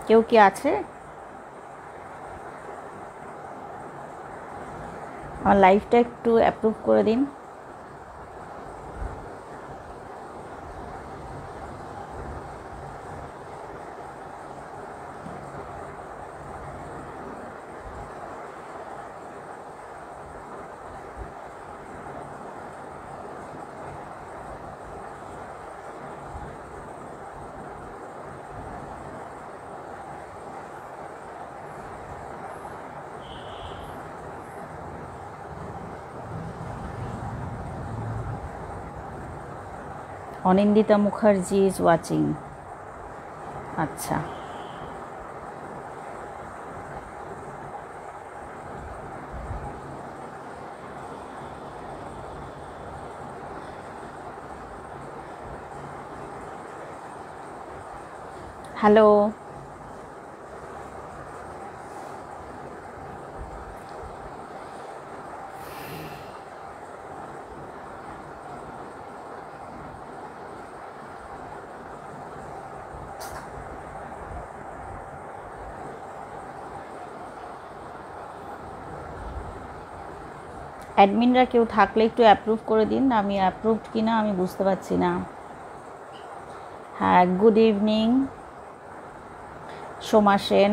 কেউ কি আছে? আমার লাইভটা একটু অ্যাপ্রুভ করে দিন। Anindita Mukherjee is watching. আচ্ছা, হ্যালো। অ্যাডমিনরা কেউ থাকলে একটু অ্যাপ্রুভ করে দিন। আমি অ্যাপ্রুভড কি না আমি বুঝতে পারছি না। হ্যাঁ, গুড ইভিনিং সোমা সেন।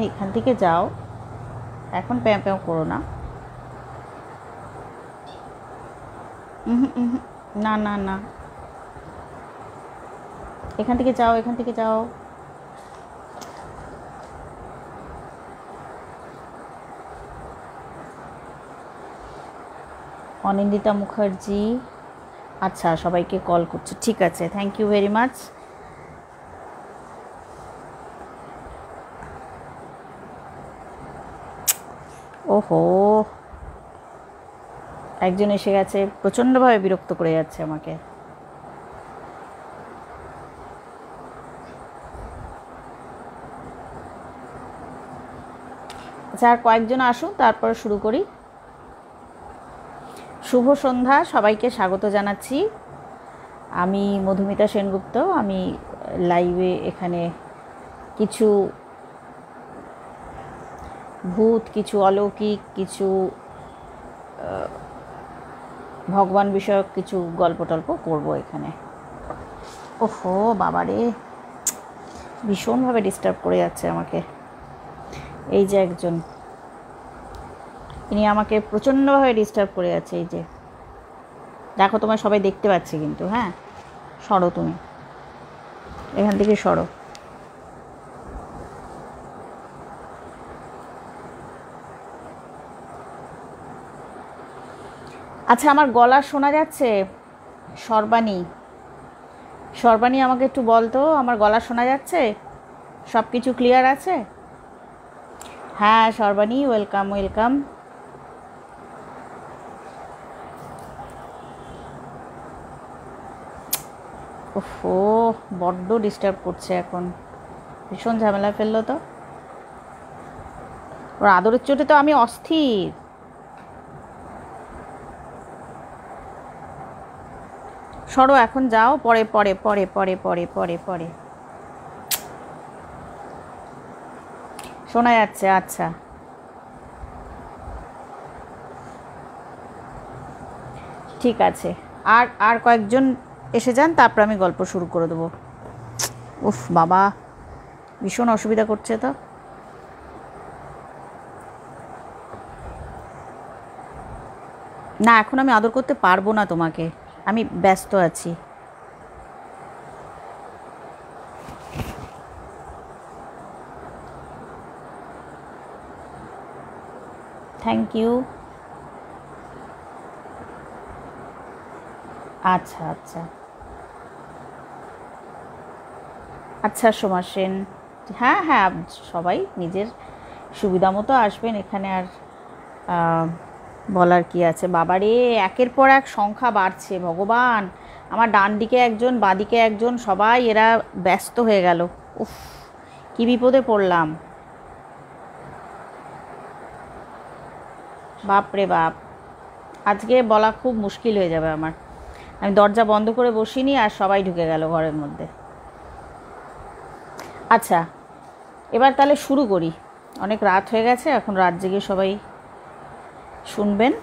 এখান থেকে যাও, এখন প্যাঁ প্যাঁ করো না। না না না, এখান থেকে যাও, এখান থেকে যাও। অনিন্দিতা মুখার্জি, আচ্ছা সবাইকে কল করছে, ঠিক আছে, থ্যাংক ইউ ভেরি মাচ। ওহো, একজন এসে গেছে, প্রচণ্ডভাবে বিরক্ত করে যাচ্ছে আমাকে। আচ্ছা, আর কয়েকজন আসুন তারপর শুরু করি। শুভ সন্ধ্যা, সবাইকে স্বাগত জানাচ্ছি। আমি মধুমিতা সেনগুপ্ত। আমি লাইভে এখানে কিছু ভূত, কিছু অলৌকিক, কিছু ভগবান বিষয়ক কিছু গল্প টল্প করবো এখানে। ওহো বাবারে, ভীষণভাবে ডিস্টার্ব করে যাচ্ছে আমাকে। এই যে একজন, ইনি আমাকে প্রচণ্ডভাবে ডিস্টার্ব করে যাচ্ছে। এই যে দেখো, তোমার সবাই দেখতে পাচ্ছে কিন্তু। হ্যাঁ, সরো তুমি এখান থেকে, সরো। আচ্ছা, আমার গলা শোনা যাচ্ছে? সর্বাণী, সর্বাণী আমাকে একটু বলতো, আমার গলা শোনা যাচ্ছে? সব কিছু ক্লিয়ার আছে? হ্যাঁ সর্বাণী, ওয়েলকাম ওয়েলকাম। ওফো, বড্ড ডিস্টার্ব করছে এখন, ভীষণ ঝামেলা ফেললো তো। ওর আদরের চোটে তো আমি অস্থির। সরো, এখন যাও, পরে পরে পরে পরে পরে পরে পরে। শোনা যাচ্ছে? আচ্ছা ঠিক আছে, আর আর কয়েকজন এসে যান, তারপর আমি গল্প শুরু করে দেবো। উফ বাবা, ভীষণ অসুবিধা করছে তো। না, এখন আমি আদর করতে পারবো না তোমাকে, আমি ব্যস্ত আছি। Thank you. আচ্ছা আচ্ছা আচ্ছা সোমা সেন, হ্যাঁ হ্যাঁ, সবাই নিজের সুবিধা মতো আসবেন এখানে। আর বলার কি আছে, বাবারে একের পর এক সংখ্যা বাড়ছে, ভগবান। আমার ডান দিকে একজন, বাদিকে একজন, সবাই এরা ব্যস্ত হয়ে গেল। উফ, কি বিপদে পড়লাম, বাপ রে বাপ। আজকে বলা খুব মুশকিল হয়ে যাবে আমার। আমি দরজা বন্ধ করে বসিনি আর সবাই ঢুকে গেল ঘরের মধ্যে। আচ্ছা, এবার তাহলে শুরু করি। অনেক রাত হয়ে গেছে, এখন রাত জেগে সবাই শুনবেন।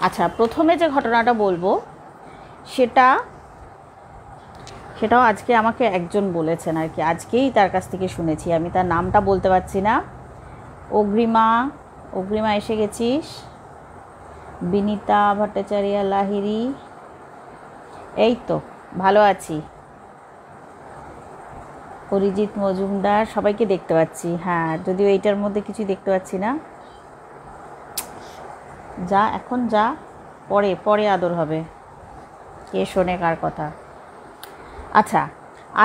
আচ্ছা, প্রথমে যে ঘটনাটা বলবো সেটাও আজকে আমাকে একজন বলেছেন আর কি, আজকেই তার কাছ থেকে শুনেছি। আমি তার নামটা বলতে পারছি না। অগ্রিমা এসে গেছিস। বিনীতা ভট্টাচার্য লাহিড়ী, এই তো ভালো আছি। অরিজিৎ মজুমদার, সবাইকে দেখতে পাচ্ছি। হ্যাঁ, যদিও এইটার মধ্যে কিছু দেখতে পাচ্ছি না। যা, এখন যা, পরে আদর হবে। কে শোনে কার কথা। আচ্ছা,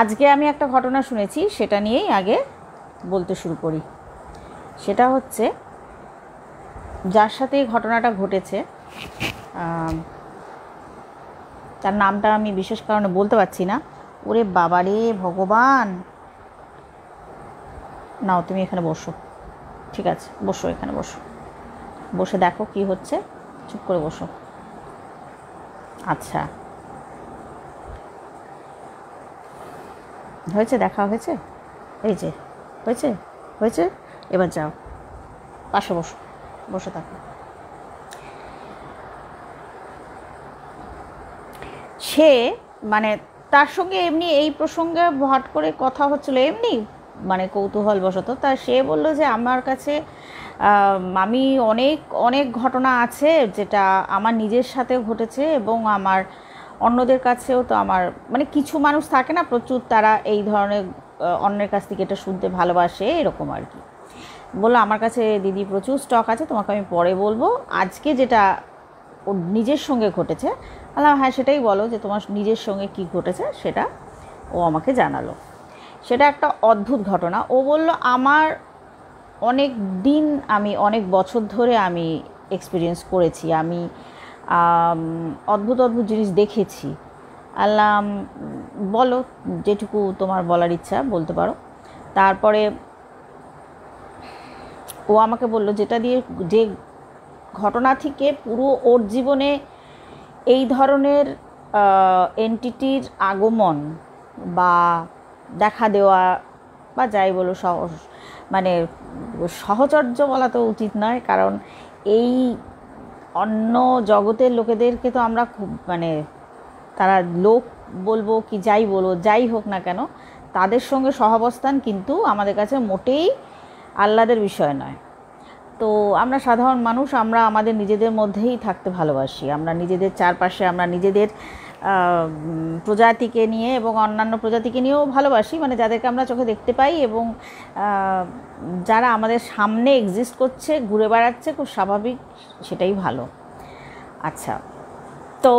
আজকে আমি একটা ঘটনা শুনেছি, সেটা নিয়েই আগে বলতে শুরু করি। সেটা হচ্ছে, যার সাথে এই ঘটনাটা ঘটেছে তার নামটা আমি বিশেষ কারণে বলতে পারছি না। ওরে বাবারে ভগবান! নাও, তুমি এখানে বসো। ঠিক আছে, বসো, এখানে বসো, বসে দেখো কি হচ্ছে। চুপ করে বসো। আচ্ছা, হয়েছে, দেখা হয়েছে, এই যে হয়েছে। এবার যাও, পাশে বসো, বসে থাকো। সে মানে তার সঙ্গে এমনি এই প্রসঙ্গে হট করে কথা হচ্ছিলো, এমনি মানে কৌতূহলবশত। তা সে বলল যে আমার কাছে আমি অনেক ঘটনা আছে যেটা আমার নিজের সাথে ঘটেছে, এবং আমার অন্যদের কাছেও। তো আমার মানে কিছু মানুষ থাকে না প্রচুর, তারা এই ধরনের অন্যের কাছ থেকে এটা শুনতে ভালোবাসে, এরকম আর কি। বললো আমার কাছে দিদি প্রচুর স্টক আছে, তোমাকে আমি পরে বলবো। আজকে যেটা ওর নিজের সঙ্গে ঘটেছে, বললাম হ্যাঁ সেটাই বলো, যে তোমার নিজের সঙ্গে কি ঘটেছে সেটা ও আমাকে জানালো। সেটা একটা অদ্ভুত ঘটনা। ও বলল আমার অনেক বছর ধরে আমি এক্সপিরিয়েন্স করেছি, আমি অদ্ভুত জিনিস দেখেছি। আল্লাহ, বলো যেটুকু তোমার বলার ইচ্ছা বলতে পারো। তারপরে ও আমাকে বলল যে ঘটনা থেকে পুরো ওর জীবনে এই ধরনের এন্টিটির আগমন বা দেখা দেওয়া বা যাই বলো, মানে সহচর্য বলা তো উচিত নয়, কারণ এই অন্য জগতের লোকেদেরকে তো আমরা খুব মানে তারা লোক বলবো কি যাই হোক না কেন, তাদের সঙ্গে সহাবস্থান কিন্তু আমাদের কাছে মোটেই আহ্লাদের বিষয় নয়। তো আমরা সাধারণ মানুষ, আমরা আমাদের নিজেদের মধ্যেই থাকতে ভালোবাসি। আমরা নিজেদের চারপাশে, আমরা নিজেদের প্রজাতিকে নিয়ে এবং অন্যান্য প্রজাতিকে নিয়েও ভালোবাসি, মানে যাদেরকে আমরা চোখে দেখতে পাই এবং যারা আমাদের সামনে এক্সিস্ট করছে, ঘুরে বেড়াচ্ছে, খুব স্বাভাবিক, সেটাই ভালো। আচ্ছা, তো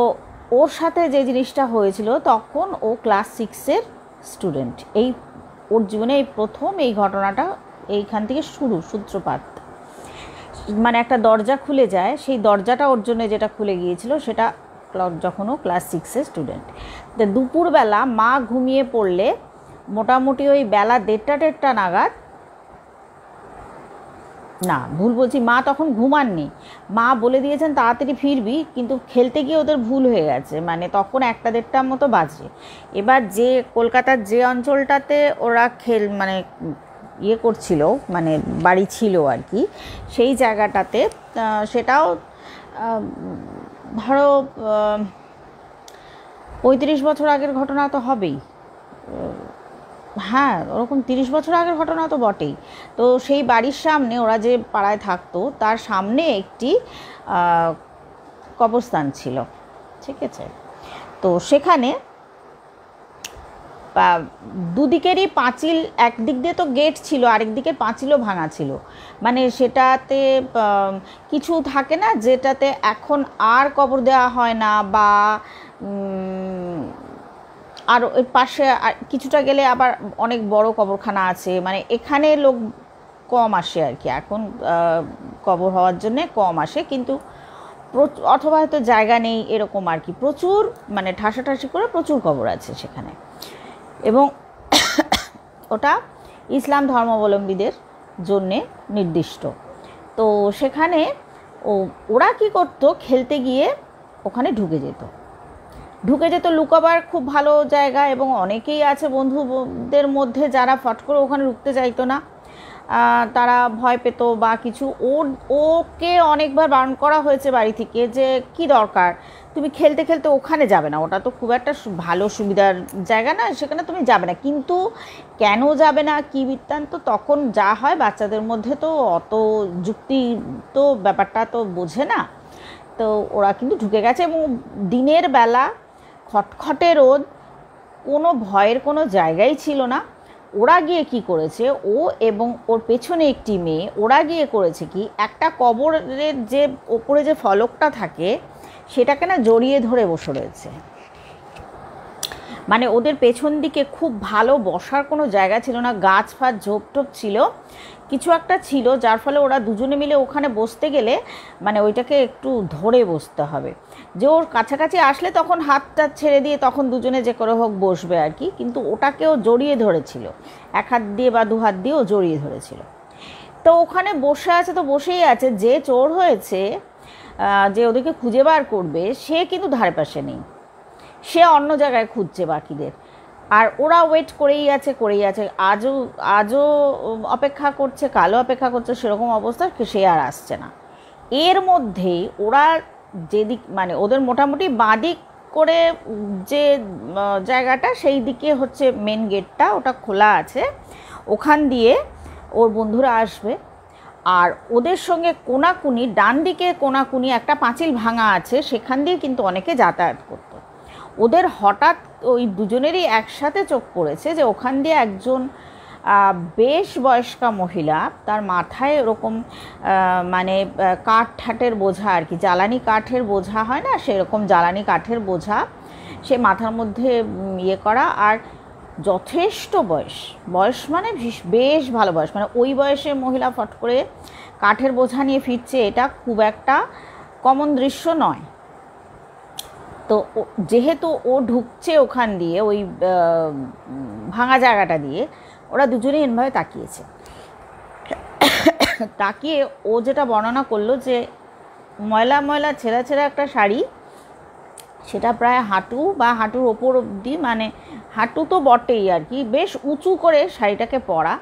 ওর সাথে যে জিনিসটা হয়েছিল, তখন ও ক্লাস 6-এর স্টুডেন্ট। ওর জীবনে এই প্রথম এই ঘটনাটা, এইখান থেকে সূত্রপাত। মানে একটা দরজা খুলে যায়, সেই দরজাটা ওর জন্য যেটা খুলে গিয়েছিল সেটা যখন ও ক্লাস 6-এর স্টুডেন্ট। তো দুপুরবেলা মা ঘুমিয়ে পড়লে মোটামুটি ওই বেলা 1:30 নাগাদ, না ভুল বলছি, মা তখন ঘুমাননি, মা বলে দিয়েছেন তাড়াতাড়ি ফিরবি, কিন্তু খেলতে গিয়ে ওদের ভুল হয়ে গেছে, মানে তখন 1:30 মতো বাজে। এবার যে কলকাতার যে অঞ্চলটাতে ওরা মানে ইয়ে করছিল, মানে বাড়ি ছিল আর কি, সেই জায়গাটাতে, সেটাও ধরো 35 বছর আগের ঘটনা তো হবেই, হ্যাঁ ওরকম 30 বছর আগের ঘটনা তো বটেই। তো সেই বাড়ির সামনে, ওরা যে পাড়ায় থাকতো তার সামনে একটি কবরস্থান ছিল, ঠিক আছে। তো সেখানে দুদিকেরই পাঁচিল, একদিক দিয়ে তো গেট ছিল, আরেক দিকের পাঁচিলও ভাঙা ছিল। মানে সেটাতে কিছু থাকে না যেটাতে এখন আর কবর দেওয়া হয় না, বা আর ওই পাশে কিছুটা গেলে আবার অনেক বড় কবরখানা আছে, মানে এখানে লোক কম আসে আর কি, এখন কবর হওয়ার জন্যে কম আসে, কিন্তু অথবা হয়তো জায়গা নেই এরকম আর কি, প্রচুর মানে ঠাসাঠাসি করে প্রচুর কবর আছে সেখানে। এবং ওটা ইসলাম ধর্মাবলম্বীদের জন্যে নির্দিষ্ট। তো সেখানে ওরা কী করতো, খেলতে গিয়ে ওখানে ঢুকে যেত। লুকাবার খুব ভালো জায়গা, এবং অনেকেই আছে বন্ধুদের মধ্যে যারা ফট করে ওখানে ঢুকতে চাইতো না, তারা ভয় পেত বা কিছু। ওকে অনেকবার বারণ করা হয়েছে বাড়ি থেকে যে কি দরকার, তুমি খেলতে খেলতে ওখানে যাবে না, ওটা তো খুব একটা ভালো সুবিধার জায়গা না, সেখানে তুমি যাবে না। কিন্তু কেন যাবে না, কী বৃত্তান্ত, তখন যা হয় বাচ্চাদের মধ্যে তো অত যুক্তি তো ব্যাপারটা তো বোঝে না। তো ওরা কিন্তু ঢুকে গেছে, এবং দিনের বেলা খটখটে রোদ, কোনো ভয়ের কোনো জায়গাই ছিল না। ওরা গিয়ে কি করেছে, ও এবং ওর পেছনে একটি মেয়ে, ওরা গিয়ে করেছে কি, একটা কবরের যে ওপরে যে ফলকটা থাকে সেটাকে না জড়িয়ে ধরে বসে রয়েছে। মানে ওদের পেছন দিকে খুব ভালো বসার কোনো জায়গা ছিল না, গাছ ফাছ ঝোপটোপ ছিল, কিছু একটা ছিল, যার ফলে ওরা দুজনে মিলে ওখানে বসতে গেলে মানে ওইটাকে একটু ধরে বসতে হবে, যে ওর কাছাকাছি আসলে তখন হাতটা ছেড়ে দিয়ে তখন দুজনে যে করে হোক বসবে আর কি। কিন্তু ওটাকেও জড়িয়ে ধরেছিল, এক হাত দিয়ে বা দু হাত দিয়েও জড়িয়ে ধরেছিল। তো ওখানে বসে আছে, তো বসেই আছে, যে চোর হয়েছে, যে ওদেরকে খুঁজে বার করবে, সে কিন্তু ধারে পাশে নেই, সে অন্য জায়গায় খুঁজছে বাকিদের। আর ওরা ওয়েট করেই আছে। আজও অপেক্ষা করছে, কালও অপেক্ষা করছে, সেরকম অবস্থা, সে আর আসছে না। এর মধ্যেই ওরা যেদিক মানে ওদের মোটামুটি বাঁদিক করে যে জায়গাটা, সেই দিকে হচ্ছে মেন গেটটা, ওটা খোলা আছে, ওখান দিয়ে ওর বন্ধুরা আসবে। আর ওদের সঙ্গে কোনাকুনি, ডান দিকে কোনাকুনি একটা পাঁচিল ভাঙা আছে, সেখান দিয়ে কিন্তু অনেকে যাতায়াত করত। ওদের হঠাৎ ওই দুজনেরই একসাথে চোখ পড়েছে যে ওখান দিয়ে একজন বেশ বয়স্কা মহিলা, তার মাথায় ওরকম মানে কাঠের বোঝা আর কি, জ্বালানি কাঠের বোঝা হয় না, সেরকম জ্বালানি কাঠের বোঝা সে মাথার মধ্যে ইয়ে করা, আর যথেষ্ট বয়স মানে বেশ ভালো বয়স, মানে ওই বয়সে মহিলা ফট করে কাঠের বোঝা নিয়ে ফিরছে, এটা খুব একটা কমন দৃশ্য নয়। তো যেহেতু ও ঢুকছে ওখান দিয়ে, ওই ভাঙা জায়গাটা দিয়ে, ওরা দুজনেই এমনভাবে তাকিয়েছে। তাকিয়ে ও যেটা বর্ণনা করলো যে ময়লা ময়লা ছেঁড়া ছেঁড়া একটা শাড়ি, সেটা প্রায় হাঁটু বা হাঁটুর ওপর অবধি, মানে হাঁটু তো বটেই আর কি, বেশ উঁচু করে শাড়িটাকে পরা,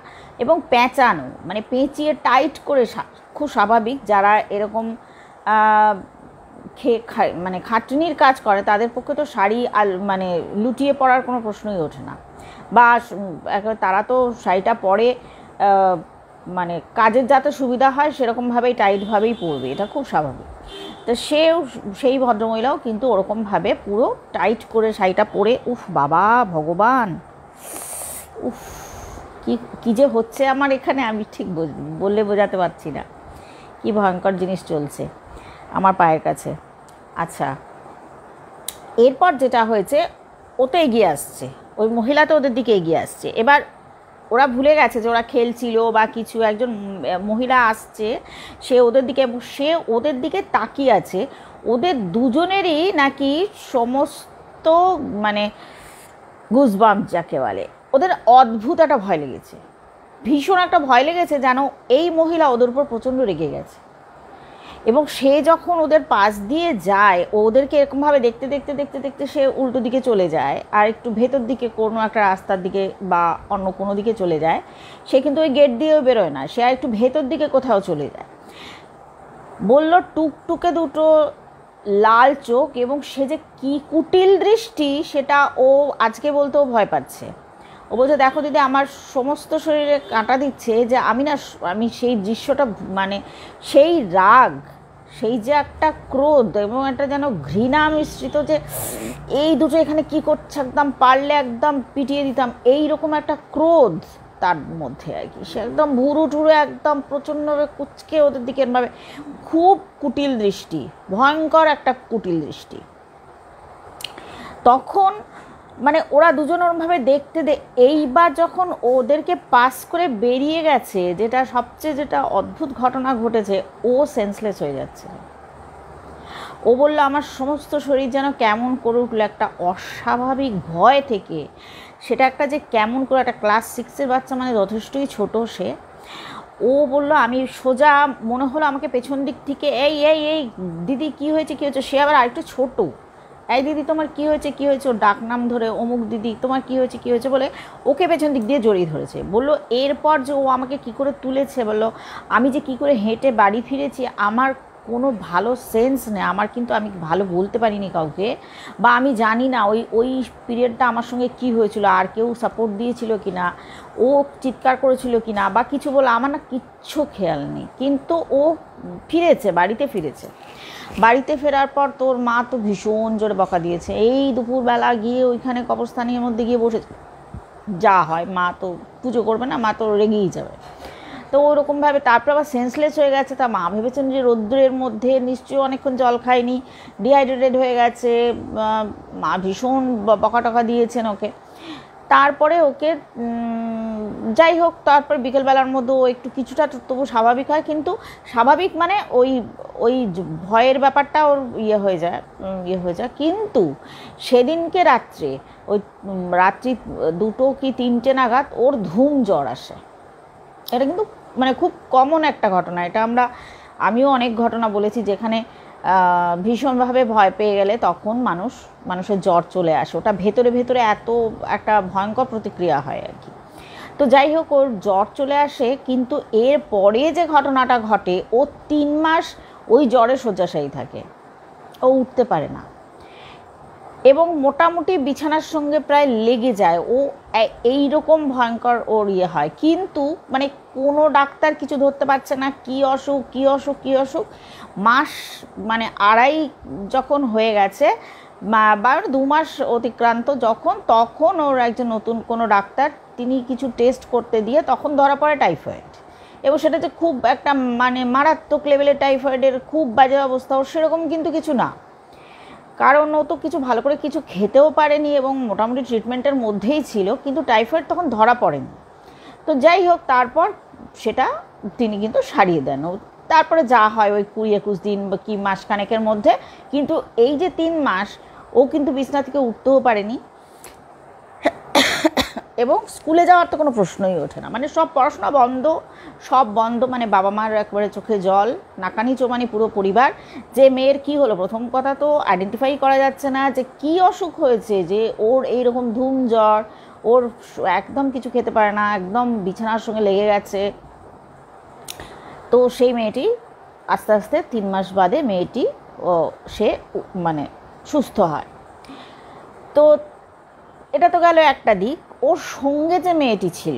এবং পেঁচানো, মানে পেঁচিয়ে টাইট করে, খুব স্বাভাবিক, যারা এরকম মানে খাটনির কাজ করে তাদের পক্ষে তো শাড়ি মানে লুটিয়ে পরার কোনো প্রশ্নই ওঠে না, বা তারা তো শাড়িটা পরে মানে কাজের যাতে সুবিধা হয় সেরকমভাবেই টাইটভাবেই পরবে, এটা খুব স্বাভাবিক। তো সেই ভদ্রমহিলাও কিন্তু ওরকমভাবে পুরো টাইট করে শাড়িটা পরে, উফ বাবা ভগবান, উফ কি যে হচ্ছে আমার এখানে, আমি ঠিক বললে বোঝাতে পারছি না, কি ভয়ঙ্কর জিনিস চলছে আমার পায়ের কাছে। আচ্ছা, এরপর যেটা হয়েছে, ও তো এগিয়ে আসছে, ওই মহিলা তো ওদের দিকে এগিয়ে আসছে। এবার ওরা ভুলে গেছে যে ওরা খেলছিল বা কিছু, একজন মহিলা আসছে, সে ওদের দিকে তাকিয়ে আছে। ওদের দুজনেরই নাকি সমস্ত মানে গুজবাম্প যাকে বলে, ওদের অদ্ভুত একটা ভয় লেগেছে, ভীষণ একটা ভয় লেগেছে, যেন এই মহিলা ওদের উপর প্রচণ্ড রেগে গেছে। এবং সে যখন ওদের পাশ দিয়ে যায়, ওদেরকে এরকমভাবে দেখতে দেখতে দেখতে দেখতে সে উল্টো দিকে চলে যায়, আর একটু ভেতর দিকে কোনো একটা রাস্তার দিকে বা অন্য কোনো দিকে চলে যায়। সে কিন্তু ওই গেট দিয়েও বেরোয় না, সে আর একটু ভেতর দিকে কোথাও চলে যায়। বলল টুকটুকে দুটো লাল চোখ, এবং সে যে কী কুটিল দৃষ্টি, সেটা ও আজকে বলতেও ভয় পাচ্ছে। ও বলছে, দেখো দিদি, আমার সমস্ত শরীরে কাঁটা দিচ্ছে, যে আমি সেই দৃশ্যটা, মানে সেই রাগ, সেই যে একটা ক্রোধ এবং একটা যেন ঘৃণা মিশ্রিত, যে এই দুটো এখানে কি করছে, একদম পারলে একদম পিটিয়ে দিতাম, এই রকম একটা ক্রোধ তার মধ্যে আর কি। সে একদম ভুরু টুরু একদম প্রচণ্ডভাবে কুচকে ওদের দিকে এরভাবে, খুব কুটিল দৃষ্টি, ভয়ঙ্কর একটা কুটিল দৃষ্টি। তখন মানে ওরা দুজন ওরমভাবে দেখতে এইবার যখন ওদেরকে পাস করে বেরিয়ে গেছে, যেটা সবচেয়ে যেটা অদ্ভুত ঘটনা ঘটেছে, ও সেন্সলেস হয়ে যাচ্ছে। ও বলল আমার সমস্ত শরীর যেন কেমন করে উঠলো একটা অস্বাভাবিক ভয় থেকে। সেটা একটা যে কেমন করে, একটা ক্লাস 6-এর বাচ্চা, মানে যথেষ্টই ছোট সে। ও বলল আমি সোজা মনে হলো আমাকে পেছন দিক থেকে এই এই এই দিদি কী হয়েছে কী হয়েছে, সে আবার আরেকটু ছোটো, এই দিদি তোমার কী হয়েছে কী হয়েছে, ওর ডাক নাম ধরে অমুক দিদি তোমার কী হয়েছে কী হয়েছে বলে ওকে পেছন দিক দিয়ে জড়িয়ে ধরেছে। বললো এরপর যে ও আমাকে কী করে তুলেছে, বললো আমি যে কী করে হেঁটে বাড়ি ফিরেছি, আমার কোনো ভালো সেন্স নেই আমার, কিন্তু আমি ভালো বলতে পারিনি কাউকে, বা আমি জানি না ওই ওই পিরিয়ডটা আমার সঙ্গে কী হয়েছিল, আর কেউ সাপোর্ট দিয়েছিল কি না, ও চিৎকার করেছিল কি না বা কিছু, বলে আমার না কিচ্ছু খেয়াল নেই। কিন্তু ও ফিরেছে, বাড়িতে ফিরেছে। বাড়িতে ফেরার পর তোর মা তো ভীষণ জোরে বকা দিয়েছে। এই দুপুরবেলা গিয়ে ওইখানে কবরস্থানের মধ্যে গিয়ে বসে, যা হয় মা তো পুজো করবে না, মা তো রেগেই যাবে। তো ওরকমভাবে তারপর আবার সেন্সলেস হয়ে গেছে। তা মা ভেবেছেন যে রৌদ্রের মধ্যে নিশ্চয়ই অনেকক্ষণ জল খায়নি, ডিহাইড্রেটেড হয়ে গেছে, মা ভীষণ বকা টকা দিয়েছেন ওকে। তারপরে ওকে যাই হোক, তারপর বিকেলবেলার মধ্যে ও একটু কিছুটা তবু স্বাভাবিক হয়, কিন্তু স্বাভাবিক মানে ওই ওই ভয়ের ব্যাপারটা ওর ইয়ে হয়ে যায়। কিন্তু সেদিনকে রাত্রে ওই রাত্রি 2টো কি 3টে নাগাদ ওর ধুম জ্বর আসে। এটা কিন্তু মানে খুব কমন একটা ঘটনা। এটা আমিও অনেক ঘটনা বলেছি যেখানে ভীষণভাবে ভয় পেয়ে গেলে তখন মানুষের জ্বর চলে আসে, ওটা ভেতরে ভেতরে এত একটা ভয়ঙ্কর প্রতিক্রিয়া হয় আর কি। তো যাই হোক, ওর জ্বর চলে আসে, কিন্তু এর পরে যে ঘটনাটা ঘটে, ও 3 মাস ওই জ্বরে শয্যাশায়ী থাকে, ও উঠতে পারে না এবং মোটামুটি বিছানার সঙ্গে প্রায় লেগে যায়। ও এই রকম ভয়ঙ্কর ওর ইয়ে হয়, কিন্তু মানে কোনো ডাক্তার কিছু ধরতে পারছে না কী অসুখ। মাস মানে 2.5 যখন হয়ে গেছে বা 2 মাস অতিক্রান্ত তখন ওর একজন নতুন কোনো ডাক্তার, তিনি কিছু টেস্ট করতে দিয়ে তখন ধরা পড়ে টাইফয়েড। এবং সেটা যে খুব একটা মানে মারাত্মক লেভেলের টাইফয়েডের খুব বাজে অবস্থা, ওর সেরকম কিন্তু কিছু না, কারণ ও তো কিছু ভালো করে কিছু খেতেও পারেনি এবং মোটামুটি ট্রিটমেন্টের মধ্যেই ছিল, কিন্তু টাইফয়েড তখন ধরা পড়েনি। তো যাই হোক, তারপর সেটা তিনি কিন্তু সারিয়ে দেন। ও তারপরে যা হয় ওই 20-21 দিন বা কি মাসখানেকের মধ্যে, কিন্তু এই যে 3 মাস ও কিন্তু বিছানা থেকে উঠতেও পারেনি এবং স্কুলে যাওয়ার তো কোনো প্রশ্নই ওঠে না, মানে সব পড়াশোনা বন্ধ, মানে বাবা মার একবারে চোখে জল, নাকানি চোমানি পুরো পরিবার। যে মেয়ের কি হলো, প্রথম কথা তো আইডেন্টিফাই করা যাচ্ছে না যে কি অসুখ হয়েছে, যে ওর এইরকম ধুম জ্বর, ওর একদম কিছু খেতে পারে না, একদম বিছানার সঙ্গে লেগে গেছে। তো সেই মেয়েটি আস্তে আস্তে 3 মাস বাদে সে মানে সুস্থ হয়। তো এটা তো গেল একটা দিক। ওর সঙ্গে যে মেয়েটি ছিল,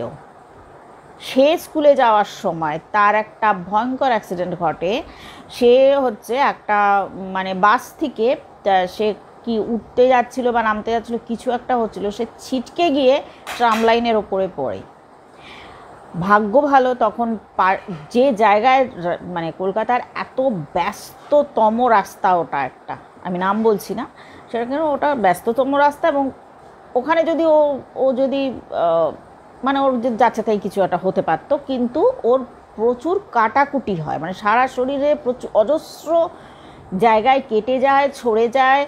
সে স্কুলে যাওয়ার সময় তার একটা ভয়ঙ্কর অ্যাক্সিডেন্ট ঘটে। সে হচ্ছে একটা মানে বাস থেকে সে কি উঠতে যাচ্ছিল বা নামতে যাচ্ছিল, কিছু একটা হচ্ছিল, সে ছিটকে গিয়ে ট্রাম লাইনের ওপরে পড়ে। ভাগ্য ভালো তখন যে জায়গায় মানে কলকাতার এত ব্যস্ততম রাস্তা, ওটা একটা, আমি নাম বলছি না সেটা, কেন ওটা ব্যস্ততম রাস্তা, এবং ওখানে যদি ও যদি মানে ওর যে যাচ্ছে তাই কিছু একটা হতে পারতো, কিন্তু ওর প্রচুর কাটাকুটি হয়, মানে সারা শরীরে প্রচুর অজস্র জায়গায় কেটে যায়, ছড়ে যায়,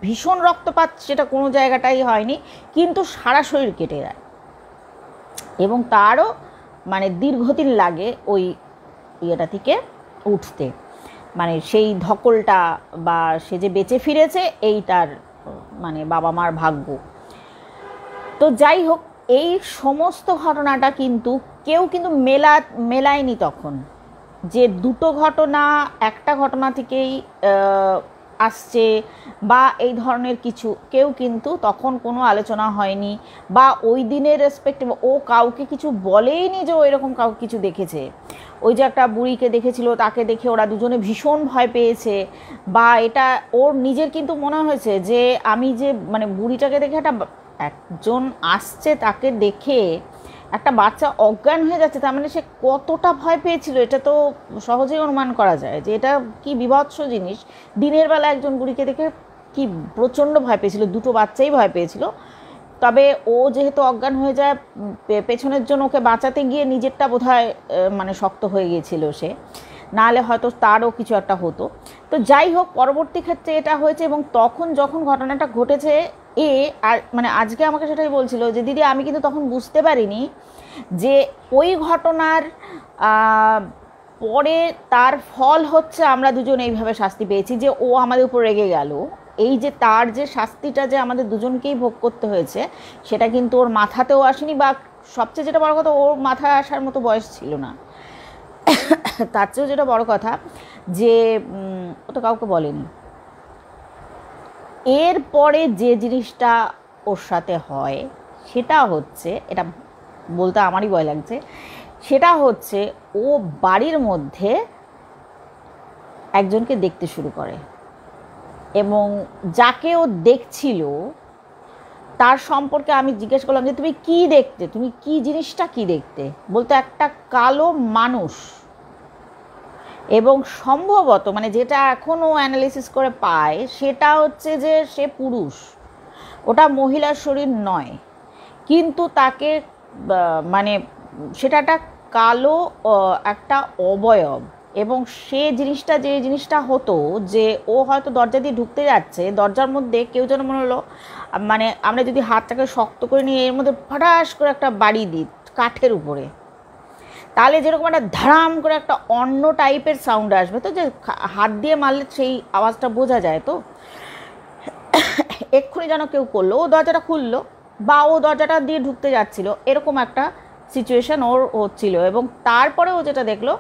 ভীষণ রক্তপাত, সেটা কোনো জায়গাটাই হয়নি, কিন্তু সারা শরীর কেটে যায় এবং তারও মানে দীর্ঘদিন লাগে ওই ইয়েটা থেকে উঠতে, মানে সেই ধকলটা, বা সে যে বেঁচে ফিরেছে এই তার মানে বাবা মার ভাগ্য। তো যাই হোক, এই সমস্ত ঘটনাটা কিন্তু কেউ কিন্তু মেলায়নি তখন, যে দুটো ঘটনা একটা ঘটনা থেকেই আসছে বা এই ধরনের কিছু, কেউ কিন্তু তখন কোনো আলোচনা হয়নি, বা ওই দিনের রেসপেক্টিভ ও কাউকে কিছু বলেইনি যে ও এরকম কাউকে কিছু দেখেছে। ওই যে একটা বুড়িকে দেখেছিল, তাকে দেখে ওরা দুজনে ভীষণ ভয় পেয়েছে, বা এটা ওর নিজের কিন্তু মনে হয়েছে যে আমি যে মানে বুড়িটাকে দেখে একজন আসছে, তাকে দেখে একটা বাচ্চা অজ্ঞান হয়ে যাচ্ছে, তার মানে সে কতটা ভয় পেয়েছিল এটা তো সহজেই অনুমান করা যায় যে এটা কি বিভৎস জিনিস। দিনের বেলা একজন বুড়িকে দেখে কি প্রচণ্ড ভয় পেয়েছিল, দুটো বাচ্চাই ভয় পেয়েছিল। তবে ও যেহেতু অজ্ঞান হয়ে যায়, পেছনের জন্য ওকে বাঁচাতে গিয়ে নিজেরটা বোধহয় মানে শক্ত হয়ে গিয়েছিল সে। নাহলে হয়তো তারও কিছু একটা হতো। তো যাই হোক, পরবর্তী ক্ষেত্রে এটা হয়েছে এবং তখন যখন ঘটনাটা ঘটেছে আর মানে আজকে আমাকে সেটাই বলছিল যে দিদি আমি কিন্তু তখন বুঝতে পারিনি যে ওই ঘটনার পরে তার ফল হচ্ছে আমরা দুজন এইভাবে শাস্তি পেয়েছি, যে ও আমাদের উপর রেগে গেল। এই যে তার যে শাস্তিটা যে আমাদের দুজনকেই ভোগ করতে হয়েছে, সেটা কিন্তু ওর মাথাতেও আসেনি, বা সবচেয়ে যেটা বড় কথা, ওর মাথায় আসার মতো বয়স ছিল না। তার চেয়েও যেটা বড় কথা যে ও তো কাউকে বলেনি। এরপরে যে জিনিসটা ওর সাথে হয় সেটা হচ্ছে, এটা বলতে আমারই ভয় লাগছে, সেটা হচ্ছে ও বাড়ির মধ্যে একজনকে দেখতে শুরু করে এবং যাকে ও দেখছিল তার সম্পর্কে আমি জিজ্ঞেস করলাম যে তুমি কি দেখতে, তুমি কি জিনিসটা কি দেখতে, বলতে একটা কালো মানুষ। এবং সম্ভবত মানে যেটা এখনও অ্যানালিসিস করে পায় সেটা হচ্ছে যে সে পুরুষ, ওটা মহিলার শরীর নয়, কিন্তু তাকে মানে সেটা একটা কালো একটা অবয়ব। এবং সে জিনিসটা যে জিনিসটা হতো যে ও হয়তো দরজা দিয়ে ঢুকতে যাচ্ছে, দরজার মধ্যে কেউ যেন মনে হলো মানে আমরা যদি হাতটাকে শক্ত করে নিয়ে এর মধ্যে ফটাস করে একটা বাড়ি দিই কাঠের উপরে, তাহলে যেরকম একটা ধারাম করে একটা অন্য টাইপের সাউন্ড আসবে, তো যে হাত দিয়ে মারলে সেই আওয়াজটা বোঝা যায়। তো এক্ষুনি যেন কেউ করলো, ও দরজাটা খুললো বা ও দরজাটা দিয়ে ঢুকতে যাচ্ছিল, এরকম একটা সিচুয়েশান ওর হচ্ছিল। এবং তারপরে ও যেটা দেখলো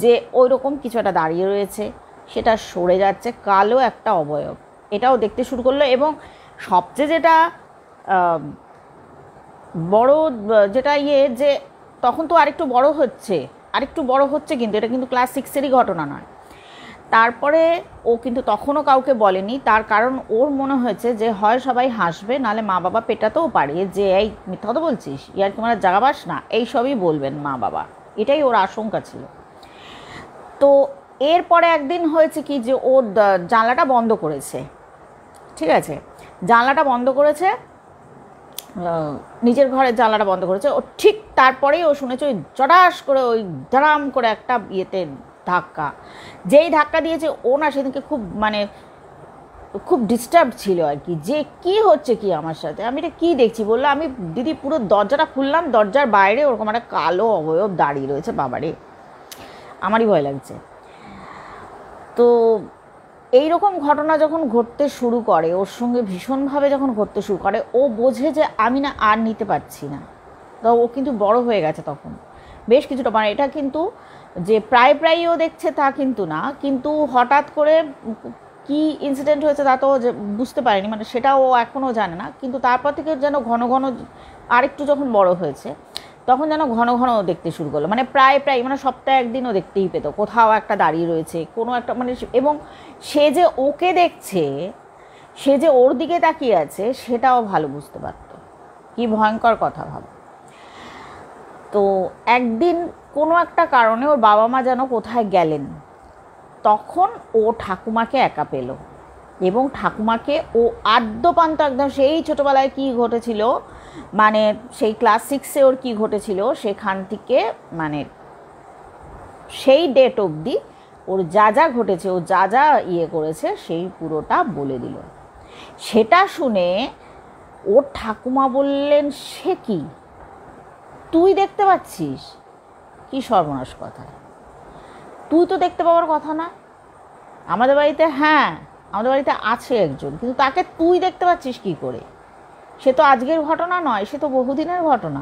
যে ওই রকম কিছু একটা দাঁড়িয়ে রয়েছে, সেটা সরে যাচ্ছে, কালো একটা অবয়ব, এটাও দেখতে শুরু করলো। এবং সবচেয়ে যেটা বড় যেটা যে তখন তো আরেকটু বড় হচ্ছে, কিন্তু এটা কিন্তু ক্লাস 6-এরই ঘটনা নয়। তারপরে ও কিন্তু তখনও কাউকে বলেনি, তার কারণ ওর মনে হয়েছে যে হয় সবাই হাসবে, নাহলে মা বাবা পেটাতেও পারে যে এই মিথ্যা কথা বলছিস, ইয়ার কি মানে জাগাবাস না, এইসবই বলবেন মা বাবা, এটাই ওর আশঙ্কা ছিল। তো এরপরে একদিন হয়েছে কি যে ওর জানলাটা বন্ধ করেছে, ঠিক আছে, জানলাটা বন্ধ করেছে, নিজের ঘরের জানলাটা বন্ধ করেছে। ও ঠিক তারপরেই ও শুনেছে ওই জটাস করে ওই ধারাম করে একটা ইয়েতে ধাক্কা, যেই ধাক্কা দিয়েছে ও না সেদিনকে খুব ডিস্টার্ব ছিল আর কি, যে কি হচ্ছে কি আমার সাথে, আমি এটা কী দেখছি। বললো আমি দিদি পুরো দরজাটা খুললাম, দরজার বাইরে ওরকম একটা কালো অবয়ব দাঁড়িয়ে রয়েছে, বাবারে আমারই ভয় লাগছে। তো এইরকম ঘটনা যখন ঘটতে শুরু করে ওর সঙ্গে, ভীষণভাবে যখন ঘটতে শুরু করে, ও বোঝে যে আমি না আর নিতে পারছি না। তো ও কিন্তু বড় হয়ে গেছে তখন বেশ কিছুটা, মানে এটা কিন্তু যে প্রায় ও দেখছে তা কিন্তু না, কিন্তু হঠাৎ করে কি ইনসিডেন্ট হয়েছে তা তো বুঝতে পারেনি, মানে সেটাও ও এখনও জানে না। কিন্তু তারপর থেকে যেন ঘন ঘন আরেকটু যখন বড় হয়েছে তখন যেন ঘন ঘন দেখতে শুরু করলো, মানে প্রায় মানে সপ্তাহে একদিনও দেখতেই পেতো কোথাও একটা দাঁড়িয়ে রয়েছে কোনো একটা, মানে এবং সে যে ওকে দেখছে, সে যে ওর দিকে তাকিয়ে আছে সেটাও ভালো বুঝতে পারত। কি ভয়ঙ্কর কথা ভাবো। তো একদিন কোনো একটা কারণে ওর বাবা মা যেন কোথায় গেলেন, তখন ও ঠাকুমাকে একা পেল। এবং ঠাকুমাকে ও আদ্যপান্ত একদম সেই ছোটোবেলায় কী ঘটেছিল, মানে সেই ক্লাস 6-এ ওর কী ঘটেছিল সেখান থেকে মানে সেই ডেট অবধি ওর যা যা ঘটেছে, ও যা যা করেছে সেই পুরোটা বলে দিল। সেটা শুনে ওর ঠাকুমা বললেন, সে কি তুই দেখতে পাচ্ছিস? কি সর্বনাশ কথা, তুই তো দেখতে পাওয়ার কথা না। আমাদের বাড়িতে আমাদের বাড়িতে আছে একজন, কিন্তু তাকে তুই দেখতে পাচ্ছিস কি করে? সে তো আজকের ঘটনা নয়, সে তো বহুদিনের ঘটনা।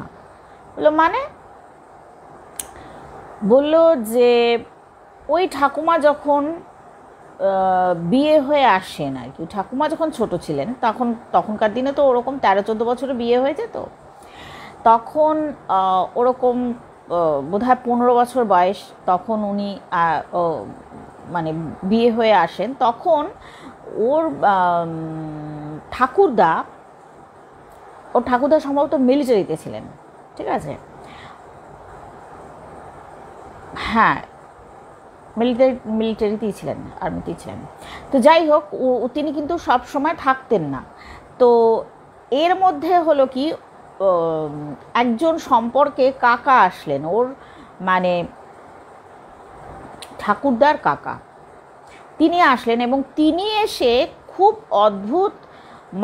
বললো মানে? বলল যে ওই ঠাকুমা যখন বিয়ে হয়ে আসেন আর কি, ঠাকুমা যখন ছোট ছিলেন তখনকার দিনে তো ওরকম 13-14 বছরে বিয়ে হয়েছে, তো তখন ওরকম বোধহয় 15 বছর বয়স, তখন উনি মানে বিয়ে হয়ে আসেন। তখন ওর ঠাকুরদা সম্ভবত মিলিটারিতে ছিলেন, ঠিক আছে, হ্যাঁ মিলিটারিতেই ছিলেন, আর্মিতেই ছিলেন। তো যাই হোক, তিনি কিন্তু সব সময় থাকতেন না। তো এর মধ্যে হলো কি, একজন সম্পর্কে কাকা আসলেন ওর, মানে ঠাকুরদার কাকা, তিনি আসলেন এবং তিনি এসে খুব অদ্ভুত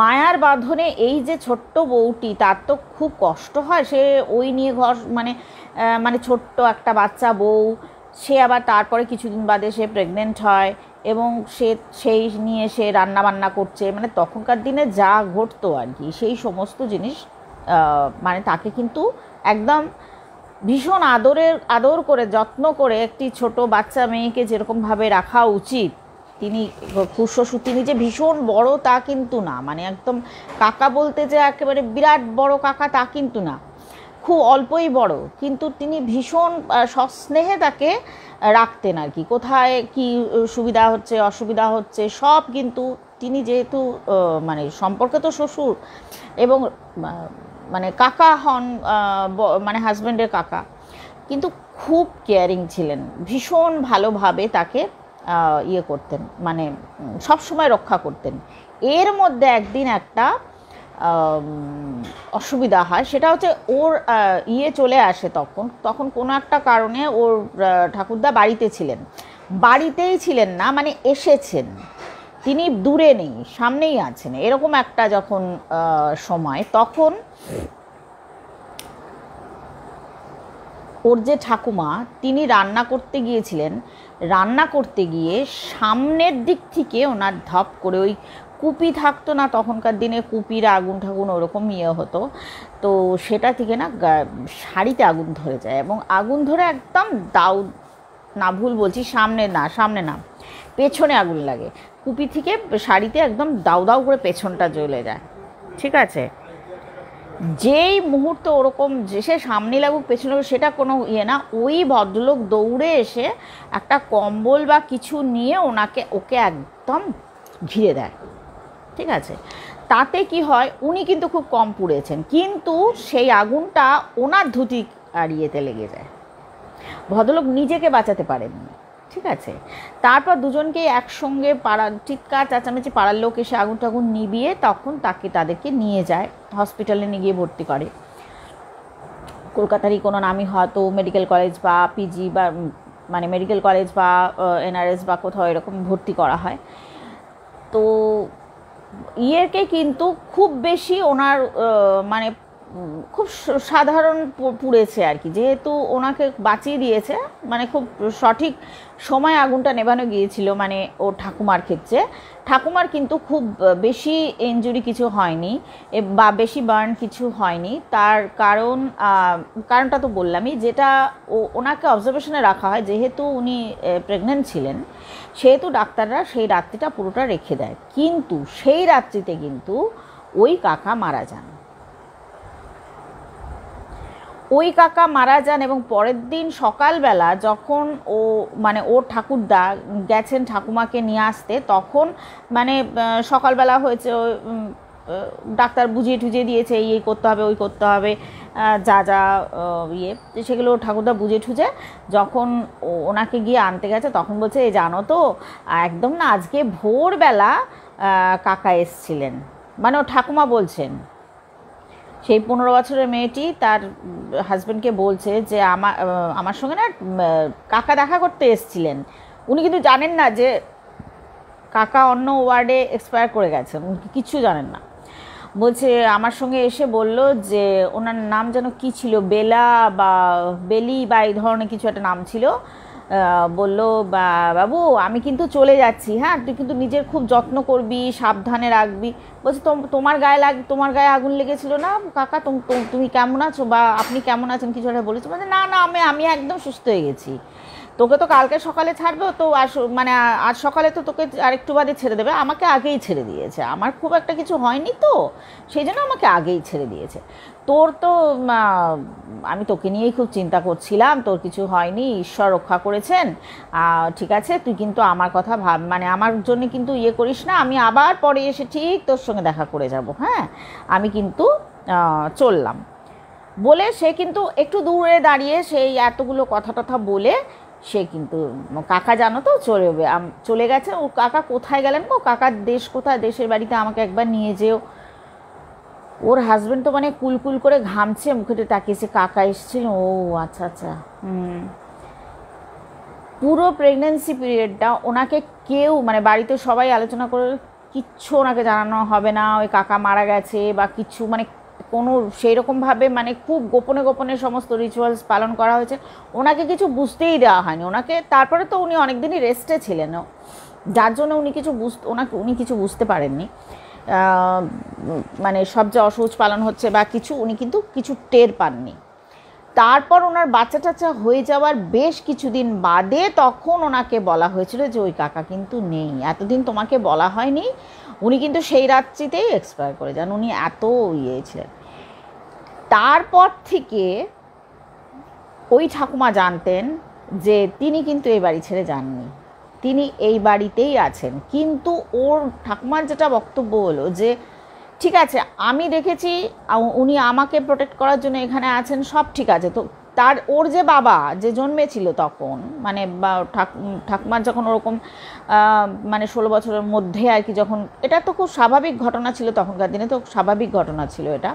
মায়ার বাঁধনে, এই যে ছোট্ট বউটি, তার তো খুব কষ্ট হয়, সে ওই নিয়ে ঘর মানে ছোট্ট একটা বাচ্চা বউ, সে আবার তারপরে কিছুদিন বাদে সে প্রেগনেন্ট হয় এবং সেই নিয়ে সে রান্না বান্না করছে, মানে তখনকার দিনে যা ঘটতো আর কি, সেই সমস্ত জিনিস মানে তাকে কিন্তু একদম ভীষণ আদর করে যত্ন করে একটি ছোট বাচ্চা মেয়েকে যেরকমভাবে রাখা উচিত, তিনি খুড়শ্বশুর, তিনি যে ভীষণ বড় তা কিন্তু না, মানে একদম কাকা বলতে যে একেবারে বিরাট বড় কাকা তা কিন্তু না, খুব অল্পই বড়, কিন্তু তিনি ভীষণ সস্নেহে তাকে রাখতেন আর কি, কোথায় কি সুবিধা হচ্ছে অসুবিধা হচ্ছে সব, কিন্তু তিনি যেহেতু মানে সম্পর্কে তো শ্বশুর এবং মানে কাকা হন, মানে হাজব্যান্ডের কাকা, কিন্তু খুব কেয়ারিং ছিলেন, ভীষণ ভালোভাবে তাকে ইয়ে করতেন, মানে সব সময় রক্ষা করতেন। এর মধ্যে একদিন একটা অসুবিধা হয়, সেটা হচ্ছে ওর চলে আসে, তখন কোনো একটা কারণে ওর ঠাকুরদা বাড়িতেই ছিলেন না, মানে এসেছেন, তিনি দূরে নেই, সামনেই আছেন, এরকম একটা যখন সময়, তখন ওর যে ঠাকুমা, তিনি রান্না করতে গিয়েছিলেন, রান্না করতে গিয়ে সামনের দিক থেকে ওনার ধপ করে ওই কুপি থাকতো না তখনকার দিনে, কুপির আগুন ঠাকুন ওরকম হতো, তো সেটা থেকে না শাড়িতে আগুন ধরে যায় এবং আগুন ধরে একদম দাউ, না ভুল বলছি, সামনে না পেছনে আগুন লাগে, কুপি থেকে শাড়িতে একদম দাউ দাউ করে পেছনটা জ্বলে যায়, ঠিক আছে। যেই মুহূর্তে ওরকম যে সে সামনে লাগুক পেছনে লাগুক সেটা কোনো না, ওই ভদ্রলোক দৌড়ে এসে একটা কম্বল বা কিছু নিয়ে ওকে একদম ঘিরে দেয়, ঠিক আছে। তাতে কি হয়, উনি কিন্তু খুব কম পুড়েছেন, কিন্তু সেই আগুনটা ওনার ধুতি আর ইয়েতে লেগে যায়, ভদ্রলোক নিজেকে বাঁচাতে পারেননি, ঠিক আছে। তারপর দুজনকেই একসঙ্গে চিৎকার চেঁচামেচি, পাড়ার লোক এসে আগুন টাগুন নিভিয়ে তখন তাদেরকে নিয়ে যায়, হসপিটালে নিয়ে গিয়ে ভর্তি করে, কলকাতারই কোনো নামই হয়তো মেডিকেল কলেজ বা পিজি বা মানে মেডিকেল কলেজ বা এনআরএস বা কোথাও এরকম ভর্তি করা হয়। তো ইয়েকে কিন্তু খুব বেশি ওনার মানে খুব সাধারণ পুড়েছে আর কি, যেহেতু ওনাকে বাঁচিয়ে দিয়েছে, মানে খুব সঠিক সময় আগুনটা নেভানো গিয়েছিল, মানে ও ঠাকুমার ক্ষেত্রে, ঠাকুমার কিন্তু খুব বেশি ইনজুরি কিছু হয়নি বা বেশি বার্ন কিছু হয়নি, তার কারণটা তো বললামই, যেটা ওনাকে অবজারভেশনে রাখা হয়, যেহেতু উনি প্রেগনেন্ট ছিলেন, সেহেতু ডাক্তাররা সেই রাত্রিটা পুরোটা রেখে দেয়, কিন্তু সেই রাত্রিতে কিন্তু ওই কাকা মারা যান, এবং পরের দিন সকালবেলা যখন মানে ওর ঠাকুরদা গেছেন ঠাকুমাকে নিয়ে আসতে, তখন মানে সকালবেলা হয়েছে, ডাক্তার বুঝিয়ে টুজিয়ে দিয়েছে, এই করতে হবে ওই করতে হবে, যা সেগুলো ঠাকুরদা বুঝিয়ে ঠুজে যখন ওনাকে গিয়ে আনতে গেছে, তখন বলছে, এই জানো তো একদম না আজকে ভোরবেলা কাকা এসছিলেন, মানে ও ঠাকুমা বলছেন, সেই 15 বছরের মেয়েটি তার হাজব্যান্ডকে বলছে যে আমার সঙ্গে না কাকা দেখা করতে এসেছিলেন, উনি কিন্তু জানেন না যে কাকা অন্য ওয়ার্ডে এক্সপায়ার করে গেছেন, কিচ্ছু জানেন না, বলছে আমার সঙ্গে এসে বলল যে ওনার নাম যেন কি ছিল, বেলা বা বেলি বা এই ধরনের কিছু একটা নাম ছিল, বলল বাবু আমি কিন্তু চলে যাচ্ছি, হ্যাঁ তুই কিন্তু নিজের খুব যত্ন করবি, সাবধানে রাখবি, বলছে তোমার গায়ে আগুন লেগেছিল না কাকা, তুমি কেমন আছো বা আপনি কেমন আছেন কিছু একটা বলেছে, বলছে না আমি একদম সুস্থ হয়ে গেছি, তোকে তো কালকে সকালে ছাড়বে, তো মানে আজ সকালে তো তোকে আরেকটু বাদে ছেড়ে দেবে, আমাকে আগেই ছেড়ে দিয়েছে, আমার খুব একটা কিছু হয়নি তো সেই জন্য আমাকে আগেই ছেড়ে দিয়েছে, তোর তো আমি তোকে নিয়েই খুব চিন্তা করছিলাম, তোর কিছু হয়নি, ঈশ্বর রক্ষা করেছেন, ঠিক আছে তুই কিন্তু আমার কথা মানে আমার জন্য কিন্তু করিস না, আমি আবার পরে এসে ঠিক তোর সঙ্গে দেখা করে যাব, হ্যাঁ আমি কিন্তু চললাম, বলে সে কিন্তু একটু দূরে দাঁড়িয়ে সেই এতগুলো কথা বলে সে কিন্তু কাকা জানো তো চলে গেছে, ও কাকা কোথায় গেলেন গো, কাকার দেশ কোথায়, দেশের বাড়িতে আমাকে একবার নিয়ে যেও, ওর হাজব্যান্ড তো মানে কুলকুল করে ঘামছে, মুখেতে তাকিয়েছে, কাকা এসেছিল, ও আচ্ছা, পুরো প্রেগনেন্সি পিরিয়ডটা ওনাকে কেউ মানে বাড়িতে সবাই আলোচনা করে কিচ্ছু ওনাকে জানানো হবে না ওই কাকা মারা গেছে বা কিছু, মানে কোনো সেই রকমভাবে মানে খুব গোপনে গোপনে সমস্ত রিচুয়ালস পালন করা হয়েছে। ওনাকে কিছু বুঝতেই দেওয়া হয়নি ওনাকে। তারপরে তো উনি অনেক দিনই রেস্টে ছিলেন, যার জন্য উনি কিছু বুঝতে পারেননি। মানে সব যে অসহজ পালন হচ্ছে বা কিছু, উনি কিন্তু কিছু টের পাননি। তারপর ওনার বাচ্চা টাচ্চা হয়ে যাওয়ার বেশ কিছুদিন বাদে তখন ওনাকে বলা হয়েছিল যে ওই কাকা কিন্তু নেই, এতদিন তোমাকে বলা হয়নি। উনি কিন্তু সেই রাত্রিতেই এক্সপায়ার করে যান, উনি এত ছিলেন। তারপর থেকে ওই ঠাকুমা জানতেন যে তিনি কিন্তু এই বাড়ি ছেড়ে যাননি, তিনি এই বাড়িতেই আছেন। কিন্তু ওর ঠাকুমার যেটা বক্তব্য হলো যে ঠিক আছে আমি দেখেছি উনি আমাকে প্রোটেক্ট করার জন্য এখানে আছেন, সব ঠিক আছে, তো ওর যে বাবা যে জন্মেছিল তখন মানে ঠাকুমার যখন ওরকম মানে 16 বছরের মধ্যে আর কি, যখন এটা তো খুব স্বাভাবিক ঘটনা ছিল তখনকার দিনে, তো স্বাভাবিক ঘটনা ছিল এটা,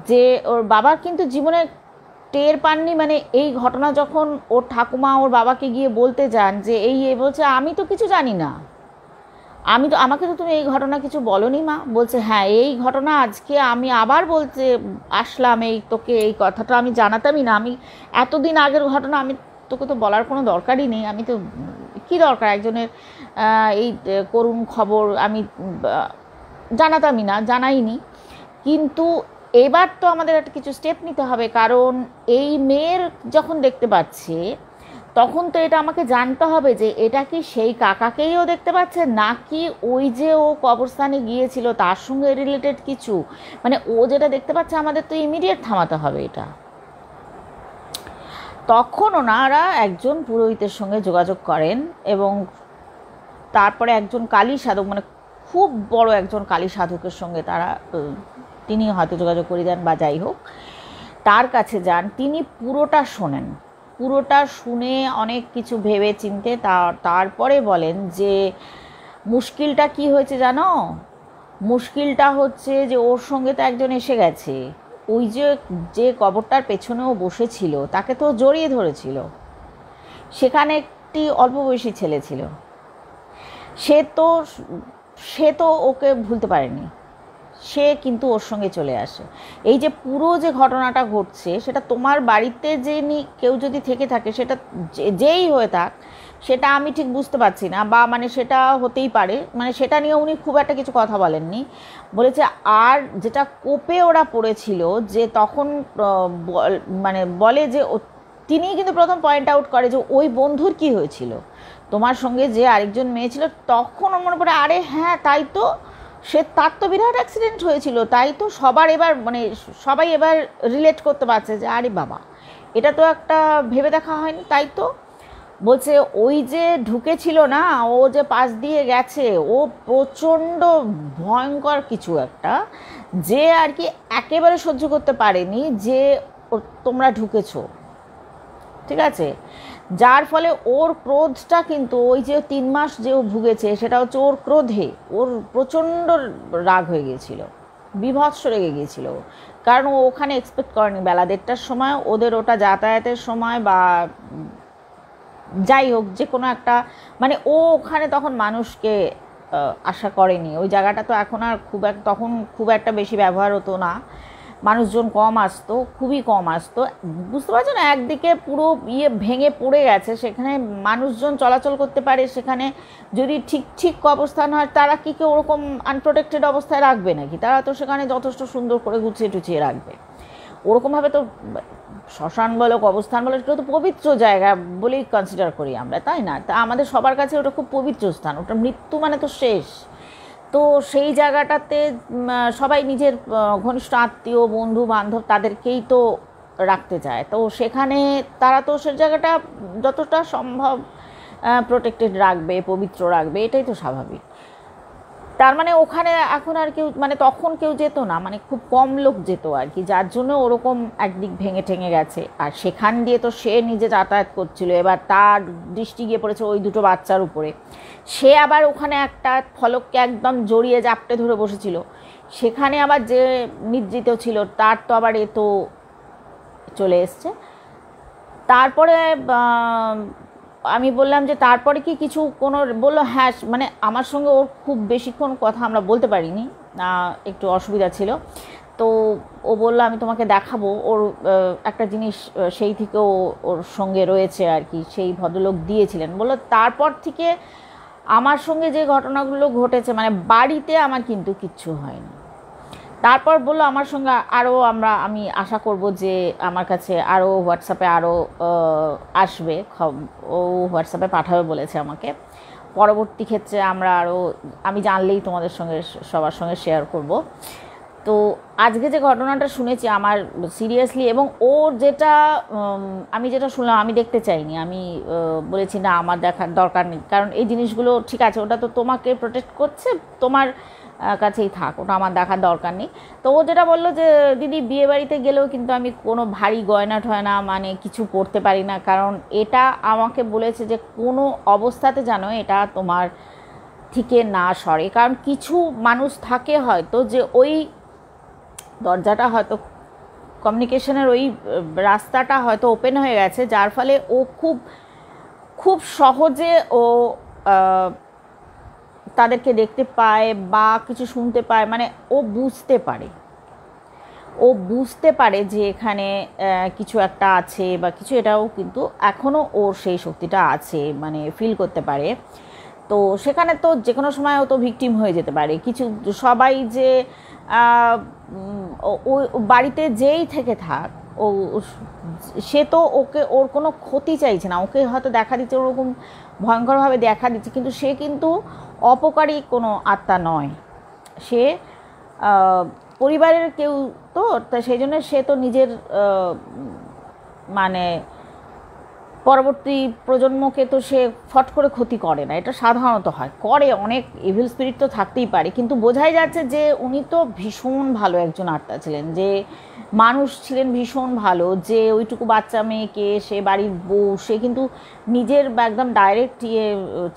যে ওর বাবা কিন্তু জীবনে টের পাননি। মানে এই ঘটনা যখন ওর ঠাকুমা ওর বাবাকে গিয়ে বলতে যান যে বলছে আমি তো কিছু জানি না, আমাকে তো তুমি এই ঘটনা কিছু বলোনি মা। বলছে হ্যাঁ এই ঘটনা আজকে আমি আবার বলতে আসলাম, তোকে এই কথাটা আমি জানাতামই না, আমি এতদিন আগের ঘটনা আমি তোকে তো বলার কোনো দরকারই নেই, আমি তো কী দরকার একজনের এই করুণ খবর আমি জানাতামই না, জানাইনি। কিন্তু এবার তো আমাদের একটা কিছু স্টেপ নিতে হবে, কারণ এই মেয়ের যখন দেখতে পাচ্ছে তখন তো এটা আমাকে জানতে হবে যে এটা কি সেই কাকাকেই ও দেখতে পাচ্ছে নাকি ওই যে ও কবরস্থানে গিয়েছিল তার সঙ্গে রিলেটেড কিছু, মানে ও যেটা দেখতে পাচ্ছে আমাদের তো ইমিডিয়েট থামাতে হবে এটা। তখন ওনারা একজন পুরোহিতের সঙ্গে যোগাযোগ করেন এবং তারপরে একজন কালী সাধক, মানে খুব বড় একজন কালী সাধকের সঙ্গে তিনি হয়তো যোগাযোগ করে দেন বা যাই হোক, তার কাছে যান। তিনি পুরোটা শোনেন, পুরোটা শুনে অনেক কিছু ভেবে চিনতে তারপরে বলেন যে মুশকিলটা কি হয়েছে জানো, মুশকিলটা হচ্ছে যে ওর সঙ্গে তো একজন এসে গেছে, ওই যে কবরটার পেছনে ও বসেছিল তাকে তো জড়িয়ে ধরেছিল, সেখানে একটি অল্প বয়সী ছেলে ছিল, সে তো ওকে ভুলতে পারেনি, সে কিন্তু ওর সঙ্গে চলে আসে। এই যে পুরো যে ঘটনাটা ঘটছে সেটা তোমার বাড়িতে কেউ যদি থেকে থাকে, সেটা যেই হয়ে থাক, সেটা আমি ঠিক বুঝতে পারছি না, বা মানে সেটা হতেই পারে, মানে সেটা নিয়ে উনি খুব একটা কিছু কথা বলেননি। বলেছে আর যেটা কোপে ওরা পড়েছিল যে তখন মানে বলে যে তিনিই কিন্তু প্রথম পয়েন্ট আউট করে যে ওই বন্ধুর কি হয়েছিল, তোমার সঙ্গে যে আরেকজন মেয়ে ছিল, তখন মনে পড়ে আরে হ্যাঁ তাই তো, তার তো বিরাট অ্যাক্সিডেন্ট হয়েছিল, তাই তো সবাই এবার রিলেট করতে পারছে যে আরে বাবা এটা তো একটা ভেবে দেখা হয়নি, তাই তো। বলছে ওই যে ঢুকেছিল না, ও যে পাশ দিয়ে গেছে, ও প্রচণ্ড ভয়ঙ্কর কিছু একটা, যে আর কি একেবারে সহ্য করতে পারেনি যে তোমরা ঢুকেছো, ঠিক আছে, যার ফলে ওর ক্রোধটা কিন্তু ওই যে 3 মাস যে ও ভুগেছে সেটা হচ্ছে ওর ক্রোধে ওর প্রচণ্ড রাগ হয়ে গিয়েছিল, বিভৎস রেগে গিয়েছিল, কারণ ও ওখানে এক্সপেক্ট করেনি বেলা 1:30টার সময় ওদের ওটা যাতায়াতের সময় বা যাই হোক যে কোনো একটা, মানে ও ওখানে তখন মানুষকে আশা করেনি। ওই জায়গাটা তো এখন আর তখন খুব একটা বেশি ব্যবহার হতো না, মানুষজন কম আসতো, খুবই কম আসতো, বুঝতে পারছো না, একদিকে পুরো ভেঙে পড়ে গেছে, সেখানে মানুষজন চলাচল করতে পারে, সেখানে যদি ঠিক অবস্থান হয় তারা কি কেউ ওরকম আনপ্রোটেক্টেড অবস্থায় রাখবে নাকি, তারা তো সেখানে যথেষ্ট সুন্দর করে গুছিয়ে টুছিয়ে রাখবে। ওরকমভাবে তো শ্মশান বলো অবস্থান বলো এটা তো পবিত্র জায়গা বলেই কনসিডার করি আমরা, তাই না? তা আমাদের সবার কাছে ওটা খুব পবিত্র স্থান, ওটা মৃত্যু মানে তো শেষ। তো সেই জায়গাটাতে সবাই নিজের ঘনিষ্ঠ আত্মীয় বন্ধু বান্ধব তাদেরকেই তো রাখতে চায়, তো সেখানে তারা তো সেই জায়গাটা যতটা সম্ভব প্রোটেক্টেড রাখবে, পবিত্র রাখবে, এটাই তো স্বাভাবিক। তার মানে ওখানে এখন আর কেউ, মানে তখন কেউ যেত না, মানে খুব কম লোক যেত আর কি, যার জন্য ওরকম একদিক ভেঙে ঠেঙে গেছে। আর সেখান দিয়ে তো সে নিজে যাতায়াত করছিল, এবার তার দৃষ্টি গিয়ে পড়েছে ওই দুটো বাচ্চার উপরে, সে আবার ওখানে একটা ফলককে একদম জড়িয়ে জাপটে ধরে বসেছিল, সেখানে আবার যে নিদ্রিত ছিল তার তো আবার চলে এসছে। তারপরে আমি বললাম যে তারপরে কি কিছু কোনো, বললো হ্যাঁ, মানে আমার সঙ্গে ওর খুব বেশিক্ষণ কথা আমরা বলতে পারিনি, একটু অসুবিধা ছিল। তো ও বললো আমি তোমাকে দেখাবো ওর একটা জিনিস, সেই থেকে ওর সঙ্গে রয়েছে আর কি, সেই ভদ্রলোক দিয়েছিলেন। বললো তারপর থেকে আমার সঙ্গে যে ঘটনাগুলো ঘটেছে, মানে বাড়িতে আমার কিন্তু কিচ্ছু হয়নি। তারপর বললো আমার সঙ্গে আরও আমি আশা করব যে আমার কাছে আরও হোয়াটসঅ্যাপে আরও আসবে, ও হোয়াটসঅ্যাপে পাঠাবে বলেছে আমাকে। পরবর্তী ক্ষেত্রে আমি জানলেই তোমাদের সঙ্গে সবার সঙ্গে শেয়ার করব। তো আজকে যে ঘটনাটা শুনেছি আমার সিরিয়াসলি, এবং ওর যেটা আমি যেটা শুনলাম আমি দেখতে চাইনি, আমি বলেছি না আমার দেখার দরকার নেই, কারণ এই জিনিসগুলো ঠিক আছে, ওটা তো তোমাকে প্রোটেক্ট করছে, তোমার কাছেই থাক, ওটা আমার দেখার দরকার নেই। তো ও যেটা বললো যে দিদি বিয়ে বাড়িতে গেলেও কিন্তু আমি কোনো ভারী গয়না টয়না মানে কিছু পরতে পারি না, কারণ এটা আমাকে বলেছে যে কোনো অবস্থাতে যেন এটা তোমার থেকে না সরে, কারণ কিছু মানুষ থাকে হয়তো যে ওই দরজাটা হয়তো কমিউনিকেশনের ওই রাস্তাটা হয়তো ওপেন হয়ে গেছে, যার ফলে ও খুব খুব সহজে ও তাদেরকে দেখতে পায় বা কিছু শুনতে পায়, মানে ও বুঝতে পারে যে এখানে কিছু একটা আছে বা কিছু, এটাও কিন্তু এখনও ওর সেই শক্তিটা আছে, মানে ফিল করতে পারে। তো সেখানে তো যে কোনো সময় ও তো ভিকটিম হয়ে যেতে পারে কিছু, সবাই যে ও বাড়িতে যেই থেকে থাক, ও সে তো ওর কোনো ক্ষতি চাইছে না, ওকে হয়তো দেখা দিচ্ছে ওরকম ভয়ঙ্করভাবে দেখা দিচ্ছে, কিন্তু সে কিন্তু অপকারী কোনো আত্মা নয়, সে পরিবারের কেউ, তো সেই জন্য সে তো নিজের মানে পরবর্তী প্রজন্মকে তো সে ফট করে ক্ষতি করে না, এটা সাধারণত হয়, করে অনেক ইভিল স্পিরিট তো থাকতেই পারে, কিন্তু বোঝাই যাচ্ছে যে উনি তো ভীষণ ভালো একজন আত্মা ছিলেন, যে মানুষ ছিলেন ভীষণ ভালো, যে ওইটুকু বাচ্চা মেয়েকে, সে বাড়ির বউ, সে কিন্তু নিজের একদম ডাইরেক্ট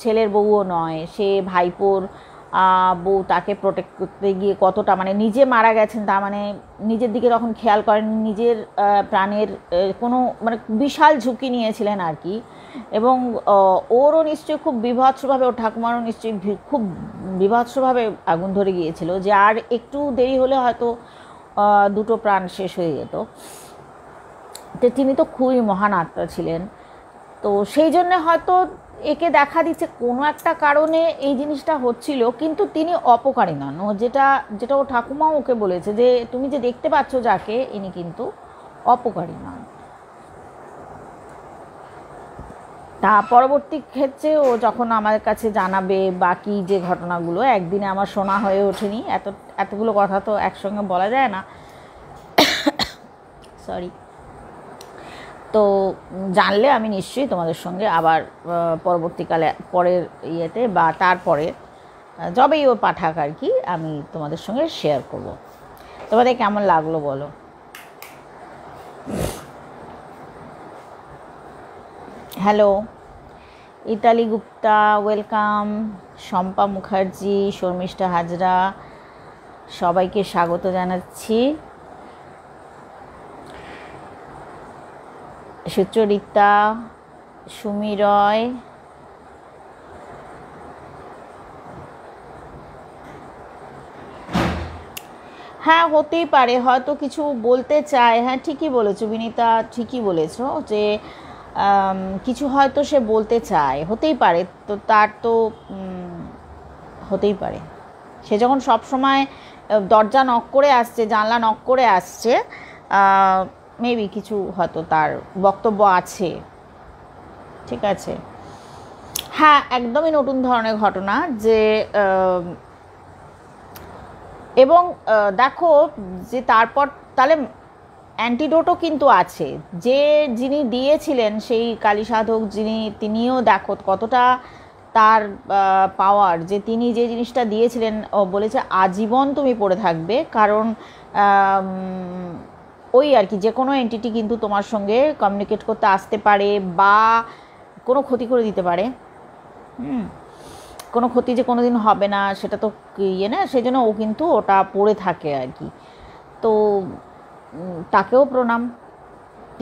ছেলের বউও নয়, সে ভাইপোর বউ, তাকে প্রোটেক্ট করতে গিয়ে কতটা, মানে নিজে মারা গেছেন, তার মানে নিজের দিকে তখন খেয়াল করেন, নিজের প্রাণের কোনো মানে বিশাল ঝুঁকি নিয়েছিলেন আর কি। এবং ওরও নিশ্চয়ই খুব বিভৎসভাবে, ওর ঠাকুমারও নিশ্চয়ই খুব বিভৎসভাবে আগুন ধরে গিয়েছিল, যে আর একটু দেরি হলে হয়তো দুটো প্রাণ শেষ হয়ে যেত। তো তিনি তো খুবই মহান আত্মা ছিলেন, তো সেই জন্যে হয়তো একে দেখা দিচ্ছে কোনো একটা কারণে এই জিনিসটা হচ্ছিল, কিন্তু তিনি অপকারী নন, ও যেটা ও ঠাকুমাও ওকে বলেছে যে তুমি যে দেখতে পাচ্ছ যাকে, ইনি কিন্তু অপকারী নন। তা পরবর্তী ক্ষেত্রে ও যখন আমাদের কাছে জানাবে বাকি যে ঘটনাগুলো, একদিনে আমার শোনা হয়ে ওঠেনি, এতগুলো কথা তো একসঙ্গে বলা যায় না, সরি। তো জানলে আমি নিশ্চয়ই তোমাদের সঙ্গে আবার পরবর্তীকালে পরের ইয়েতে বা তারপরে যবেই ও পাঠাক আর কি, আমি তোমাদের সঙ্গে শেয়ার করব। তোমাদের কেমন লাগলো বলো। Hello Itali Gupta, welcome. শম্পা মুখার্জি, শর্মিষ্ঠা হাজরা, সবাইকে স্বাগত জানাচ্ছি। সুচরিতা, সুমি রয়, হ্যাঁ হতেই পারে, হয়তো কিছু বলতে চায়, হ্যাঁ ঠিকই বলেছো বিনীতা, ঠিকই বলেছো যে কিছু হয়তো সে বলতে চায়, হতেই পারে, তো তার তো হতেই পারে, সে যখন সব সময় দরজা নক করে আসছে, জানলা নক করে আসছে, মেবি কিছু হয়তো তার বক্তব্য আছে, ঠিক আছে। হ্যাঁ একদমই নতুন ধরনের ঘটনা, যে এবং দেখো যে তারপর তাহলে অ্যান্টিডোটও কিন্তু আছে, যিনি দিয়েছিলেন সেই কালী সাধক, তিনিও দেখো কতটা তার পাওয়ার, যে তিনি যে জিনিসটা দিয়েছিলেন, বলেছে আজীবন তুমি পড়ে থাকবে, কারণ ওই আর কি যে কোনো এন্টিটি কিন্তু তোমার সঙ্গে কমিউনিকেট করতে আসতে পারে বা কোনো ক্ষতি করে দিতে পারে, কোনো ক্ষতি যে কোনো দিন হবে না সেটা তো ইয়ে না, সেই জন্য ও কিন্তু ওটা পড়ে থাকে আর কি। তো তাকেও প্রণাম,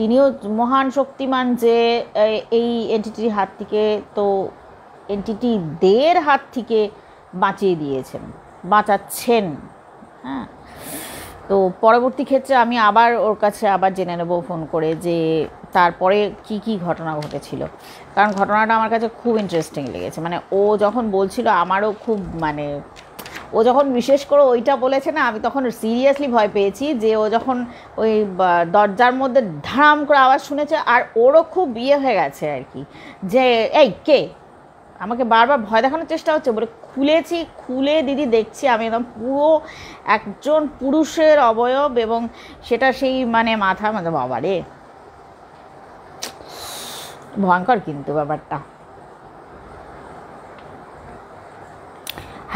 তিনিও মহান শক্তিমান যে এই এন্টিটির হাত থেকে, তো এন্টিটিদের হাত থেকে বাঁচিয়ে দিয়েছেন, বাঁচাচ্ছেন। হ্যাঁ, তো পরবর্তী ক্ষেত্রে আমি আবার ওর কাছে আবার জেনে নেব ফোন করে যে তারপরে কি কি ঘটনা ঘটেছিল, কারণ ঘটনাটা আমার কাছে খুব ইন্টারেস্টিং লেগেছে। মানে ও যখন বলছিল আমারও খুব, মানে ও যখন বিশেষ করে ওইটা বলেছে না, আমি তখন সিরিয়াসলি ভয় পেয়েছি যে ও যখন ওই দরজার মধ্যে ধাম করে আওয়াজ শুনেছে, আর ওরও খুব বিয়ে হয়ে গেছে আর কি, যে এই কে, আমাকে বারবার ভয় দেখানোর চেষ্টা হচ্ছে বলে খুলেছি, খুলে দিদি দেখছি আমি একদম পুরো একজন পুরুষের অবয়ব, এবং সেটা সেই মানে মাথা, মানে বাবা রে, ভয়ঙ্কর কিন্তু ব্যাপারটা।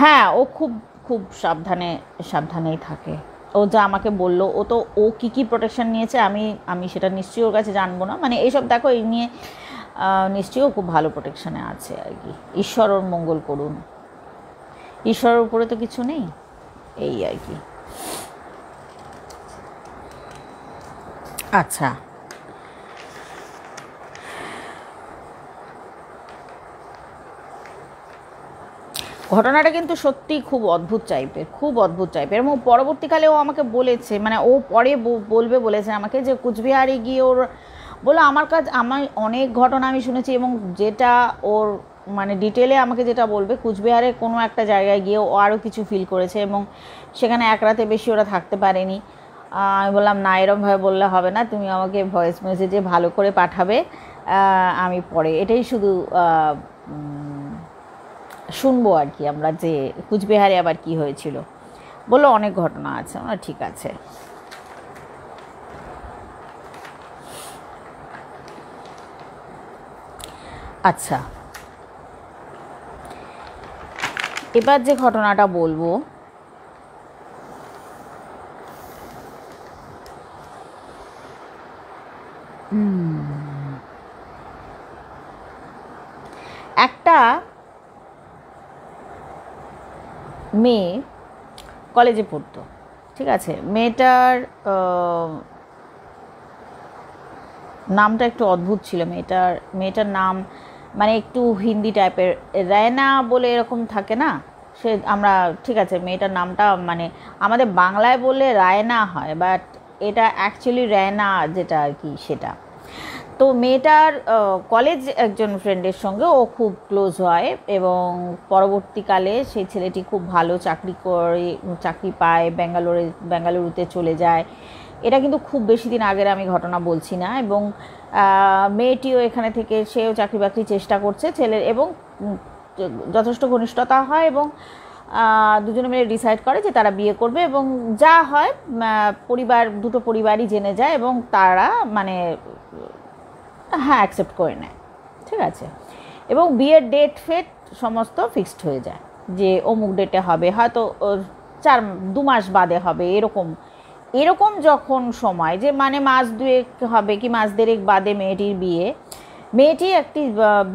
হ্যাঁ, ও খুব খুব সাবধানেই থাকে। ও যা আমাকে বললো, ও কী কী প্রোটেকশন নিয়েছে আমি সেটা নিশ্চয়ই ওর কাছে জানবো না। মানে এইসব দেখো, এই নিয়ে নিশ্চয়ই ও খুব ভালো প্রোটেকশানে আছে আর কি। ঈশ্বর ওর মঙ্গল করুন, ঈশ্বরের উপরে তো কিছু নেই, এই আর কি। আচ্ছা, ঘটনাটা কিন্তু সত্যিই খুব অদ্ভুত টাইপের, এবং পরবর্তীকালে ও আমাকে বলেছে, মানে ও পরে বলবে বলেছে আমাকে, যে কুচবিহারে গিয়ে ওর বলো আমার অনেক ঘটনা আমি শুনেছি, এবং যেটা ওর মানে ডিটেলে আমাকে যেটা বলবে, কুচবিহারে কোনো একটা জায়গায় গিয়ে ও আরও কিছু ফিল করেছে, এবং সেখানে এক রাতে বেশি ওরা থাকতে পারেনি। আমি বললাম না, এরমভাবে বললে হবে না, তুমি আমাকে ভয়েস মেসেজে ভালো করে পাঠাবে, আমি পরে এটাই শুধু শুনবো আর কি আমরা, যে কুচবিহারে আবার কি হয়েছিল। বললো অনেক ঘটনা আছে। ঠিক আছে, আচ্ছা, এবার যে ঘটনাটা বলবো, একটা মেয়ে কলেজে পড়তো, ঠিক আছে, মেয়েটার নামটা একটু অদ্ভুত ছিল। মেয়েটার নাম মানে একটু হিন্দি টাইপের, রায়না বলে এরকম থাকে না, সে আমরা, ঠিক আছে, মেয়েটার নামটা মানে আমাদের বাংলায় বললে রায়না হয়, বাট এটা অ্যাকচুয়ালি রায়না যেটা আর কি সেটা। তো মেয়েটার কলেজ একজন ফ্রেন্ডের সঙ্গে ও খুব ক্লোজ হয়, এবং পরবর্তীকালে সেই ছেলেটি খুব ভালো চাকরি পায়, বেঙ্গালুরুতে চলে যায়। এটা কিন্তু খুব বেশি দিন আগের আমি ঘটনা বলছি না, এবং মেয়েটিও এখানে থেকে সেও চাকরি বাকরির চেষ্টা করছে ছেলের, এবং যথেষ্ট ঘনিষ্ঠতা হয়, এবং দুজনে মিলে ডিসাইড করে যে তারা বিয়ে করবে, এবং যা হয় দুটো পরিবারই জেনে যায়, এবং তারা মানে হ্যাঁ অ্যাকসেপ্ট করে নেয়, ঠিক আছে, এবং বিয়ের ডেট ফেট সমস্ত ফিক্সড হয়ে যায়, যে অমুক ডেটে হবে, হয়তো 2 মাস বাদে হবে, এরকম যখন সময়, যে মানে মাস 2 হবে কি মাস 1.5 বাদে মেয়েটির বিয়ে। মেয়েটি একটি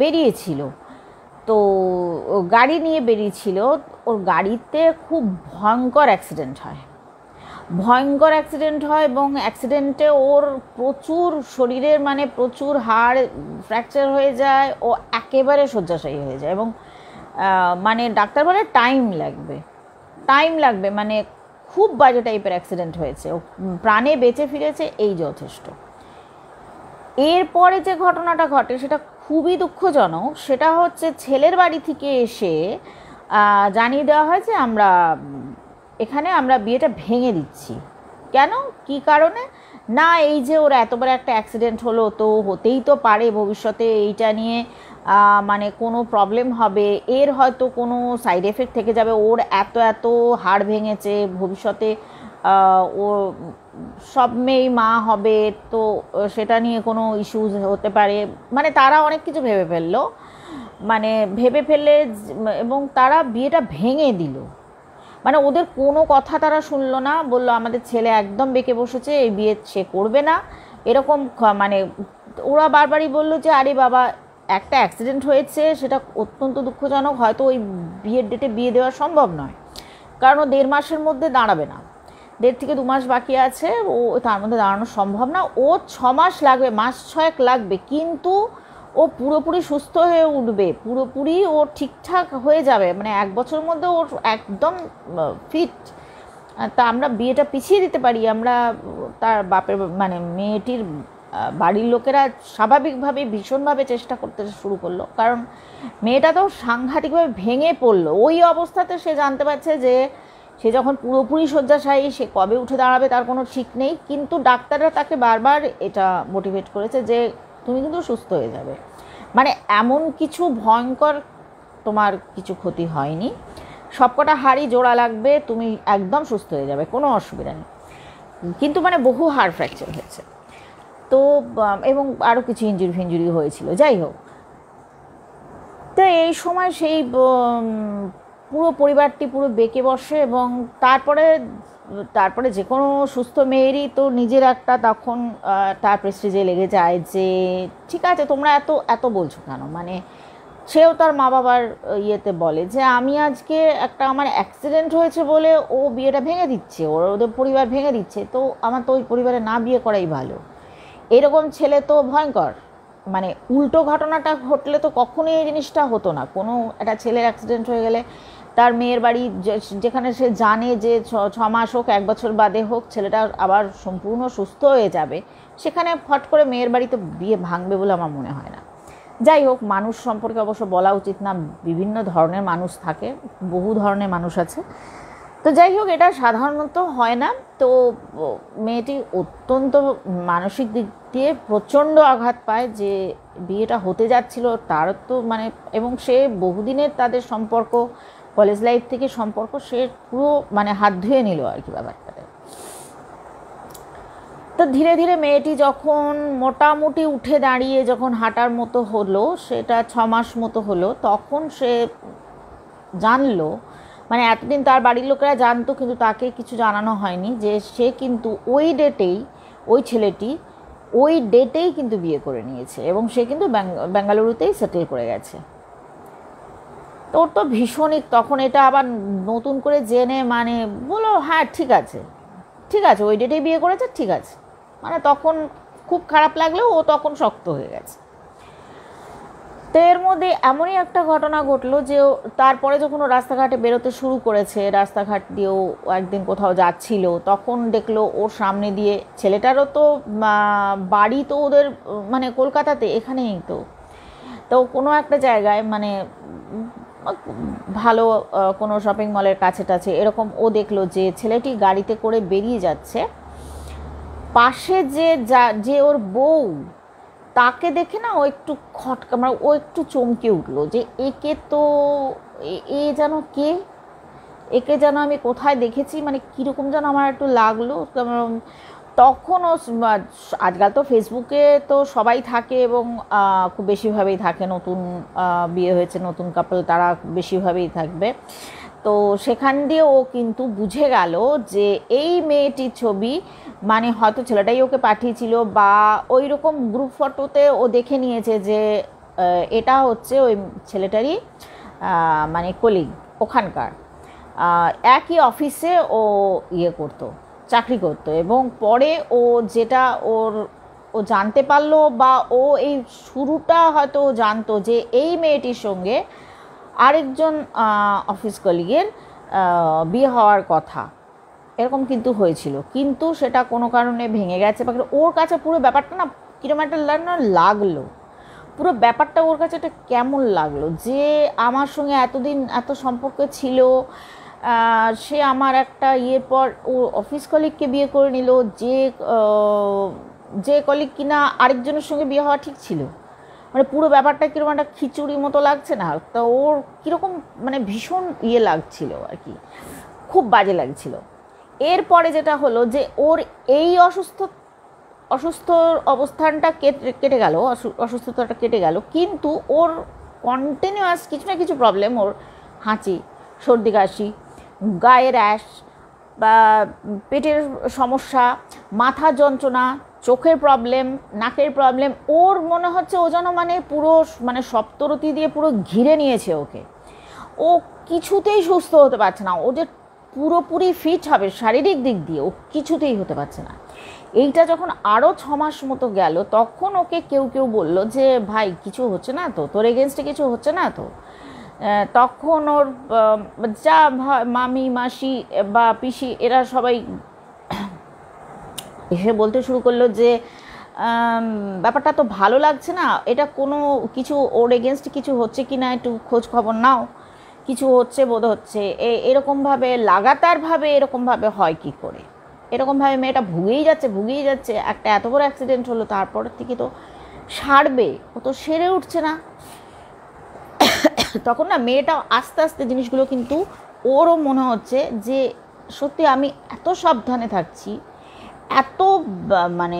বেরিয়েছিল, তো গাড়ি নিয়ে বেরিয়েছিল, ওর গাড়িতে খুব ভয়ঙ্কর অ্যাক্সিডেন্ট হয়, এবং অ্যাক্সিডেন্টে ওর প্রচুর শরীরের মানে প্রচুর হাড় ফ্র্যাকচার হয়ে যায়, ও একেবারে শয্যাশায়ী হয়ে যায়, এবং মানে ডাক্তার বলে টাইম লাগবে, মানে খুব বাজে টাইপের অ্যাক্সিডেন্ট হয়েছে, ও প্রাণে বেঁচে ফিরেছে, এই যথেষ্ট। এরপরে যে ঘটনাটা ঘটে সেটা খুবই দুঃখজনক। সেটা হচ্ছে ছেলের বাড়ি থেকে এসে জানিয়ে দেওয়া হয় যে আমরা বিয়েটা ভেঙে দিচ্ছি। কেন, কি কারণে না, এই যে ওর এত বড় একটা অ্যাক্সিডেন্ট হলো, তো হতেই তো পারে ভবিষ্যতে এইটা নিয়ে মানে কোনো প্রবলেম হবে, এর হয়তো কোনো সাইড এফেক্ট থেকে যাবে, ওর এত হাড় ভেঙেছে, ভবিষ্যতে ও সব মেয়েই মা হবে, তো সেটা নিয়ে কোনো ইস্যুজ হতে পারে, মানে তারা অনেক কিছু ভেবে ফেললে, এবং তারা বিয়েটা ভেঙে দিল। মানে ওদের কোনো কথা তারা শুনলো না, বললো আমাদের ছেলে একদম বেঁকে বসেছে, এই বিয়ে সে করবে না, এরকম মানে ওরা বারবারই বললো যে আরে বাবা, একটা অ্যাক্সিডেন্ট হয়েছে, সেটা অত্যন্ত দুঃখজনক, হয়তো ওই বিয়ের ডেটে বিয়ে দেওয়া সম্ভব নয়, কারণ ও 1.5 মাসের মধ্যে দাঁড়াবে না। 1.5 থেকে 2 মাস বাকি আছে, ও তার মধ্যে দাঁড়ানো সম্ভব না। ও 6 মাস লাগবে, মাস 6 লাগবে, কিন্তু ও পুরোপুরি সুস্থ হয়ে উঠবে, পুরোপুরি ও ঠিকঠাক হয়ে যাবে, মানে 1 বছরের মধ্যে ওর একদম ফিট। তা আমরা বিয়েটা পিছিয়ে দিতে পারি, আমরা তার বাপের মানে মেয়েটির বাড়ির লোকেরা স্বাভাবিকভাবে ভীষণভাবে চেষ্টা করতে শুরু করলো, কারণ মেয়েটা তো সাংঘাতিকভাবে ভেঙে পড়লো। ওই অবস্থাতে সে জানতে পারছে যে সে যখন পুরোপুরি শয্যাশায়ী, সে কবে উঠে দাঁড়াবে তার কোনো ঠিক নেই, কিন্তু ডাক্তাররা তাকে বারবার এটা মোটিভেট করেছে যে তুমি কিন্তু সুস্থ হয়ে যাবে, মানে এমন কিছু ভয়ঙ্কর তোমার কিছু ক্ষতি হয়নি, সবকটা হাড়ই জোড়া লাগবে, তুমি একদম সুস্থ হয়ে যাবে, কোনো অসুবিধা নেই। কিন্তু মানে বহু হাড় ফ্র্যাকচার হয়েছে তো, এবং আরও কিছু ইঞ্জুরি হয়েছিল, যাই হোক। তো এই সময় সেই পুরো পরিবারটি পুরো বেঁকে বসে, এবং তারপরে যে কোনো সুস্থ মেয়েরই তো নিজের একটা তখন তার প্রেস্টিজে লেগে যায় যে ঠিক আছে তোমরা এত এত বলছো কেন, মানে সেও তার মা বাবার ইয়েতে বলে যে আমি আজকে একটা আমার অ্যাক্সিডেন্ট হয়েছে বলে ও বিয়েটা ভেঙে দিচ্ছে, ওদের পরিবার ভেঙে দিচ্ছে, তো আমার তো ওই পরিবারে না বিয়ে করাই ভালো। এরকম ছেলে তো ভয়ঙ্কর, মানে উল্টো ঘটনাটা ঘটলে তো কখনোই এই জিনিসটা হতো না। কোনো একটা ছেলের অ্যাক্সিডেন্ট হয়ে গেলে তার মেয়ের বাড়ি যেখানে সে জানে যে 6 মাস হোক 1 বছর বাদে হোক ছেলেটা আবার সম্পূর্ণ সুস্থ হয়ে যাবে, সেখানে ফট করে মেয়ের বাড়ি তো বিয়ে ভাঙবে বলে আমার মনে হয় না। যাই হোক, মানুষ সম্পর্কে অবশ্য বলা উচিত না, বিভিন্ন ধরনের মানুষ থাকে, বহু ধরনের মানুষ আছে। তো যাই হোক, এটা সাধারণত হয় না। তো মেয়েটি অত্যন্ত মানসিক দিক দিয়ে প্রচণ্ড আঘাত পায় যে বিয়েটা হতে যাচ্ছিল তার তো মানে, এবং সে বহুদিনের তাদের সম্পর্ক, কলেজ লাইফ থেকে সম্পর্ক, সে পুরো মানে হাত ধুয়ে নিল আর কি ব্যাপারটাতে। তো ধীরে ধীরে মেয়েটি যখন মোটামুটি উঠে দাঁড়িয়ে যখন হাঁটার মতো হলো, সেটা 6 মাস মতো হলো, তখন সে জানলো, মানে এতদিন তার বাড়ির লোকেরা জানতো কিন্তু তাকে কিছু জানানো হয়নি, যে সে কিন্তু ওই ডেটেই, ওই ছেলেটি ওই ডেটেই কিন্তু বিয়ে করে নিয়েছে, এবং সে কিন্তু বেঙ্গালুরুতেই সেটেল করে গেছে। তো ওর তো ভীষণই তখন এটা আবার নতুন করে জেনে মানে বলো হ্যাঁ ঠিক আছে ওই ডেটেই বিয়ে করেছে, ঠিক আছে, মানে তখন খুব খারাপ লাগলেও ও তখন শক্ত হয়ে গেছে। তো এর মধ্যে এমনই একটা ঘটনা ঘটলো যে তারপরে যখন ও রাস্তাঘাটে বেরোতে শুরু করেছে, রাস্তাঘাট দিয়েও একদিন কোথাও যাচ্ছিল, তখন দেখলো ওর সামনে দিয়ে, ছেলেটারও তো বাড়ি তো ওদের মানে কলকাতাতে, এখানেই তো কোনো একটা জায়গায় মানে ভালো কোনো শপিং মলের কাছে টাছে এরকম, ও দেখলো যে ছেলেটি গাড়িতে করে বেরিয়ে যাচ্ছে, পাশে যে ওর বউ, তাকে দেখে না ও একটু খটকা, মানে ও একটু চমকে উঠলো যে একে তো এ যেন কে, একে যেন আমি কোথায় দেখেছি, মানে কীরকম যেন আমার একটু লাগলো। তখন ও, আজকাল তো ফেসবুকে তো সবাই থাকে, এবং খুব বেশিভাবেই থাকে, নতুন বিয়ে হয়েছে নতুন কাপল তারা বেশিভাবেই থাকবে। তো সেখান দিয়ে ও কিন্তু বুঝে গেল যে এই মেয়েটির ছবি, মানে হয়তো ছেলেটাই ওকে পাঠিয়েছিল, বা ওই রকম গ্রুপ ফটোতে ও দেখে নিয়েছে যে এটা হচ্ছে ওই ছেলেটারই মানে কলিগ, ওখানকার একই অফিসে ও করতো, চাকরি করতো। এবং পরে ও যেটা ও জানতে পারলো, বা ও এই শুরুটা হয়তো জানতো যে এই মেয়েটির সঙ্গে আরেকজন অফিস কলিগের বিয়ে হওয়ার কথা, এরকম কিন্তু হয়েছিল, কিন্তু সেটা কোনো কারণে ভেঙে গেছে। বা ওর কাছে পুরো ব্যাপারটা না কীরকম একটা লাগলো, পুরো ব্যাপারটা ওর কাছে একটা কেমন লাগলো যে আমার সঙ্গে এতদিন এত সম্পর্ক ছিল, সে আমার একটা ইয়ের পর ও অফিস কলিগকে বিয়ে করে নিল, যে কলিগ কিনা আরেকজনের সঙ্গে বিয়ে হওয়া ঠিক ছিল, মানে পুরো ব্যাপারটা কীরকম একটা খিচুড়ি মতো লাগছে না, তা ওর কীরকম মানে ভীষণ লাগছিল আর কি, খুব বাজে লাগছিল। এরপরে যেটা হলো যে ওর এই অসুস্থ অবস্থানটা কেটে গেল, অসুস্থতাটা কেটে গেল, কিন্তু ওর কন্টিনিউয়াস কিছু না কিছু প্রবলেম, ওর হাঁচি, সর্দি কাশি, গায়ে র্যাশ, বা পেটের সমস্যা, মাথা যন্ত্রণা, চোখের প্রবলেম, নাকের প্রবলেম, ওর মনে হচ্ছে ও যেন মানে পুরো মানে সপ্তরতি দিয়ে পুরো ঘিরে নিয়েছে ওকে, ও কিছুতেই সুস্থ হতে পারছে না। ও যে পুরোপুরি ফিট হবে শারীরিক দিক দিয়ে, ও কিছুতেই হতে পারছে না। এইটা যখন আরও 6 মাস মতো গেল, তখন ওকে কেউ কেউ বলল যে ভাই কিছু হচ্ছে না তো, তোর এগেনস্টে কিছু হচ্ছে না তো। তখন ওর যা মামি মাসি বা পিসি এরা সবাই এসে বলতে শুরু করলো যে ব্যাপারটা তো ভালো লাগছে না, এটা কোনো কিছু ওর এগেনস্টে কিছু হচ্ছে কি না একটু খোঁজ খবর নাও, কিছু হচ্ছে বোধ হচ্ছে। এরকমভাবে লাগাতারভাবে এরকমভাবে হয় কি করে, এরকমভাবে মেয়েটা ভুগেই যাচ্ছে। একটা এত বড় অ্যাক্সিডেন্ট হলো, তারপর থেকে তো সারবে, ও তো সেরে উঠছে না। তখন না মেয়েটা আস্তে আস্তে জিনিসগুলো কিন্তু ওরও মনে হচ্ছে যে সত্যি আমি এত সাবধানে থাকছি, এত মানে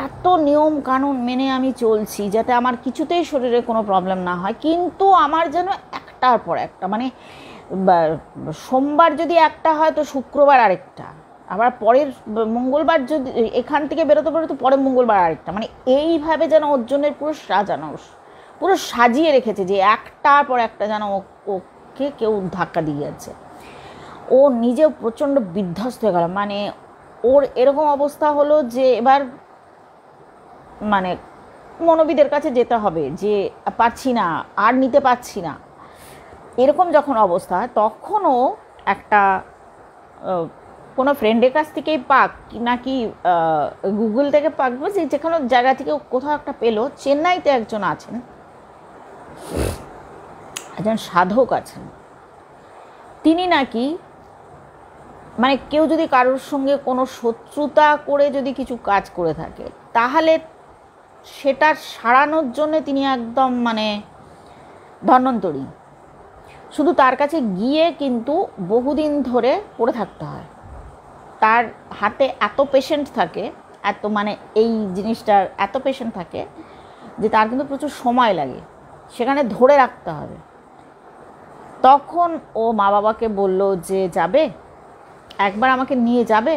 এত নিয়ম কানুন মেনে আমি চলছি যাতে আমার কিছুতেই শরীরে কোনো প্রবলেম না হয়, কিন্তু আমার যেন একটার পর একটা, মানে সোমবার যদি একটা হয় তো শুক্রবার আরেকটা, আবার পরের মঙ্গলবার যদি এখান থেকে বেরোতে পরের মঙ্গলবার আরেকটা, মানে এইভাবে যেন ওর জন্য পুরো সাজিয়ে রেখেছে যে একটার পর একটা যেন ওকে কেউ ধাক্কা দিয়ে যাচ্ছে। ও নিজেও প্রচণ্ড বিধ্বস্ত হয়ে গেল। মানে ওর এরকম অবস্থা হলো যে এবার মানে মনোবিদের কাছে যেতে হবে যে পারছি না, আর নিতে পারছি না, এরকম যখন অবস্থা, তখনও একটা কোনো ফ্রেন্ডের কাছ থেকেই পাক নাকি গুগল থেকে পাক, যে যেখানে জায়গা থেকে কোথাও একটা পেলো, চেন্নাইতে একজন সাধক আছেন, তিনি নাকি মানে কেউ যদি কারোর সঙ্গে কোনো শত্রুতা করে যদি কিছু কাজ করে থাকে, তাহলে সেটা সারানোর জন্যে তিনি একদম মানে ধন্বন্তরী। শুধু তার কাছে গিয়ে কিন্তু বহুদিন ধরে পড়ে থাকতে হয়, তার হাতে এত পেশেন্ট থাকে, এত মানে এই জিনিসটার এত পেশেন্ট থাকে যে তার কিন্তু প্রচুর সময় লাগে, সেখানে ধরে রাখতে হবে। তখন ও মা বাবাকে বলল যে যাবে, একবার আমাকে নিয়ে যাবে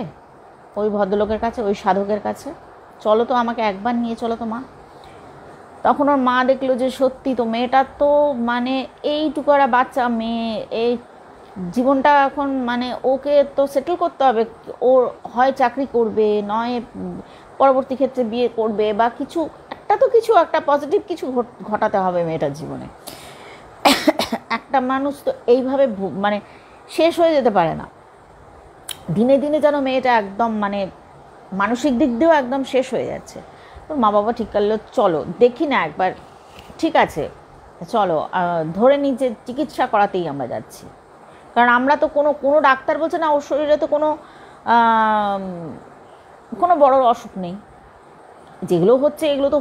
ওই ভদ্রলোকের কাছে, ওই সাধকের কাছে, চলো তো আমাকে একবার নিয়ে চলো তো মা। তখন ওর মা দেখলো যে সত্যি তো মেয়েটার তো মানে এইটুকু একটা বাচ্চা মেয়ে, এই জীবনটা এখন মানে ওকে তো সেটেল করতে হবে, ওর হয় চাকরি করবে, নয় পরবর্তী ক্ষেত্রে বিয়ে করবে, বা কিছু একটা পজিটিভ কিছু ঘটাতে হবে মেয়েটার জীবনে। একটা মানুষ তো এইভাবে মানে শেষ হয়ে যেতে পারে না। দিনে দিনে যেন মেয়েটা একদম মানে মানসিক দিক দিয়েও একদম শেষ হয়ে যাচ্ছে। তো মা বাবা ঠিক করলো চলো দেখি না একবার, ঠিক আছে চলো, ধরে নিই যে চিকিৎসা করাতেই আমরা যাচ্ছি, কারণ আমরা তো কোনো ডাক্তার বলছে না ওর শরীরে তো কোনো বড় অসুখ নেই, যেগুলো হচ্ছে এগুলো তো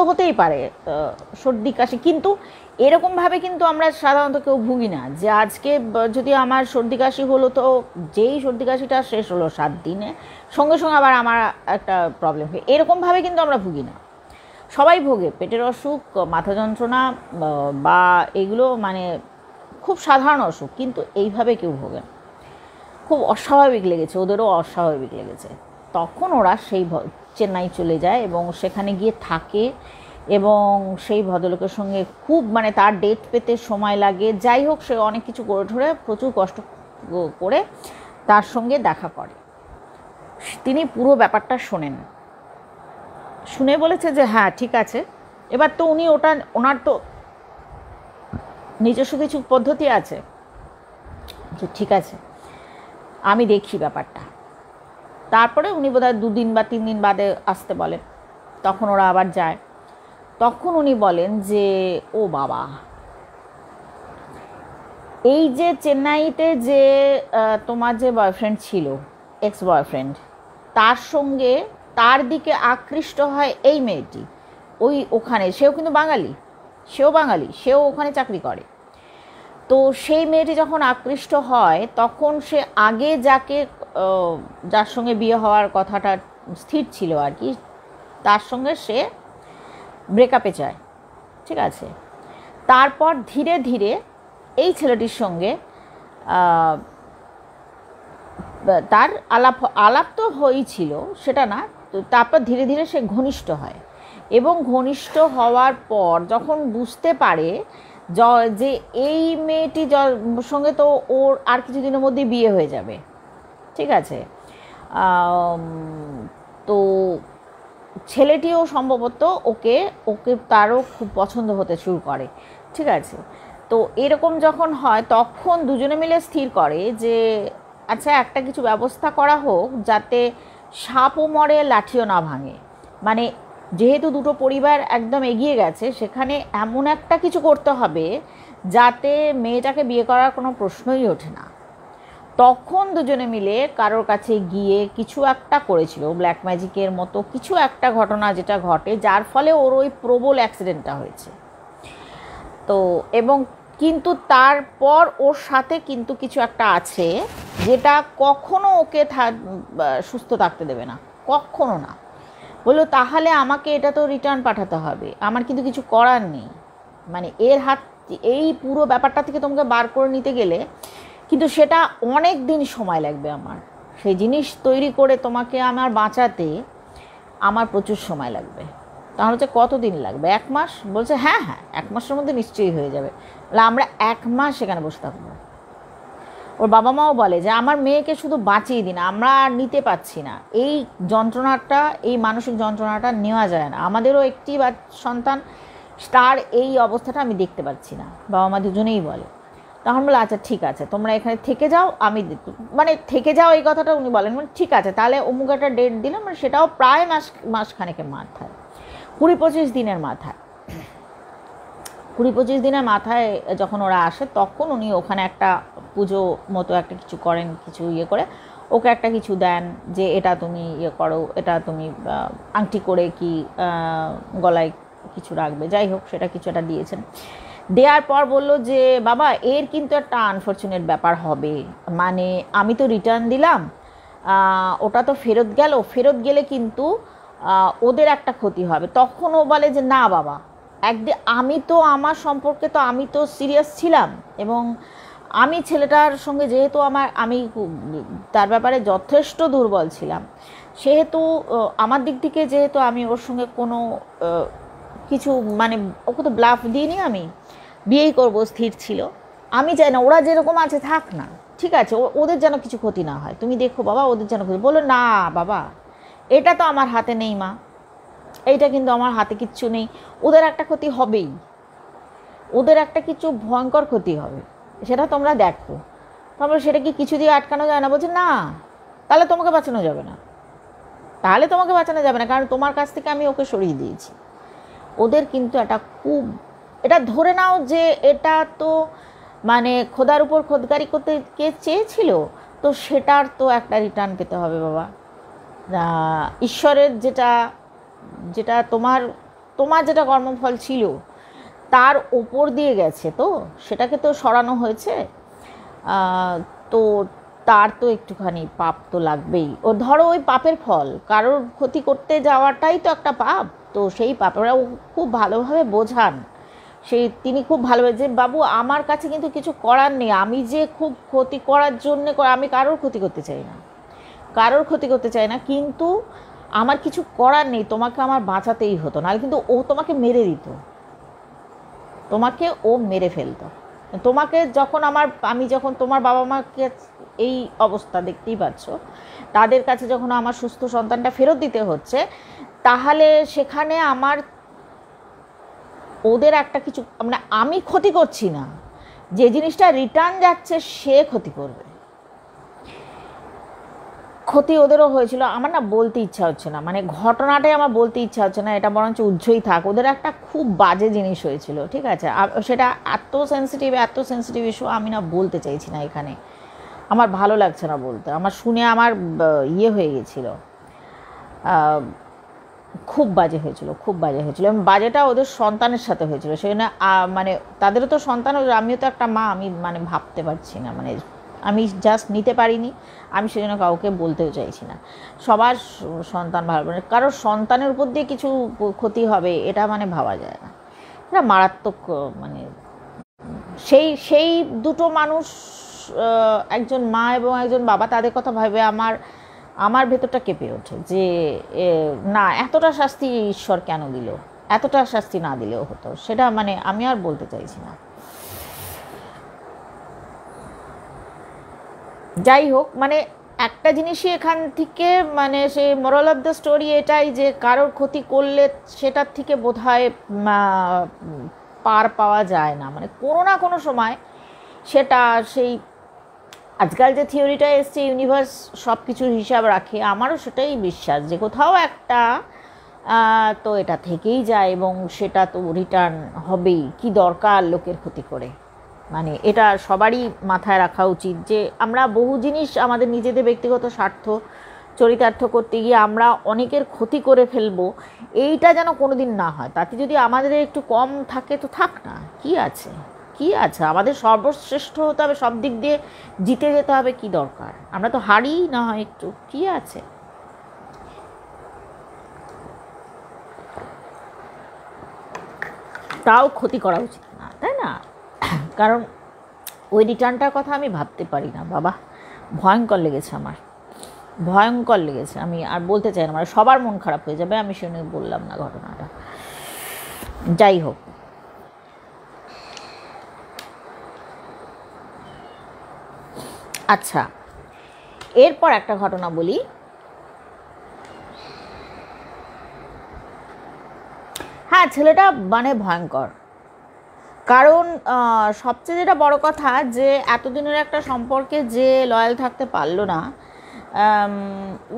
হতেই পারে সর্দি কাশি, কিন্তু এরকমভাবে কিন্তু আমরা সাধারণত কেউ ভুগি না যে আজকে যদি আমার সর্দি কাশি হলো তো যেই সর্দি কাশিটা শেষ হলো 7 দিনে সঙ্গে সঙ্গে আবার আমার একটা প্রবলেম হয়, এরকমভাবে কিন্তু আমরা ভুগি না। সবাই ভোগে পেটের অসুখ, মাথা যন্ত্রণা বা এগুলো মানে খুব সাধারণ অসুখ, কিন্তু এইভাবে কেউ ভোগে না। খুব অস্বাভাবিক লেগেছে, ওদেরও অস্বাভাবিক লেগেছে। তখন ওরা সেই চেন্নাই চলে যায় এবং সেখানে গিয়ে থাকে, এবং সেই ভদ্রলোকের সঙ্গে খুব মানে তার ডেট পেতে সময় লাগে, যাই হোক সে অনেক কিছু করে ধরে প্রচুর কষ্ট করে তার সঙ্গে দেখা করে। তিনি পুরো ব্যাপারটা শোনেন, শুনে বলেছে যে হ্যাঁ ঠিক আছে। এবার তো উনি ওনার তো নিজস্ব কিছু পদ্ধতি আছে যে ঠিক আছে আমি দেখি ব্যাপারটা। তারপরে উনি বোধহয় 2 দিন বা 3 দিন বাদে আসতে বলেন, তখন ওরা আবার যায়। তখন উনি বলেন যে ও বাবা, এই যে চেন্নাইতে যে তোমার যে বয়ফ্রেন্ড ছিল, এক্স বয়ফ্রেন্ড, তার সঙ্গে তার দিকে আকৃষ্ট হয় এই মেয়েটি, ওখানে সেও কিন্তু বাঙালি, সেও ওখানে চাকরি করে। তো সেই মেয়েটি যখন আকৃষ্ট হয় তখন সে আগে যার সঙ্গে বিয়ে হওয়ার কথাটা স্থির ছিল আর কি, তার সঙ্গে সে ব্রেকআপে যায়, ঠিক আছে। তারপর ধীরে ধীরে এই ছেলেটির সঙ্গে তার আলাপ তো হয়েছিল সেটা না, তো তারপর ধীরে ধীরে সে ঘনিষ্ঠ হয়, এবং ঘনিষ্ঠ হওয়ার পর যখন বুঝতে পারে যে এই মেয়েটি সঙ্গে তো ওর আর কিছুদিনের মধ্যেই বিয়ে হয়ে যাবে, ঠিক আছে। তো ছেলেটিও সম্ভবত ওকে ওকে তারও খুব পছন্দ হতে শুরু করে, ঠিক আছে। তো এরকম যখন হয় তখন দুজনে মিলে স্থির করে যে আচ্ছা একটা কিছু ব্যবস্থা করা হোক যাতে সাপও মরে লাঠিও না ভাঙে। মানে যেহেতু দুটো পরিবার একদম এগিয়ে গেছে, সেখানে এমন একটা কিছু করতে হবে যাতে মেয়েটাকে বিয়ে করার কোনো প্রশ্নই ওঠে না। তখন দুজনে মিলে কারোর কাছে গিয়ে কিছু একটা করেছিল, ব্ল্যাক ম্যাজিকের মতো কিছু একটা ঘটনা যেটা ঘটে, যার ফলে ওর ওই প্রবল অ্যাক্সিডেন্টটা হয়েছে। তো এবং কিন্তু তারপর ওর সাথে কিন্তু কিছু একটা আছে যেটা কখনো ওকে সুস্থ থাকতে দেবে না, কখনো না। বললো তাহলে আমাকে এটা তো রিটার্ন পাঠাতে হবে, আমার কিন্তু কিছু করার নেই। মানে এর হাত এই পুরো ব্যাপারটা থেকে তোমাকে বার করে নিতে গেলে কিন্তু সেটা অনেক দিন সময় লাগবে আমার। সেই জিনিস তৈরি করে তোমাকে আমার বাঁচাতে আমার প্রচুর সময় লাগবে। তাহলে হচ্ছে কতদিন লাগবে? 1 মাস? বলছে হ্যাঁ হ্যাঁ 1 মাসের মধ্যে নিশ্চয়ই হয়ে যাবে। আমরা 1 মাস সেখানে বসে থাকবো। ওর বাবা মাও বলে যে আমার মেয়েকে শুধু বাঁচিয়ে দিন, আমরা আর নিতে পারছি না এই যন্ত্রণাটা, এই মানসিক যন্ত্রণাটা নেওয়া যায় না। আমাদেরও একটি সন্তান, তার এই অবস্থাটা আমি দেখতে পাচ্ছি না, বাবা মা দুজনেই বলে। তখন বলে আচ্ছা ঠিক আছে তোমরা এখানে থেকে যাও, আমি মানে থেকে যাও এই কথাটা উনি বলেন, মানে ঠিক আছে তাহলে অমুক একটা ডেট দিলাম, মানে সেটাও প্রায় মাসখানেকের মাথায়, 20-25 দিনের মাথায়। 20-25 দিনের মাথায় যখন ওরা আসে তখন উনি ওখানে একটা পুজো মতো একটা কিছু করেন, কিছু ইয়ে করে ওকে একটা কিছু দেন যে এটা তুমি ইয়ে করো, এটা তুমি আংটি করে কি গলায় কিছু রাখবে, যাই হোক সেটা কিছু একটা দিয়েছেন। দেওয়ার পর বলল যে বাবা এর কিন্তু একটা আনফর্চুনেট ব্যাপার হবে, মানে আমি তো রিটার্ন দিলাম, ওটা তো ফেরত গেলে কিন্তু ওদের একটা ক্ষতি হবে। তখন ও বলে যে না বাবা, একদিন আমি তো আমার সম্পর্কে তো আমি তো সিরিয়াস ছিলাম, এবং আমি ছেলেটার সঙ্গে যেহেতু আমি তার ব্যাপারে যথেষ্ট দুর্বল ছিলাম, সেহেতু আমার দিক থেকে যেহেতু আমি ওর সঙ্গে কোনো কিছু মানে ওকে তো ব্লাফ দিইনি, আমি বিয়েই করবো স্থির ছিল। আমি চাই না ওরা যেরকম আছে থাক না, ঠিক আছে, ওদের যেন কিছু ক্ষতি না হয়, তুমি দেখো বাবা ওদের যেন ক্ষতি। বললো না বাবা এটা তো আমার হাতে নেই মা, এইটা কিন্তু আমার হাতে কিচ্ছু নেই, ওদের একটা ক্ষতি হবেই, ওদের একটা কিছু ভয়ঙ্কর ক্ষতি হবে, সেটা তোমরা দেখো। তোমরা সেটা কি কিছু দিয়ে আটকানো যায় না? বলছে না তাহলে তোমাকে বাঁচানো যাবে না, কারণ তোমার কাছ থেকে আমি ওকে সরিয়ে দিয়েছি। ওদের কিন্তু এটা ধরে নাও যে এটা তো মানে খোদার উপর খোদগারি করতে কে চেয়েছিল, তো সেটার তো একটা রিটার্ন পেতে হবে বাবা। ঈশ্বরের যেটা তোমার যেটা কর্মফল ছিল তার ওপর দিয়ে গেছে, তো সেটাকে তো সরানো হয়েছে, তো তার তো একটুখানি পাপ তো লাগবেই। ও ধরো ওই পাপের ফল কারোর ক্ষতি করতে যাওয়াটাই তো একটা পাপ, তো সেই পাপেরা ও খুব ভালোভাবে বোঝান, তিনি খুব ভালোভাবে যে বাবু আমার কাছে কিন্তু কিছু করার নেই, আমি যে খুব ক্ষতি করার জন্যে আমি কারোর ক্ষতি করতে চাই না, কিন্তু আমার কিছু করার নেই, তোমাকে আমার বাঁচাতেই হতো, নাহলে কিন্তু ও তোমাকে মেরে দিত, তোমাকে ও মেরে ফেলতো। তোমাকে যখন আমি যখন তোমার বাবা মাকে এই অবস্থা দেখতেই পাচ্ছ, তাদের কাছে যখন আমার সুস্থ সন্তানটা ফেরত দিতে হচ্ছে, তাহলে সেখানে ওদের একটা কিছু মানে আমি ক্ষতি করছি না, যে জিনিসটা রিটার্ন যাচ্ছে সে ক্ষতি করবে। ক্ষতি ওদেরও হয়েছিল, আমার না বলতে ইচ্ছা হচ্ছে না, মানে ঘটনাটাই আমার বলতে ইচ্ছা হচ্ছে না, এটা বরঞ্চ উজ্জ্বই থাক। ওদের একটা খুব বাজে জিনিস হয়েছিল, ঠিক আছে, সেটা এত সেন্সিটিভ ইস্যু আমি না বলতে চাইছি না এখানে, আমার ভালো লাগছে না বলতে, আমার শুনে আমার ইয়ে হয়ে গেছিলো, খুব বাজে হয়েছিল এবং বাজেটা ওদের সন্তানের সাথে হয়েছিল। সেজন্য মানে তাদেরও তো সন্তান, আমিও তো একটা মা, আমি মানে ভাবতে পারছি না, মানে আমি জাস্ট নিতে পারিনি, আমি সেজন্য কাউকে বলতেও চাইছি না। সবার সন্তান ভালো, মানে কারোর সন্তানের উপর দিয়ে কিছু ক্ষতি হবে এটা মানে ভাবা যায় না, এটা মারাত্মক। মানে সেই দুটো মানুষ, একজন মা এবং একজন বাবা, তাদের কথা ভাবে আমার ভেতরটা কেঁপে ওঠে যে না এতটা শাস্তি ঈশ্বর কেন দিল, এতটা শাস্তি না দিলেও হতো, সেটা মানে আমি আর বলতে চাইছি না। যাই হোক, মানে একটা জিনিসই এখান থেকে, মানে সে মোরাল অফ দ্য স্টোরি এটাই যে কারোর ক্ষতি করলে সেটার থেকে বোধহয় পার পাওয়া যায় না, মানে কোনো না কোনো সময় সেটা সেই আজকাল যে থিওরিটা এসছে ইউনিভার্স সব কিছুর হিসাব রাখে, আমারও সেটাই বিশ্বাস যে কোথাও একটা তো এটা থেকেই যায় এবং সেটা তো রিটার্ন হবেই। কি দরকার লোকের ক্ষতি করে, মানে এটা সবারই মাথায় রাখা উচিত যে আমরা বহু জিনিস আমাদের নিজেদের ব্যক্তিগত স্বার্থ চরিতার্থ করতে গিয়ে আমরা অনেকের ক্ষতি করে ফেলবো, এইটা যেন কোনো দিন না হয়। তাতে যদি আমাদের একটু কম থাকে তো থাক না, কি আছে, কি আছে, আমাদের সর্বশ্রেষ্ঠ হতে হবে, সব দিক দিয়ে জিতে যেতে হবে, কি দরকার, আমরা তো হারি না হয় একটু, কি আছে। তাও ক্ষতি করা উচিত না, তাই না? কারণ ওই রিটার্নটার কথা আমি ভাবতে পারি না বাবা, ভয়ঙ্কর লেগেছে আমার, ভয়ঙ্কর লেগেছে, আমি আর বলতে চাই না, মানে সবার মন খারাপ হয়ে যাবে, আমি শুনে বললাম না ঘটনাটা। যাই হোক, আচ্ছা এরপর একটা ঘটনা বলি। হ্যাঁ, ছেলেটা মানে ভয়ঙ্কর, কারণ সবচেয়ে যেটা বড় কথা যে এতদিনের একটা সম্পর্কে যে লয়াল থাকতে পারলো না,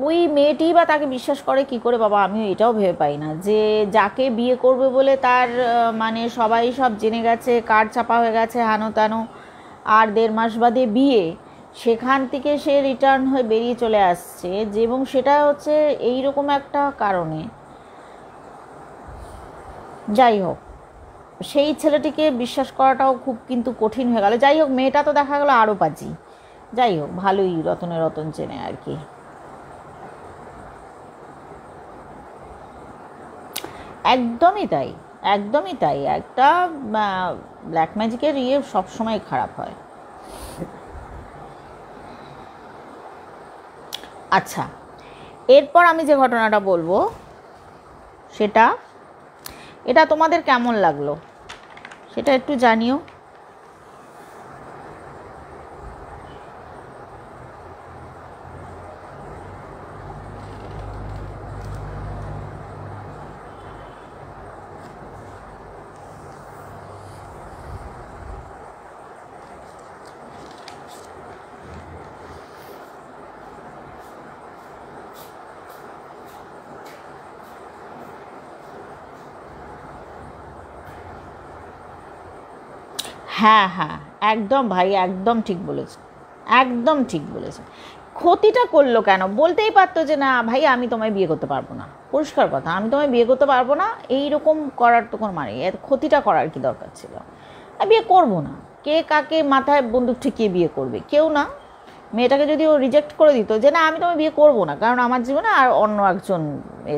ওই মেয়েটি বা তাকে বিশ্বাস করে কি করে বাবা, আমিও এটাও ভেবে পাই না যে যাকে বিয়ে করবে বলে তার মানে সবাই সব জেনে গেছে, কার্ড চাপা হয়ে গেছে, হেনো তেনো, আর 1.5 মাস বাদে বিয়ে, সেখান থেকে সে রিটার্ন হয়ে বেরিয়ে চলে আসছে, যে এবং সেটা হচ্ছে এইরকম একটা কারণে। যাই হোক, সেই ছেলেটিকে বিশ্বাস করাটাও খুব কিন্তু কঠিন হয়ে গেল। যাই হোক, মেয়েটা তো দেখা গেলো আরও পাজি। যাই হোক, ভালোই রতনে রতন চেনে আর কি। একদমই তাই, একদমই তাই, একটা ব্ল্যাক ম্যাজিকের সবসময় খারাপ হয়। আচ্ছা, এরপর আমি যে ঘটনাটা বলবো সেটা, এটা তোমাদের কেমন লাগলো সেটা একটু জানিও। হ্যাঁ হ্যাঁ, একদম ভাই, একদম ঠিক বলেছে, একদম ঠিক বলেছে। ক্ষতিটা করলো কেন? বলতেই পারতো যে না ভাই আমি তোমায় বিয়ে করতে পারবো না, পরিষ্কার কথা, আমি তোমায় বিয়ে করতে পারবো না, এইরকম করার তো কোনো মানে, এর ক্ষতিটা করার কি দরকার ছিল? বিয়ে করবো না, কে কাকে মাথায় বন্দুক ঠেকিয়ে বিয়ে করবে? কেউ না। মেয়েটাকে যদি ও রিজেক্ট করে দিত যে না আমি তোমায় বিয়ে করবো না কারণ আমার জীবনে আর অন্য একজন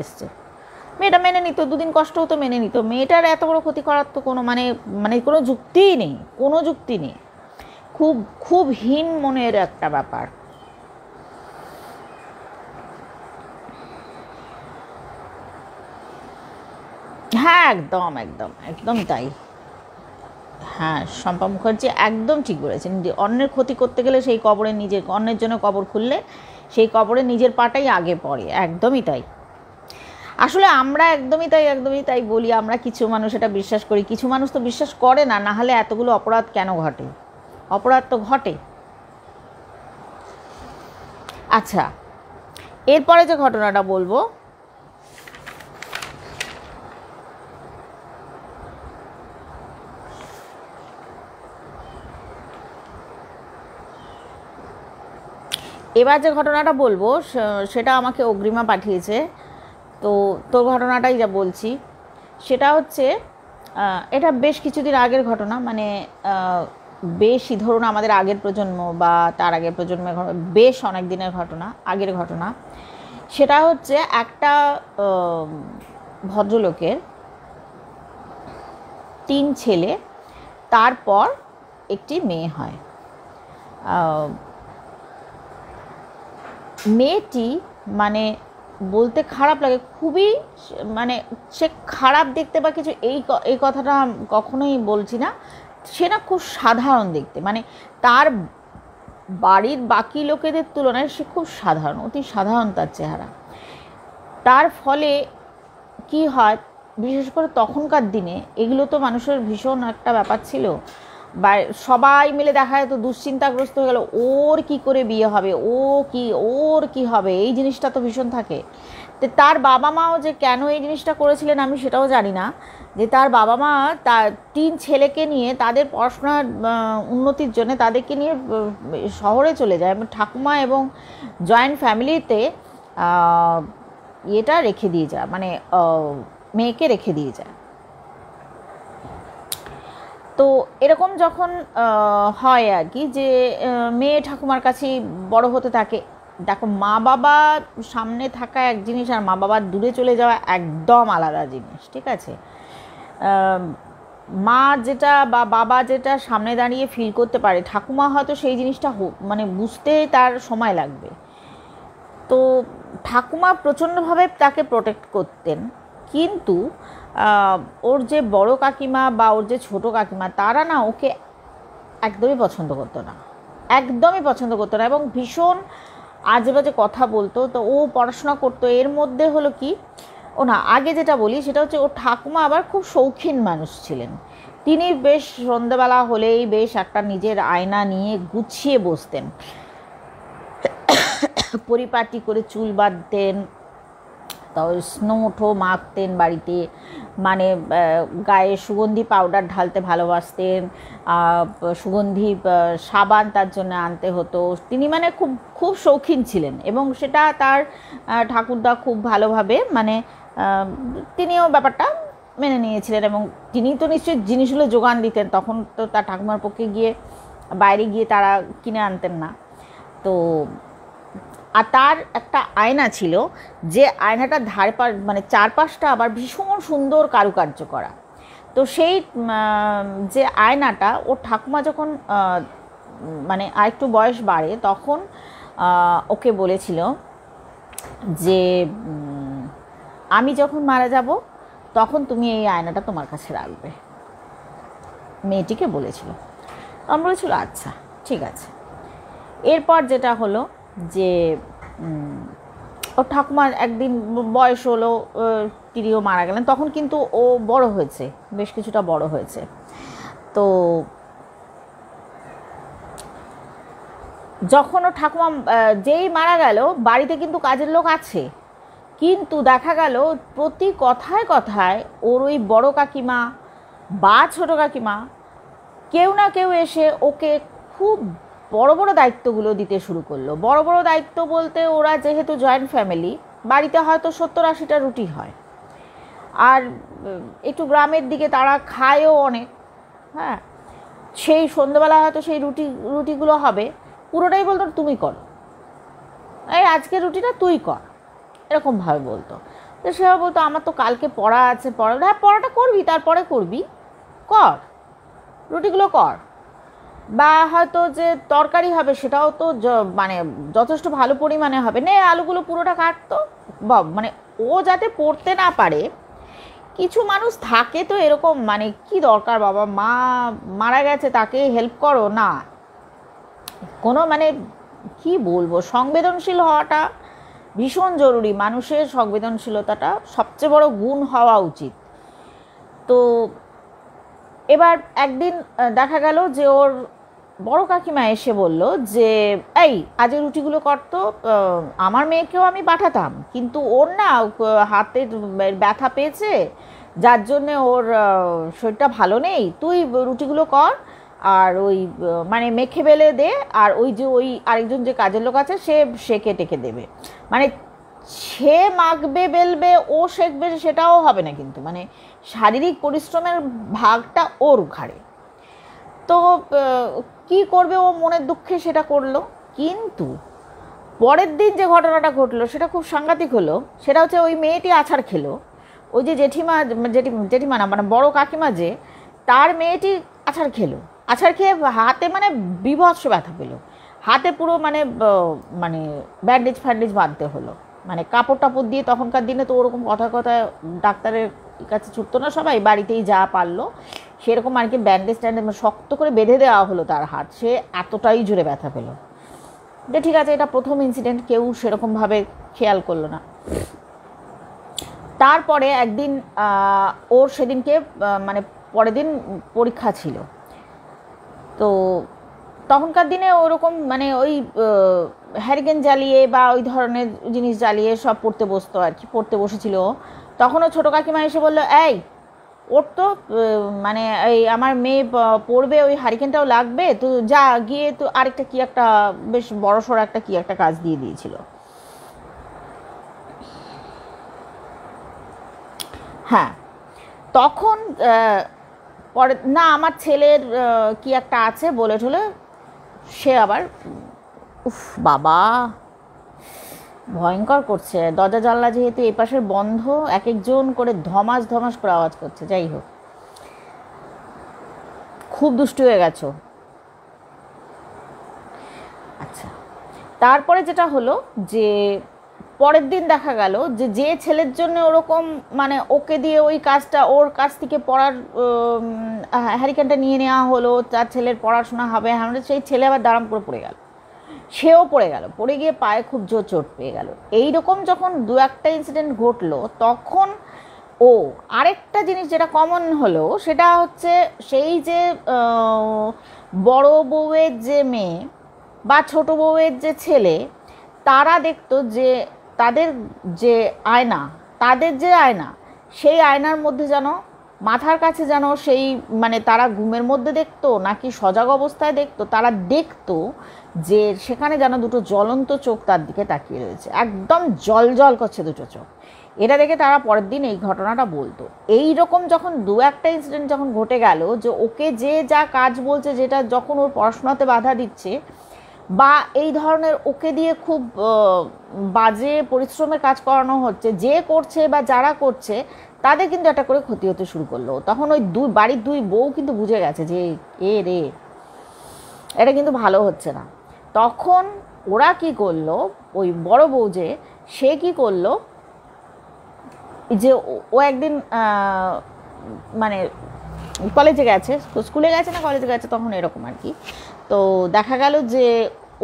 এসছে, মেয়েটা মেনে নিত, 2 দিন কষ্ট হতো মেনে নিত। মেয়েটার এত বড় ক্ষতি করার তো কোনো মানে মানে কোনো যুক্তিই নেই, কোনো যুক্তি নেই। খুব খুব হীন মনের একটা ব্যাপার। হ্যাঁ, একদম একদম একদম তাই। হ্যাঁ, শম্পা মুখার্জি একদম ঠিক বলেছেন যে অন্যের ক্ষতি করতে গেলে সেই কবরে নিজের, অন্যের জন্য কবর খুললে সেই কবরে নিজের পাটাই আগে পড়ে, একদমই তাই। আসলে আমরা একদমই তাই, একদমই তাই বলি, আমরা কিছু মানুষ এটা বিশ্বাস করি, কিছু মানুষ তো বিশ্বাস করে না, না হলে এতগুলো অপরাধ কেন ঘটে? অপরাধ তো ঘটে। আচ্ছা, এরপরে যে ঘটনাটা বলবো, এবার যে ঘটনাটা বলবো সেটা আমাকে অগ্রিমা পাঠিয়েছে, তো তোর ঘটনাটাই যা বলছি সেটা হচ্ছে এটা বেশ কিছুদিন আগের ঘটনা, মানে বেশই ধরুন আমাদের আগের প্রজন্ম বা তার আগের প্রজন্মের বেশ অনেক দিনের ঘটনা, আগের ঘটনা। সেটা হচ্ছে একটা ভদ্রলোকের 3 ছেলে, তারপর একটি মেয়ে হয়। মেয়েটি মানে বলতে খারাপ লাগে, খুবই মানে সে খারাপ দেখতে বা কিছু এই কথাটা কখনোই বলছি না, সে না খুব সাধারণ দেখতে, মানে তার বাড়ির বাকি লোকেদের তুলনায় সে খুব সাধারণ, অতি সাধারণ তার চেহারা। তার ফলে কি হয়, বিশেষ করে তখনকার দিনে এগুলো তো মানুষের ভীষণ একটা ব্যাপার ছিল, বা সবাই মিলে দেখা যেত দুশ্চিন্তাগ্রস্ত হয়ে গেল, ওর কি করে বিয়ে হবে, ওর কি হবে, এই জিনিসটা তো ভীষণ থাকে। তো তার বাবা মাও যে কেন এই জিনিসটা করেছিলেন আমি সেটাও জানি না, যে তার বাবা মা তার 3 ছেলেকে নিয়ে তাদের পড়াশোনার উন্নতির জন্য তাদেরকে নিয়ে শহরে চলে যায়, ঠাকুমা এবং জয়েন্ট ফ্যামিলিতে এটা রেখে দিয়ে যায়, মানে মেয়েকে রেখে দিয়ে যায়। তো এরকম যখন হয় আর কি, যে মেয়ে ঠাকুমার কাছেই বড় হতে থাকে। দেখো, মা বাবা সামনে থাকা এক জিনিস আর মা বাবার দূরে চলে যাওয়া একদম আলাদা জিনিস, ঠিক আছে? মা যেটা বা বাবা যেটা সামনে দাঁড়িয়ে ফিল করতে পারে, ঠাকুমা হয়তো সেই জিনিসটা মানে বুঝতে তার সময় লাগবে। তো ঠাকুমা প্রচণ্ডভাবে তাকে প্রোটেক্ট করতেন, কিন্তু ওর যে বড় কাকিমা বা ওর যে ছোটো কাকিমা, তারা না ওকে একদমই পছন্দ করতো না, একদমই পছন্দ করতো না, এবং ভীষণ আজে বাজে কথা বলতো। তো ও পড়াশোনা করতো, এর মধ্যে হলো কি, ও না, আগে যেটা বলি সেটা হচ্ছে ওর ঠাকুমা আবার খুব শৌখিন মানুষ ছিলেন। তিনি বেশ সন্ধ্যেবেলা হলেই বেশ একটা নিজের আয়না নিয়ে গুছিয়ে বসতেন, পরিপাটি করে চুল বাঁধতেন, তাও স্নোঠো মাখতেন বাড়িতে, মানে গায়ে সুগন্ধি পাউডার ঢালতে ভালোবাসতেন, সুগন্ধি সাবান তার জন্য আনতে হতো। তিনি মানে খুব খুব শৌখিন ছিলেন, এবং সেটা তার ঠাকুরদা খুব ভালোভাবে, মানে তিনিও ব্যাপারটা মেনে নিয়েছিলেন, এবং তিনি তো নিশ্চয়ই জিনিসগুলো যোগান দিতেন। তখন তো তার ঠাকুমার পক্ষে গিয়ে বাইরে গিয়ে তারা কিনে আনতেন না। তো আর তার একটা আয়না ছিল, যে আয়নাটার মানে চারপাশটা আবার ভীষণ সুন্দর কারুকার্য করা। তো সেই যে আয়নাটা ওর ঠাকুমা যখন মানে আরেকটু বয়স বাড়ে, তখন ওকে বলেছিল যে আমি যখন মারা যাব তখন তুমি এই আয়নাটা তোমার কাছে রাখবে, মেয়েটিকে বলেছিল। আমি বলেছিল আচ্ছা ঠিক আছে। এরপর যেটা হলো যে ওর ঠাকুমার একদিন বয়স হলো, তিনিও মারা গেলেন। তখন কিন্তু ও বড় হয়েছে, বেশ কিছুটা বড় হয়েছে। তো যখন ও ঠাকুমা যেই মারা গেল, বাড়িতে কিন্তু কাজের লোক আছে, কিন্তু দেখা গেল প্রতি কথায় কথায় ওর ওই বড় কাকিমা বা ছোটো কাকিমা কেউ না কেউ এসে ওকে খুব বড় বড় দায়িত্বগুলো দিতে শুরু করলো। বড় বড় দায়িত্ব বলতে, ওরা যেহেতু জয়েন্ট ফ্যামিলি, বাড়িতে হয়তো 70-80টা রুটি হয়, আর একটু গ্রামের দিকে তারা খায়ও অনেক। হ্যাঁ, সেই সন্ধ্যেবেলা হয়তো সেই রুটিগুলো হবে, পুরোটাই বলতো তুমি করো, এই আজকে রুটিটা তুই কর, এরকমভাবে বলতো। তো সেও বলতো আমার তো কালকে পড়া আছে, হ্যাঁ পড়াটা করবি, তারপরে করবি, কর, রুটিগুলো কর। বা হয়তো যে তরকারি হবে সেটাও তো মানে যথেষ্ট ভালো পরিমাণে হবে, নে আলুগুলো পুরোটা কাটতো, মানে ও যাতে পড়তে না পারে। কিছু মানুষ থাকে তো এরকম, মানে কি দরকার বাবা, মা মারা গেছে তাকে হেল্প করো না, কোনো মানে কি বলবো, সংবেদনশীল হওয়াটা ভীষণ জরুরি। মানুষের সংবেদনশীলতাটা সবচেয়ে বড় গুণ হওয়া উচিত। তো এবার একদিন দেখা গেল যে ওর বড় কাকিমা এসে বলল যে এই আজ রুটিগুলো করতো, আমার মেয়েকেও আমি পাঠাতাম, কিন্তু ওর না হাতে ব্যথা পেয়েছে, যার জন্যে ওর শরীরটা ভালো নেই, তুই রুটিগুলো কর, আর ওই মানে মেখে বেলে দে, আর ওই যে ওই আরেকজন যে কাজের লোক আছে সে সেকে টেকে দেবে। মানে সে মাখবে বেলবে ও শেখবে সেটাও হবে না, কিন্তু মানে শারীরিক পরিশ্রমের ভাগটা ওর ঘাড়ে। তো কি করবে, ও মনের দুঃখে সেটা করলো। কিন্তু পরের দিন যে ঘটনাটা ঘটলো সেটা খুব সাংঘাতিক হলো। সেটা হচ্ছে ওই মেয়েটি আছাড় খেলো, ওই যে জেঠিমা না, মানে বড় কাকিমা, যে তার মেয়েটি আছাড় খেলো। আছাড় খেয়ে হাতে মানে বীভৎস ব্যথা পেলো, হাতে পুরো মানে মানে ব্যান্ডেজ বাঁধতে হলো, মানে কাপড় টাপড় দিয়ে। তখনকার দিনে তো ওরকম কথা ডাক্তারের কাছে ছুটতো না, সবাই বাড়িতেই যা পারলো সেরকম আর কি ব্যান্ডেজ শক্ত করে বেঁধে দেওয়া হলো তার হাত। সে এতটাই জোরে ব্যথা পেলো। যে ঠিক আছে এটা প্রথম ইনসিডেন্ট, কেউ সেরকমভাবে খেয়াল করলো না। তারপরে একদিন ওর সেদিনকে মানে পরের দিন পরীক্ষা ছিল, তো তখনকার দিনে ওরকম মানে ওই হ্যারিকেন জ্বালিয়ে বা ওই ধরনের জিনিস জ্বালিয়ে সব পড়তে বসতো আর কি, পড়তে বসেছিল। তখনও ছোটো কাকিমা এসে বললো, এই ওর তো মানে এই আমার মেয়ে পড়বে, ওই হ্যারিকেনটাও লাগবে, তো যা গিয়ে তো আরেকটা কি একটা বেশ বড়সড় একটা কি একটা কাজ দিয়ে দিয়েছিল। হ্যাঁ, তখন পরে না আমার ছেলের কি একটা আছে বলে ঠলে সে আবার উফ বাবা ভয়ঙ্কর করছে। দরজা জানলা যেহেতু এই পাশের বন্ধ, এক একজন করে ধমাস ধমাস করে আওয়াজ করছে। যাই হোক, খুব দুষ্টু হয়ে গেছো। আচ্ছা, তারপরে যেটা হলো যে পরের দিন দেখা গেল যে যে ছেলের জন্য ওরকম মানে ওকে দিয়ে ওই কাজটা, ওর কাছ থেকে পড়ার হ্যারিকেনটা নিয়ে নেওয়া হলো, তার ছেলের পড়াশোনা হবে, আমরা সেই ছেলে আবার দাঁড়াম করে পড়ে গেল, সেও পড়ে গেল, পড়ে গিয়ে পায়ে খুব জোর চোট পেয়ে গেল। এইরকম যখন দু একটা ইনসিডেন্ট ঘটলো, তখন ও আরেকটা জিনিস যেটা কমন হলো সেটা হচ্ছে সেই যে বড় বউয়ের যে মেয়ে বা ছোট বউয়ের যে ছেলে, তারা দেখতো যে তাদের যে আয়না, তাদের যে আয়না, সেই আয়নার মধ্যে যেন মাথার কাছে যেন সেই মানে তারা ঘুমের মধ্যে দেখতো নাকি সজাগ অবস্থায় দেখতো, তারা দেখতো যে সেখানে যেন দুটো জ্বলন্ত চোখ তার দিকে তাকিয়ে রয়েছে, একদম জল জল করছে দুটো চোখ। এটা দেখে তারা পরের দিন এই ঘটনাটা বলতো। এই রকম যখন দু একটা ইনসিডেন্ট যখন ঘটে গেল যে ওকে যে যা কাজ বলছে, যেটা যখন ওর পড়াশোনাতে বাধা দিচ্ছে বা এই ধরনের ওকে দিয়ে খুব বাজে পরিশ্রমের কাজ করানো হচ্ছে, যে করছে বা যারা করছে তাদের কিন্তু একটা করে ক্ষতি হতে শুরু করলো। তখন ওই বাড়ির দুই বউ কিন্তু বুঝে গেছে যে এ রে, এটা কিন্তু ভালো হচ্ছে না। তখন ওরা কি করলো, ওই বড় বউ যে সে কি করলো, যে ও একদিন মানে কলেজে গেছে, তো স্কুলে গেছে না কলেজে গেছে তখন এরকম আর কি, তো দেখা গেল যে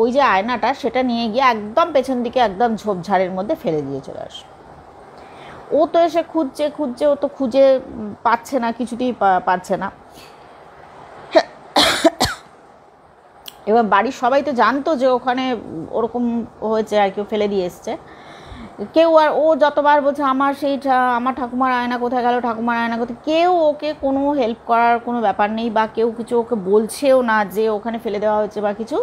ওই যে আয়নাটা সেটা নিয়ে গিয়ে একদম পেছন দিকে একদম ঝোপঝাড়ের মধ্যে ফেলে দিয়ে চলে আসে। ও তো এসে খুঁজছে খুঁজছে, ও তো খুঁজে পাচ্ছে না, কিছুতেই পাচ্ছে না। এবার বাড়ির সবাই তো জানতো যে ওখানে ওরকম হয়েছে আর কেউ ফেলে দিয়ে এসছে। কেউ আর ও যতবার বলছে আমার সেই আমার ঠাকুমার আয়না কোথায় গেল, ঠাকুমার আয়না কোথায়, কেউ ওকে কোনো হেল্প করার কোনো ব্যাপার নেই বা কেউ কিছু ওকে বলছেও না যে ওখানে ফেলে দেওয়া হয়েছে বা কিছু।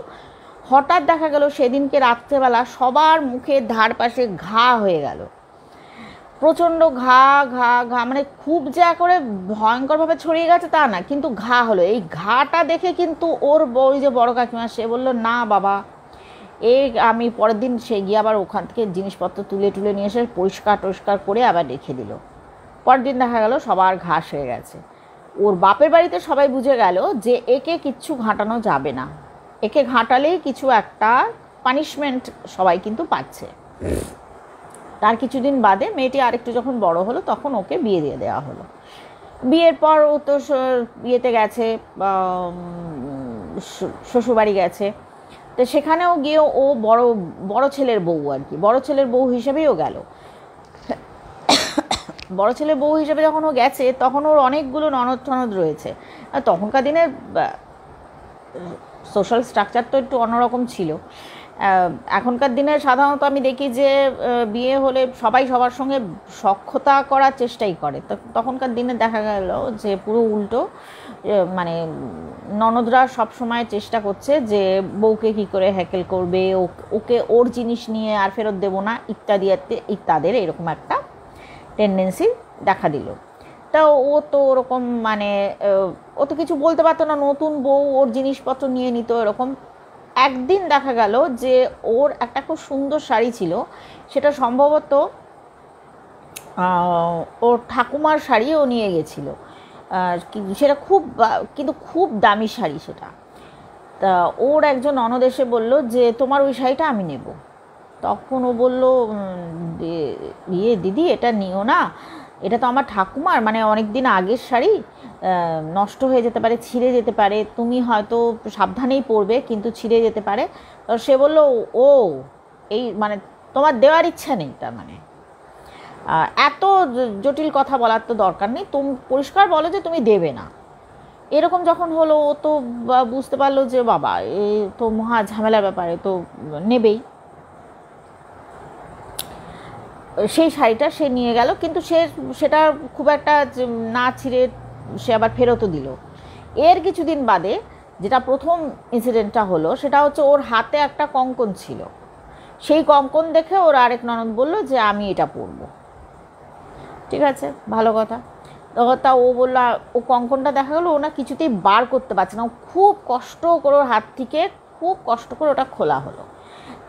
হঠাৎ দেখা গেল সেদিনকে রাত্রেবেলা সবার মুখের ধার পাশে ঘা হয়ে গেল, প্রচণ্ড ঘা ঘা ঘা, মানে খুব যে করে ভয়ঙ্করভাবে ছড়িয়ে গেছে তা না, কিন্তু ঘা হলো। এই ঘাটা দেখে কিন্তু ওর ওই যে বড় কাকিমা সে বলল, না বাবা, আমি পরের দিন সে গিয়ে আবার ওখান থেকে জিনিসপত্র তুলে তুলে নিয়ে এসে পরিষ্কার টরিষ্কার করে আবার রেখে দিল। পরের দিন দেখা গেল সবার ঘাস হয়ে গেছে। ওর বাপের বাড়িতে সবাই বুঝে গেল যে একে কিচ্ছু ঘাঁটানো যাবে না, একে ঘাঁটালেই কিছু একটা পানিশমেন্ট সবাই কিন্তু পাচ্ছে। তার কিছুদিন বাদে মেয়েটি আরেকটু যখন বড় হলো তখন ওকে বিয়ে দিয়ে দেওয়া হলো। বিয়ের পর ও তো বিয়েতে গেছে, শ্বশুরবাড়ি গেছে, তো সেখানেও গিয়ে ও বড় ছেলের বউ আর কি, বড় ছেলের বউ হিসেবেই ও গেল। বড় ছেলের বউ হিসেবে যখন ও গেছে তখন ওর অনেকগুলো ননদ টনদ রয়েছে। আর তখনকার দিনের সোশ্যাল স্ট্রাকচার তো একটু অন্যরকম ছিল। এখনকার দিনে সাধারণত আমি দেখি যে বিয়ে হলে সবাই সবার সঙ্গে সখ্যতা করার চেষ্টাই করে, তখনকার দিনে দেখা গেল যে পুরো উল্টো, মানে ননদরা সব সময় চেষ্টা করছে যে বউকে কি করে হ্যাকেল করবে, ওকে ওর জিনিস নিয়ে আর ফেরত দেবো না ইত্যাদি ইত্যাদি, এরকম একটা টেন্ডেন্সি দেখা দিল। তা ও তো ওরকম মানে ও তো কিছু বলতে পারতো না, নতুন বউ ওর জিনিসপত্র নিয়ে নিত এরকম। একদিন দেখা গেল যে ওর একটা খুব সুন্দর শাড়ি ছিল, সেটা সম্ভবত ওর ঠাকুমার শাড়ি ও নিয়ে গেছিলো, সেটা খুব কিন্তু খুব দামি শাড়ি সেটা। তা ওর একজন ননদ এসে বললো যে তোমার ওই শাড়িটা আমি নেব। তখন ও বললো, দিদি এটা নিও না, এটা তো আমার ঠাকুমার, মানে অনেক দিন আগের শাড়ি, নষ্ট হয়ে যেতে পারে, ছিঁড়ে যেতে পারে, তুমি হয়তো সাবধানেই পরবে কিন্তু ছিঁড়ে যেতে পারে। তো সে বলল, ও এই মানে তোমার দেওয়ার ইচ্ছা নেই, তার মানে এত জটিল কথা বলার তো দরকার নেই, তুমি পরিষ্কার বলো যে তুমি দেবে না। এরকম যখন হলো, ও তো বুঝতে পারলো যে বাবা এ তো মহা ঝামেলার ব্যাপারে, তো নেবেই। সেই শাড়িটা সে নিয়ে গেল, কিন্তু সেটা খুব একটা না ছিঁড়ে সে আবার ফেরতও দিল। এর কিছুদিন বাদে যেটা প্রথম ইনসিডেন্টটা হলো, সেটা হচ্ছে ওর হাতে একটা কঙ্কন ছিল। সেই কঙ্কন দেখে ওর আরেক ননদ বলল যে আমি এটা পরবো। ঠিক আছে, ভালো কথা। তা ও বললো, ও কঙ্কনটা দেখা গেলো ও না কিছুতেই বার করতে পারছে না, ও খুব কষ্ট করে ওর হাত থেকে খুব কষ্ট করে ওটা খোলা হলো।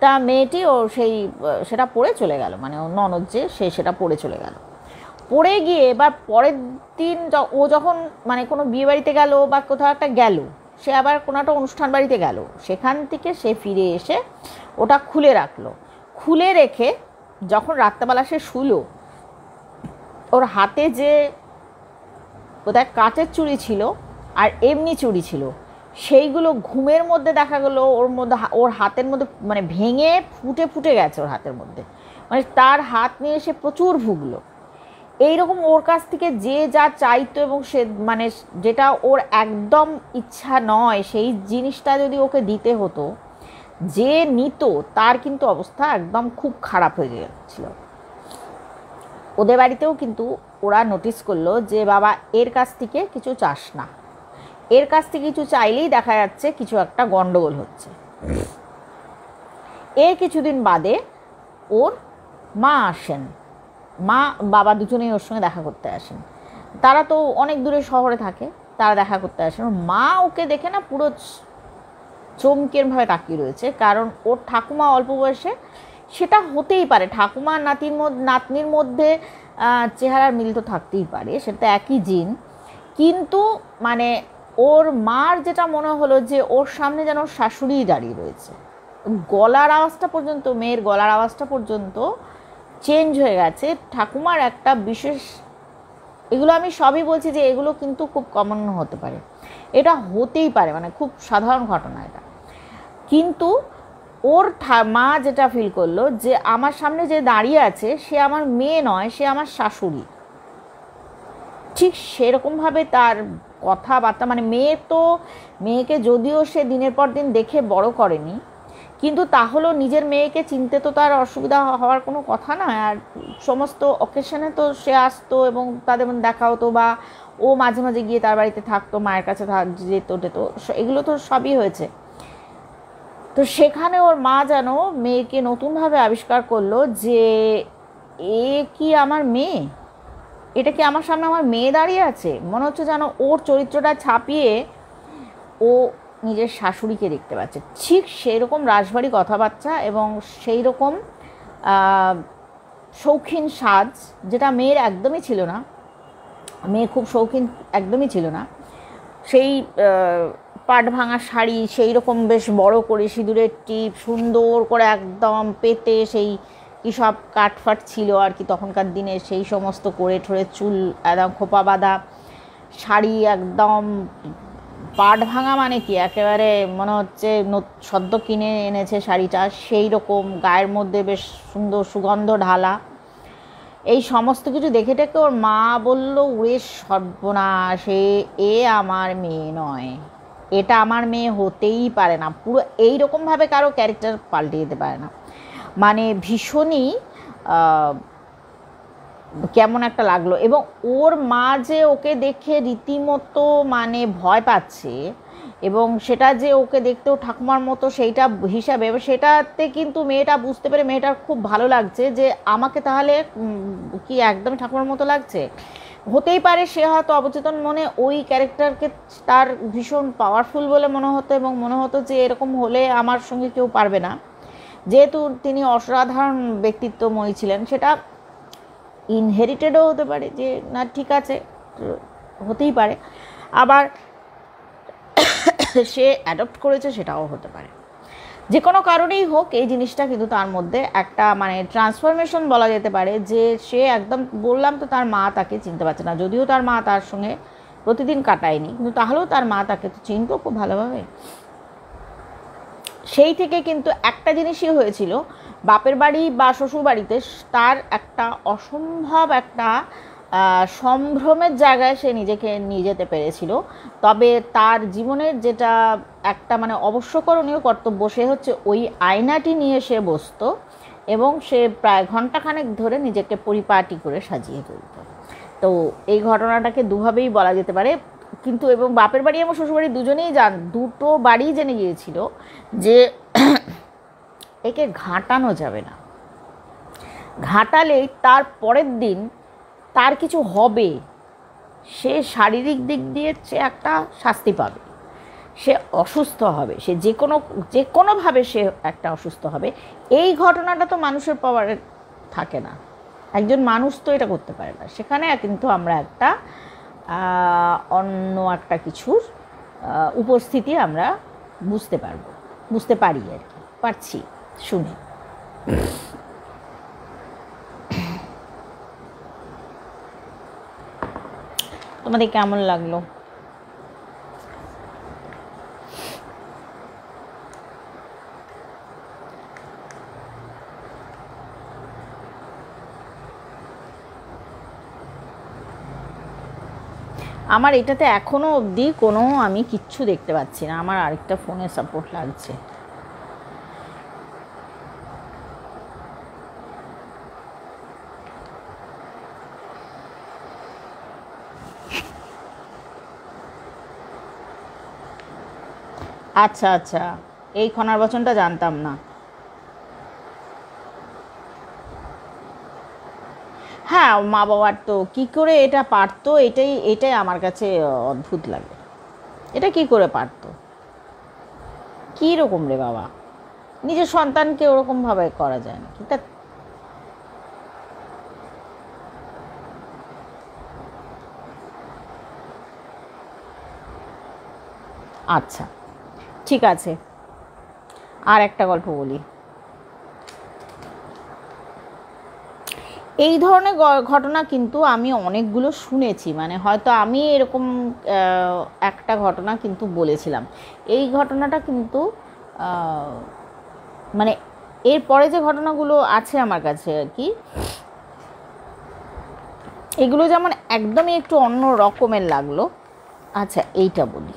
তা মেয়েটি ও সেটা পড়ে চলে গেল, মানে ও ননদ যে সেটা পড়ে চলে গেল। পড়ে গিয়ে এবার পরের দিন ও যখন মানে কোনো বিয়ে বাড়িতে গেল বা কোথাও একটা গেল, সে আবার কোনো একটা অনুষ্ঠান বাড়িতে গেল, সেখান থেকে সে ফিরে এসে ওটা খুলে রাখলো। খুলে রেখে যখন রাত্রেবেলা সে শুলো, ওর হাতে যে কোথায় কাচের চুড়ি ছিল আর এমনি চুড়ি ছিল, সেইগুলো ঘুমের মধ্যে দেখা গেলো ওর হাতের মধ্যে মানে ভেঙে ফুটে ফুটে গেছে ওর হাতের মধ্যে। মানে তার হাত নিয়ে সে প্রচুর ভুগলো। এইরকম ওর কাছ থেকে যে যা চাইতো এবং সে মানে যেটা ওর একদম ইচ্ছা নয় সেই জিনিসটা যদি ওকে দিতে হতো, যে নিত তার কিন্তু অবস্থা একদম খুব খারাপ হয়ে গিয়েছিল। ওদের বাড়িতেও কিন্তু ওরা নোটিস করলো যে বাবা এর কাছ থেকে কিছু চাস না, এর কাছ থেকে কিছু চাইলেই দেখা যাচ্ছে কিছু একটা গন্ডগোল হচ্ছে। এর কিছুদিন বাদে ওর মা আসেন, মা বাবা দুজনেই ওর সঙ্গে দেখা করতে আসেন। তারা তো অনেক দূরে শহরে থাকে, তারা দেখা করতে আসেন। মা ওকে দেখে না পুরো চমকেরভাবে তাকিয়ে রয়েছে, কারণ ওর ঠাকুমা অল্প বয়সে, সেটা হতেই পারে ঠাকুমা নাতনির মধ্যে চেহারার মিল তো থাকতেই পারে, সেটা একই জিন, কিন্তু মানে ওর মার যেটা মনে হলো যে ওর সামনে যেন শাশুড়ি দাঁড়িয়ে রয়েছে। গলার আওয়াজটা পর্যন্ত, মেয়ের গলার আওয়াজটা পর্যন্ত চেঞ্জ হয়ে গেছে। ঠাকুমার একটা বিশেষ, এগুলো আমি সবই বলছি যে এগুলো কিন্তু খুব কমন হতে পারে, এটা হতেই পারে, মানে খুব সাধারণ ঘটনা এটা। কিন্তু ওর মা যেটা ফিল করলো যে আমার সামনে যে দাঁড়িয়ে আছে সে আমার মেয়ে নয়, সে আমার শাশুড়ি। ঠিক সেরকমভাবে তার কথাবার্তা, মানে মেয়েকে যদিও সে দিনের পর দিন দেখে বড় করেনি, কিন্তু তাহলেও নিজের মেয়েকে চিনতে তো তার অসুবিধা হওয়ার কোনো কথা নয়। আর সমস্ত অকেশনে তো সে আসতো এবং তাদের দেখা হতো, বা ও মাঝে মাঝে গিয়ে তার বাড়িতে থাকতো, মায়ের কাছে যেত টেতো, এগুলো তো সবই হয়েছে। তো সেখানে ওর মা যেন মেয়েকে নতুনভাবে আবিষ্কার করলো যে এ কি আমার মেয়ে, এটা কি আমার সামনে আমার মেয়ে দাঁড়িয়ে আছে। মনে হচ্ছে যেন ওর চরিত্রটা ছাপিয়ে ও নিজের শাশুড়িকে দেখতে পাচ্ছে। ঠিক সেই রকম রাশভারী কথাবার্তা এবং সেই রকম শৌখিন সাজ, যেটা মেয়ের একদমই ছিল না। মেয়ে খুব শৌখিন একদমই ছিল না। সেই পাট ভাঙা শাড়ি, সেই রকম বেশ বড় করে সিঁদুরের টিপ সুন্দর করে একদম পেতে, সেই কী সব কাটফাট ছিল আর কি তখনকার দিনে, সেই সমস্ত করে ঠোরে চুল একদম খোপা বাঁধা শাড়ি, একদম পাট ভাঙা, মানে কি একেবারে মনে হচ্ছে সদ্য কিনে এনেছে শাড়িটা, সেই রকম গায়ের মধ্যে বেশ সুন্দর সুগন্ধ ঢালা। এই সমস্ত কিছু দেখে টেকে ওর মা বলল, উড়ে সর্বনাশ, এ আমার মেয়ে নয়, এটা আমার মেয়ে হতেই পারে না। পুরো এইরকমভাবে কারো ক্যারেক্টার পাল্টে যেতে পারে না। মানে ভীষণই কেমন একটা লাগলো। এবং ওর মা যে ওকে দেখে রীতিমতো মানে ভয় পাচ্ছে, এবং সেটা যে ওকে দেখতেও ঠাকুমার মতো সেইটা হিসাবে, সেটাতে কিন্তু মেয়েটা বুঝতে পেরে মেয়েটার খুব ভালো লাগছে যে আমাকে তাহলে কি একদমই ঠাকুমার মতো লাগছে। হতেই পারে সে হয়তো অবচেতন মনে ওই ক্যারেক্টারকে তার ভীষণ পাওয়ারফুল বলে মনে হতো, এবং মনে হতো যে এরকম হলে আমার সঙ্গে কেউ পারবে না। যেহেতু তিনি অসাধারণ ব্যক্তিত্বময়ী ছিলেন, সেটা ইনহেরিটেডও হতে পারে, যে না ঠিক আছে হতেই পারে, আবার সে অ্যাডপ্ট করেছে সেটাও হতে পারে। যে কোনো কারণেই হোক এই জিনিসটা কিন্তু তার মধ্যে একটা মানে ট্রান্সফরমেশন বলা যেতে পারে, যে সে একদম, বললাম তো তার মা তাকে চিনতে পারছে না, যদিও তার মা তার সঙ্গে প্রতিদিন কাটায়নি, কিন্তু তাহলেও তার মা তাকে তো চিনতো খুব ভালোভাবে। সেই থেকে কিন্তু একটা জিনিসই হয়েছিল, বাপের বাড়ি বা শ্বশুর বাড়িতে তার একটা অসম্ভব একটা সম্ভ্রমের জায়গায় সে নিজেকে নিয়ে যেতে পেরেছিল। তবে তার জীবনের যেটা একটা মানে অবশ্যকরণীয় কর্তব্য, সে হচ্ছে ওই আয়নাটি নিয়ে সে বসতো এবং সে প্রায় ঘণ্টাখানেক ধরে নিজেকে পরিপাটি করে সাজিয়ে তুলত। তো এই ঘটনাটাকে দুভাবেই বলা যেতে পারে, কিন্তু এবং বাপের বাড়ি এবং শ্বশুরবাড়ি দুজনেই দুটো বাড়ি জেনে গিয়েছিল যে একে ঘাঁটানো যাবে না, ঘাঁটালেই তার পরের দিন তার কিছু হবে, সে শারীরিক দিক দিয়ে সে একটা শাস্তি পাবে, সে অসুস্থ হবে, সে যে কোনোভাবে সে একটা অসুস্থ হবে। এই ঘটনাটা তো মানুষের পাওয়ারে থাকে না, একজন মানুষ তো এটা করতে পারে না। সেখানে কিন্তু আমরা একটা অন্য একটা কিছুর উপস্থিতি আমরা বুঝতে পারি আর কি, পারছি শুনে। তোমাদের কেমন লাগলো? আমার এটাতে এখনও অবধি কোনো আমি কিচ্ছু দেখতে পাচ্ছি না, আমার আরেকটা ফোনে সাপোর্ট লাগছে। আচ্ছা আচ্ছা, এই খনার বচনটা জানতাম না। হ্যাঁ, মা বাবার তো কী করে এটা পারতো, এটাই আমার কাছে অদ্ভুত লাগে। এটা কি করে পারতো? কী রকম রে বাবা, নিজের সন্তানকে ওরকমভাবে করা যায় না, তা আচ্ছা ঠিক আছে, আর একটা গল্প বলি। এই ধরনের ঘটনা কিন্তু আমি অনেকগুলো শুনেছি, মানে হয়তো আমি এরকম একটা ঘটনা কিন্তু বলেছিলাম। এই ঘটনাটা কিন্তু মানে এরপরে যে ঘটনাগুলো আছে আমার কাছে আর কি, এগুলো যেমন একদমই একটু অন্য রকমের লাগলো। আচ্ছা এইটা বলি।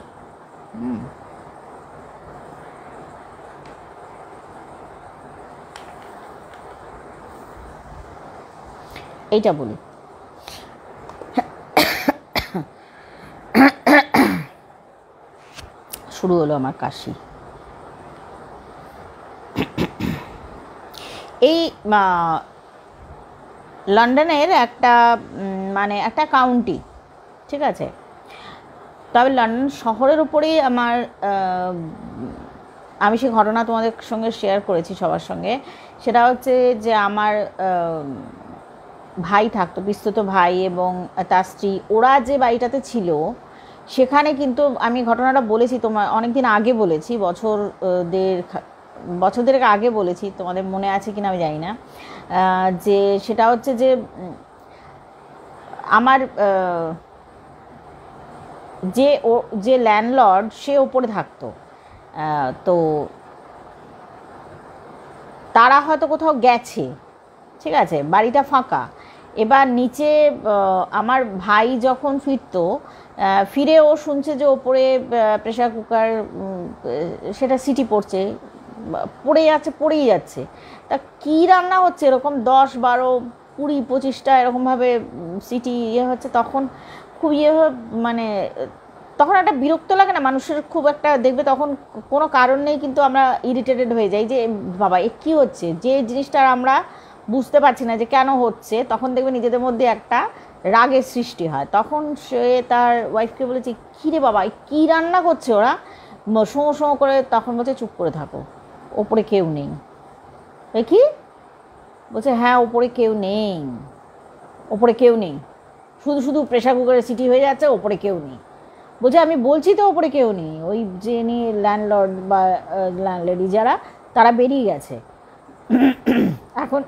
এইটা বলি, শুরু হলো আমার কাশি। এই লন্ডনের একটা মানে একটা কাউন্টি, ঠিক আছে, তবে লন্ডন শহরের উপরেই আমার আমি সেই ঘটনা তোমাদের সঙ্গে শেয়ার করেছি সবার সঙ্গে। সেটা হচ্ছে যে আমার ভাই থাকতো, পিস্তুত ভাই এবং তার স্ত্রী, ওরা যে বাড়িটাতে ছিল সেখানে কিন্তু আমি ঘটনাটা বলেছি তোমার অনেক দিন আগে বলেছি, বছর দেড়েক আগে বলেছি, তোমাদের মনে আছে কিনা আমি জানি না। যে সেটা হচ্ছে যে আমার যে ল্যান্ডলর্ড সে ওপরে থাকতো, তো তারা হয়তো কোথাও গেছে, ঠিক আছে, বাড়িটা ফাঁকা। এবার নিচে আমার ভাই যখন ফিরে ও শুনছে যে ওপরে প্রেশার কুকার সেটা সিটি পড়েই যাচ্ছে। তা কী রান্না হচ্ছে এরকম 10, 12, 20, 25টা এরকমভাবে সিটি হচ্ছে, তখন খুব মানে তখন একটা বিরক্ত লাগে না মানুষের, খুব একটা দেখবে তখন কোনো কারণ নেই কিন্তু আমরা ইরিটেটেড হয়ে যাই যে বাবা এ কী হচ্ছে, যে জিনিসটা আমরা বুঝতে পারছি না যে কেন হচ্ছে, তখন দেখবে নিজেদের মধ্যে একটা রাগের সৃষ্টি হয়। তখন সে তার ওয়াইফকে বলেছে, কী রে বাবা কী রান্না করছে ওরা, শোঁ করে, তখন বলছে চুপ করে থাকো, ওপরে কেউ নেই। কি বলছে? হ্যাঁ ওপরে কেউ নেই, শুধু প্রেশার কুকারে সিটি হয়ে যাচ্ছে, ওপরে কেউ নেই। বলছে আমি বলছি তো ওপরে কেউ নেই। ওই যিনি ল্যান্ডলর্ড বা ল্যান্ডলেডি যারা তারা বেরিয়ে গেছে। এখন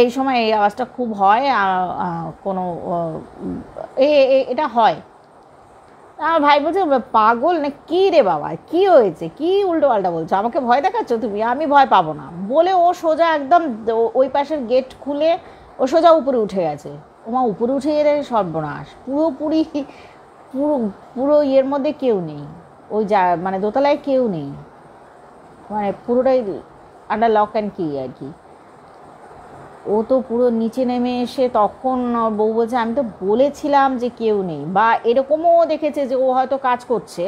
এই সময় এই আওয়াজটা খুব হয়, কোনো এটা হয়। আমার ভাই বলছে পাগল না কি রে বাবা, কি হয়েছে, কি উল্টো পাল্টা বলছো, আমাকে ভয় দেখাচ্ছ তুমি, আমি ভয় পাবো না বলে ও সোজা একদম ওই পাশের গেট খুলে ও সোজা উপরে উঠে গেছে। ওমা উপরে উঠে গেলে সর্বনাশ, পুরোপুরি পুরো পুরো ইয়ের মধ্যে কেউ নেই, ওই যা মানে দোতলায় কেউ নেই, মানে পুরোটাই আন্ডার লক অ্যান্ড কি আর কি। ও তো পুরো নিচে নেমে এসে তখন বউ বলছে আমি তো বলেছিলাম যে কেউ নেই, বা এরকমও দেখেছে যে ও হয়তো কাজ করছে,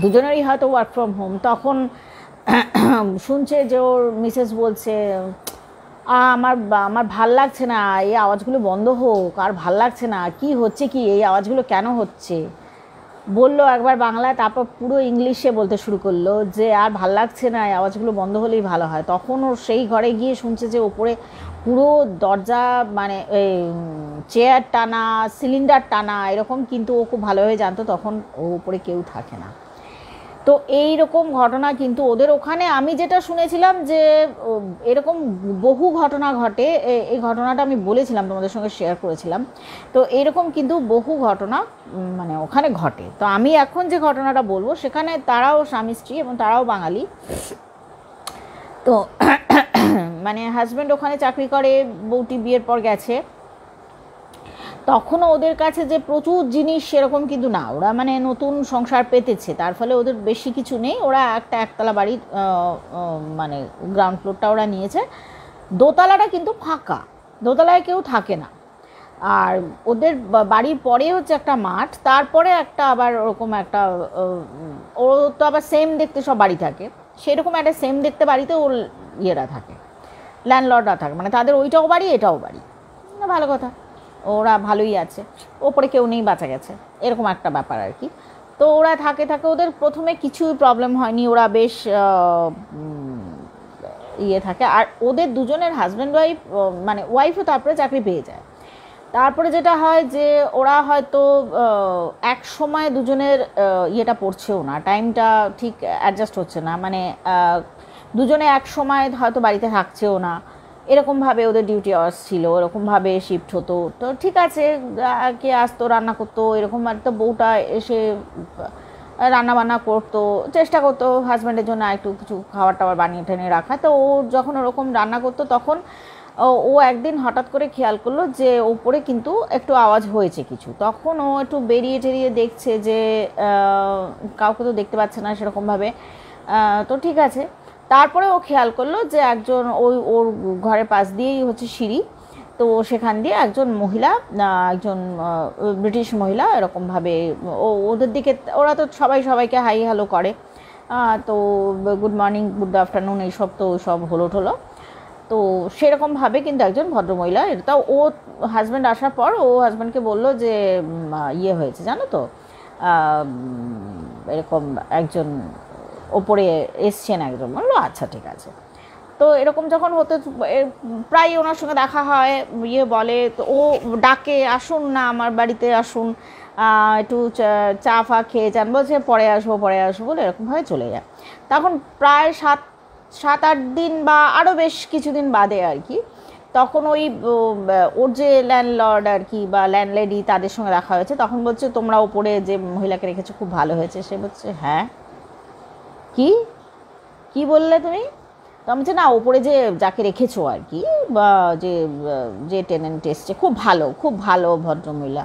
দুজনেরই হয়তো ওয়ার্ক ফ্রম হোম, তখন শুনছে যে ওর মিসেস বলছে আমার আমার ভাল লাগছে না, এই আওয়াজগুলো বন্ধ হোক, আর ভাল লাগছে না, কি হচ্ছে কি, এই আওয়াজগুলো কেন হচ্ছে, বললো একবার বাংলা, তারপর পুরো ইংলিশে বলতে শুরু করলো যে আর ভাল লাগছে না, এই আওয়াজগুলো বন্ধ হলেই ভালো হয়। তখন ও সেই ঘরে গিয়ে শুনছে যে ওপরে পুরো দরজা মানে চেয়ার টানা, সিলিন্ডার টানা এরকম, কিন্তু ও খুব ভালোভাবে জানতো তখন ও উপরে কেউ থাকে না। তো এই রকম ঘটনা কিন্তু ওদের ওখানে আমি যেটা শুনেছিলাম যে এরকম বহু ঘটনা ঘটে, এই ঘটনাটা আমি বলেছিলাম তোমাদের সঙ্গে শেয়ার করেছিলাম। তো এইরকম কিন্তু বহু ঘটনা মানে ওখানে ঘটে। তো আমি এখন যে ঘটনাটা বলবো সেখানে তারাও স্বামী স্ত্রী এবং তারাও বাঙালি। তো মানে হাজব্যান্ড ওখানে চাকরি করে, বউটি বিয়ের পর গেছে, তখনও ওদের কাছে যে প্রচুর জিনিস সেরকম কিন্তু না, ওরা মানে নতুন সংসার পেতেছে, তার ফলে ওদের বেশি কিছু নেই, ওরা একতলা বাড়ি মানে গ্রাউন্ড ফ্লোরটা ওরা নিয়েছে, দোতলাটা কিন্তু ফাঁকা, দোতলায় কেউ থাকে না। আর ওদের বাড়ির পরে হচ্ছে একটা মাঠ, তারপরে একটা আবার ওরকম একটা ও তো আবার সেম দেখতে সব বাড়ি থাকে, সেরকম একটা সেম দেখতে বাড়িতে ওর ইয়েরা থাকে, ল্যান্ডলর্ডরা থাকে, মানে তাদের ওইটাও বাড়ি এটাও বাড়ি, ভালো কথা, ওরা ভালোই আছে, ওপরে কেউ নেই, বাঁচা গেছে, এরকম একটা ব্যাপার আর কি। তো ওরা থাকে ওদের প্রথমে কিছুই প্রবলেম হয়নি, ওরা বেশ ইয়ে থাকে। আর ওদের দুজনের হাজব্যান্ড ওয়াইফ, মানে ওয়াইফও তারপরে চাকরি পেয়ে যায়। তারপরে যেটা হয় যে ওরা হয়তো এক সময় দুজনের ইয়েটা পড়ছেও না, টাইমটা ঠিক অ্যাডজাস্ট হচ্ছে না, মানে দুজনে এক সময় হয়তো বাড়িতে থাকছেও না, এরকমভাবে ওদের ডিউটি আওয়ার্স ছিল, এরকমভাবে শিফট হতো। তো ঠিক আছে, কে আসতো রান্না করতো, এরকম তো বউটা এসে রান্না বান্না করতো, চেষ্টা করতো হাজব্যান্ডের জন্য একটু কিছু খাবার টাবার বানিয়ে টেনে রাখা। তো ও যখন ওরকম রান্না করতো তখন ও একদিন হঠাৎ করে খেয়াল করলো যে ওপরে কিন্তু একটু আওয়াজ হয়েছে কিছু, তখন ও একটু বেরিয়ে টেরিয়ে দেখছে যে কাউকে তো দেখতে পাচ্ছে না সেরকমভাবে। তো ঠিক আছে, তারপরে ও খেয়াল করলো যে একজন ওর ঘরের পাশ দিয়েই হচ্ছে সিঁড়ি, তো সেখান দিয়ে একজন মহিলা, একজন ব্রিটিশ মহিলা এরকমভাবে ওদের দিকে, ওরা তো সবাইকে হাই হ্যালো করে, তো গুড মর্নিং গুড আফটারনুন এইসব তো সব হলো ঠলো, তো সেরকমভাবে কিন্তু একজন ভদ্রমহিলা, এটা ও হাজব্যান্ড আসার পর ও হাজব্যান্ডকে বললো যে ইয়ে হয়েছে জানো তো, এরকম একজন ওপরে এসছেন একজন, বললো আচ্ছা ঠিক আছে। তো এরকম যখন হতে প্রায় ওনার সঙ্গে দেখা হয়, ইয়ে বলে, তো ও ডাকে আসুন না আমার বাড়িতে আসুন, একটু চা ফা খেয়ে যান, বলছে পরে আসবো বলে এরকমভাবে চলে যায়। তখন প্রায় 7-8 দিন বা আরও বেশ কিছুদিন বাদে আর কি, তখন ওই ওর যে ল্যান্ডলর্ড আর কি বা ল্যান্ডলেডি তাদের সঙ্গে দেখা হয়েছে, তখন বলছে তোমরা ওপরে যে মহিলাকে রেখেছো খুব ভালো হয়েছে। সে বলছে হ্যাঁ, কি বললে তুমি? তো আমি বলছি না, ওপরে যে যাকে রেখেছো আর কি, বা যে টেনেন্ট এসছে খুব ভালো ভদ্রমহিলা।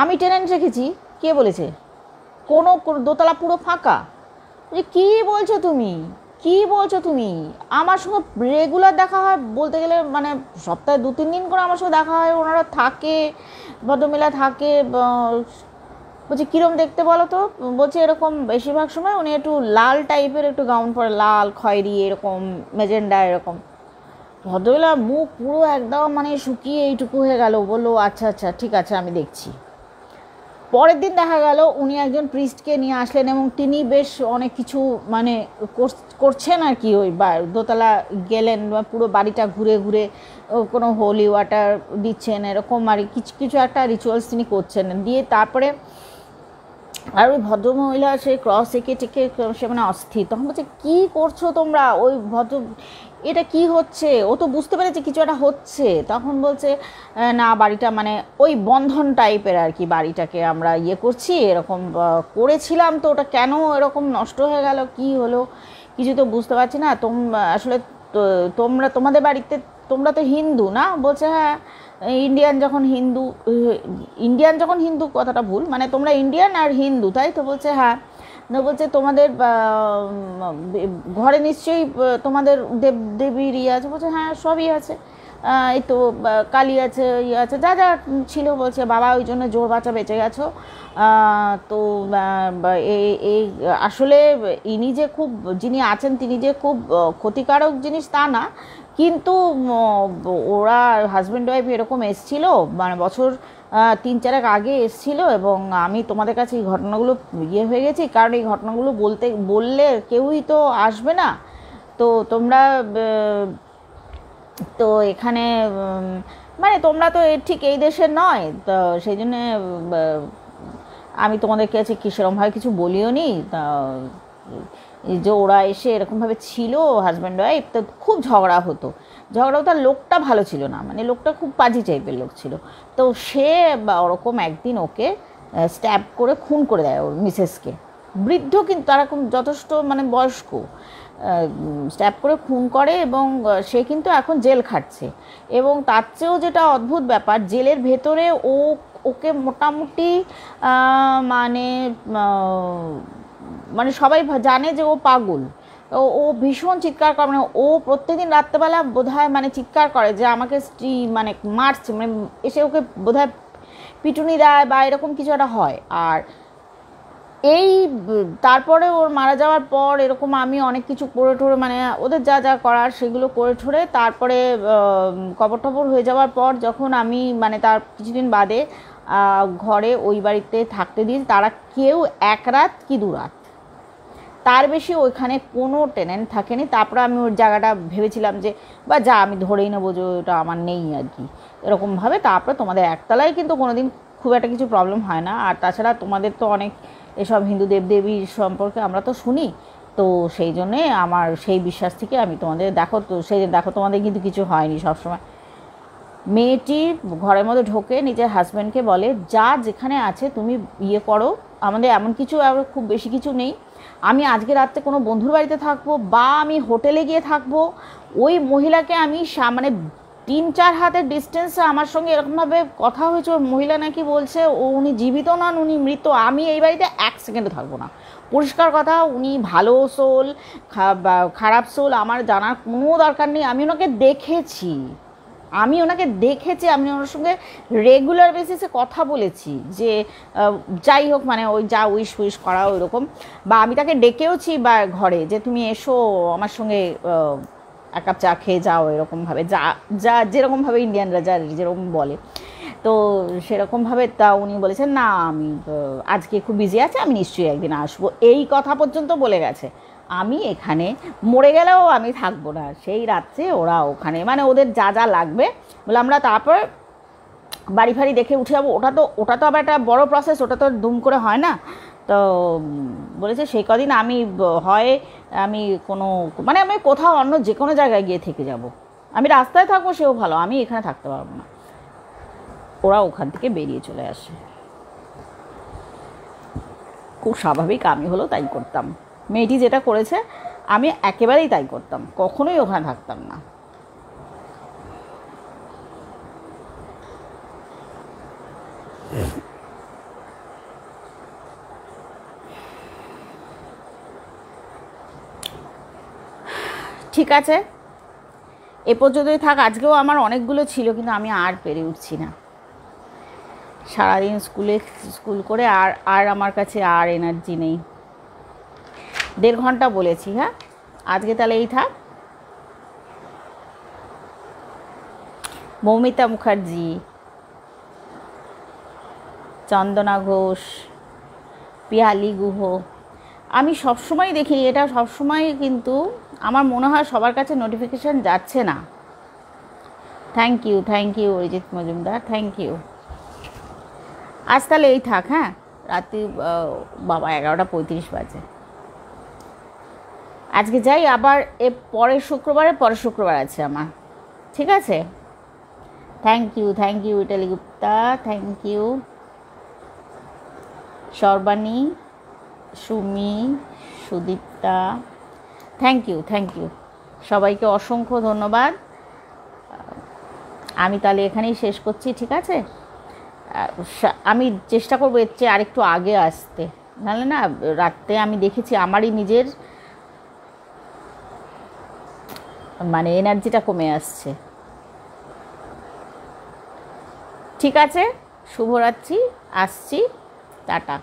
আমি টেনেন্ট রেখেছি? কে বলেছে? কোনো দোতলা পুরো ফাঁকা। কি বলছো তুমি? আমার সঙ্গে রেগুলার দেখা হয়, বলতে গেলে মানে সপ্তাহে 2-3 দিন করে আমার সঙ্গে দেখা হয়, ওনারা থাকে, ভদ্রমহিলা থাকে। বলছি কীরকম দেখতে বলো তো? বলছে এরকম বেশিরভাগ সময় উনি একটু লাল টাইপের একটু গাউন পরে, লাল খয়েরি এরকম মেজেন্ডা এরকম। ভদ্রমহিলা মুখ পুরো একদম মানে শুকিয়ে এইটুকু হয়ে গেল, বললো আচ্ছা ঠিক আছে আমি দেখছি। পরের দিন দেখা গেল উনি একজন প্রিস্টকে নিয়ে আসলেন এবং তিনি বেশ অনেক কিছু মানে করছেন আর কি, ওই দোতলা গেলেন, পুরো বাড়িটা ঘুরে কোনো হোলি ওয়াটার দিচ্ছেন এরকম আর কিছু একটা রিচুয়ালস তিনি করছেন, দিয়ে তারপরে আর ওই ভদ্রমহিলা সে ক্রস এঁকে টেকে সে মানে অস্থির, তখন বলছে কী করছো তোমরা, ওই ভদ্র এটা কি হচ্ছে, ও তো বুঝতে পেরেছে কিছু একটা হচ্ছে, তখন বলছে না বাড়িটা মানে ওই বন্ধন টাইপের আর কি, বাড়িটাকে আমরা ইয়ে করছি এরকম করেছিলাম, তো ওটা কেন এরকম নষ্ট হয়ে গেল, কি হলো কিছু তো বুঝতে পারছি না। আসলে তোমরা তোমাদের বাড়িতে তোমরা তো হিন্দু না, বলছে হ্যাঁ ইন্ডিয়ান যখন হিন্দু, ইন্ডিয়ান যখন হিন্দু কথাটা ভুল, মানে তোমরা ইন্ডিয়ান আর হিন্দু তাই তো, বলছে হ্যাঁ। বলছে তোমাদের ঘরে নিশ্চয়ই তোমাদের দেব দেবীর ইয়ে আছে, বলছে হ্যাঁ সবই আছে, এই তো কালী আছে ইয়ে আছে যা যা ছিল, বলছে বাবা ওই জন্য জোর বাচ্চা বেঁচে গেছো। তো এই আসলে ইনি যে খুব যিনি আছেন তিনি যে খুব ক্ষতিকারক জিনিস তা না, কিন্তু ওরা হাজব্যান্ড ওয়াইফ এরকম এসছিল মানে বছর 3-4 আগে এসছিল, এবং আমি তোমাদের কাছে এই ঘটনাগুলো ইয়ে হয়ে গেছি, কারণ এই ঘটনাগুলো বললে কেউই তো আসবে না, তো তোমরা তো এখানে মানে তোমরা তো ঠিক এই দেশের নয়, তো সেই জন্যে আমি তোমাদের কাছে কি সেরকমভাবে কিছু বলিও নি, তা যে ওরা এসে এরকমভাবে ছিল হাজব্যান্ড ওয়াইফ, তো খুব ঝগড়া হতো, তার লোকটা ভালো ছিল না, মানে লোকটা খুব পাজি টাইপের লোক ছিল, তো সে ওরকম একদিন ওকে স্ট্যাব করে খুন করে দেয় ওর মিসেসকে, বৃদ্ধ কিন্তু তারা যথেষ্ট মানে বয়স্ক, স্ট্যাব করে খুন করে, এবং সে কিন্তু এখন জেল খাটছে, এবং তার চেয়েও যেটা অদ্ভুত ব্যাপার জেলের ভেতরে ওকে মোটামুটি মানে মানে সবাই জানে যে ও পাগল, ও ভীষণ চিৎকার করে, মানে ও প্রত্যেকদিন রাত্রেবেলা বোধহয় মানে চিৎকার করে যে আমাকে স্ত্রী মানে মারছে, মানে এসে ওকে বোধহয় পিটুনি দেয় বা এরকম কিছু একটা হয়। আর এই তারপরে ওর মারা যাওয়ার পর এরকম আমি অনেক কিছু করে ঠোরে মানে ওদের যা যা করার সেগুলো করে ঠোরে, তারপরে কবর টবর হয়ে যাওয়ার পর যখন আমি মানে তার কিছুদিন বাদে ঘরে ওই বাড়িতে থাকতে দিই, তারা কেউ 1 রাত কি 2 রাত, তার বেশি ওইখানে কোনো টেনেন্ট থাকেনি। তারপরে আমি ওর জায়গাটা ভেবেছিলাম যে বা যা আমি ধরেই নেবো যে ওটা আমার নেই আর কি এরকমভাবে। তারপরে তোমাদের একতলায় কিন্তু কোনো দিন খুব একটা কিছু প্রবলেম হয় না, আর তাছাড়া তোমাদের তো অনেক এসব হিন্দু দেবদেবীর সম্পর্কে আমরা তো শুনি, তো সেই জন্যে আমার সেই বিশ্বাস থেকে আমি তোমাদের দেখো তো সেই দেখো তোমাদের কিন্তু কিছু হয়নি সবসময়। মেয়েটি ঘরের মধ্যে ঢোকে নিজের হাজব্যান্ডকে বলে যা যেখানে আছে তুমি ইয়ে করো, আমাদের এমন কিছু আর খুব বেশি কিছু নেই, আমি আজকে রাত্রে কোনো বন্ধুর বাড়িতে থাকবো বা আমি হোটেলে গিয়ে থাকবো, ওই মহিলাকে আমি মানে 3-4 হাতের ডিস্টেন্সে আমার সঙ্গে এরকমভাবে কথা হয়েছে, ওই মহিলা নাকি বলছে উনি জীবিত নন উনি মৃত, আমি এই বাড়িতে 1 সেকেন্ডও থাকবো না, পরিষ্কার কথা, উনি ভালো সোল খারাপ সোল আমার জানার কোনো দরকার নেই, আমি ওনাকে দেখেছি, আমি ওনার সঙ্গে রেগুলার বেসিসে কথা বলেছি, যে যাই হোক মানে ওই যা উইশ করা ওই রকম, বা আমি তাকে ডেকেওছি বা ঘরে যে তুমি এসো আমার সঙ্গে 1 কাপ চা খেয়ে যাও, এরকমভাবে যা যা যেরকমভাবে ইন্ডিয়ানরা যা যেরকম বলে, তো সেরকমভাবে তা উনি বলেছেন না আমি আজকে খুব বিজি আছে, আমি নিশ্চয়ই একদিন আসবো, এই কথা পর্যন্ত বলে গেছে। আমি এখানে মরে গেলেও আমি থাকবো না, সেই রাত্রে ওরা ওখানে মানে ওদের যা যা লাগবে বলে আমরা তারপর বাড়ি ফাড়ি দেখে উঠে যাবো, ওটা তো আবার একটা বড় প্রসেস, ওটা তো দুম করে হয় না, তো বলেছে সেই কদিন আমি হয় আমি কোনো মানে আমি কোথাও অন্য যে কোনো জায়গায় গিয়ে থেকে যাব, আমি রাস্তায় থাকবো সেও ভালো, আমি এখানে থাকতে পারবো না। ওরা ওখান থেকে বেরিয়ে চলে আসে, খুব স্বাভাবিক, আমি হলো তাই করতাম, মেয়েটি যেটা করেছে আমি একেবারেই তাই করতাম, কখনোই ওখানে থাকতাম না। ঠিক আছে, এ পর্যন্তই থাক, আজকেও আমার অনেকগুলো ছিল কিন্তু আমি আর পেরে উঠছি না, সারাদিন স্কুল করে আর আমার কাছে আর এনার্জি নেই। 1.5 ঘন্টা বলেছি, হ্যাঁ আজকে তাহলে এই থাক। মৌমিতা মুখার্জি, চন্দনা ঘোষ, পিয়ালি গুহ, আমি সবসময় দেখি এটা সবসময়, কিন্তু আমার মনে হয় সবার কাছে নোটিফিকেশান যাচ্ছে না। Thank you Arijit Majumdar, thank you. আজ তাহলে এই থাক, হ্যাঁ রাত্রি বাবা 11:35 বাজে। আজকে যাই, আবার পরের শুক্রবার আছে আমার। ঠিক আছে, thank you Itali Gupta, thank you Sarbani, Sumi, Sudipta, thank you সবাইকে অসংখ্য ধন্যবাদ। আমি তাহলে এখানেই শেষ করছি, ঠিক আছে? আমি চেষ্টা করবো এর চেয়ে আরেকটু আগে আসতে, নাহলে না রাত্রে আমি দেখেছি আমারই নিজের মানে এনার্জিটা কমে আসছে। ঠিক আছে, শুভরাত্রি, আসছি, টাটা।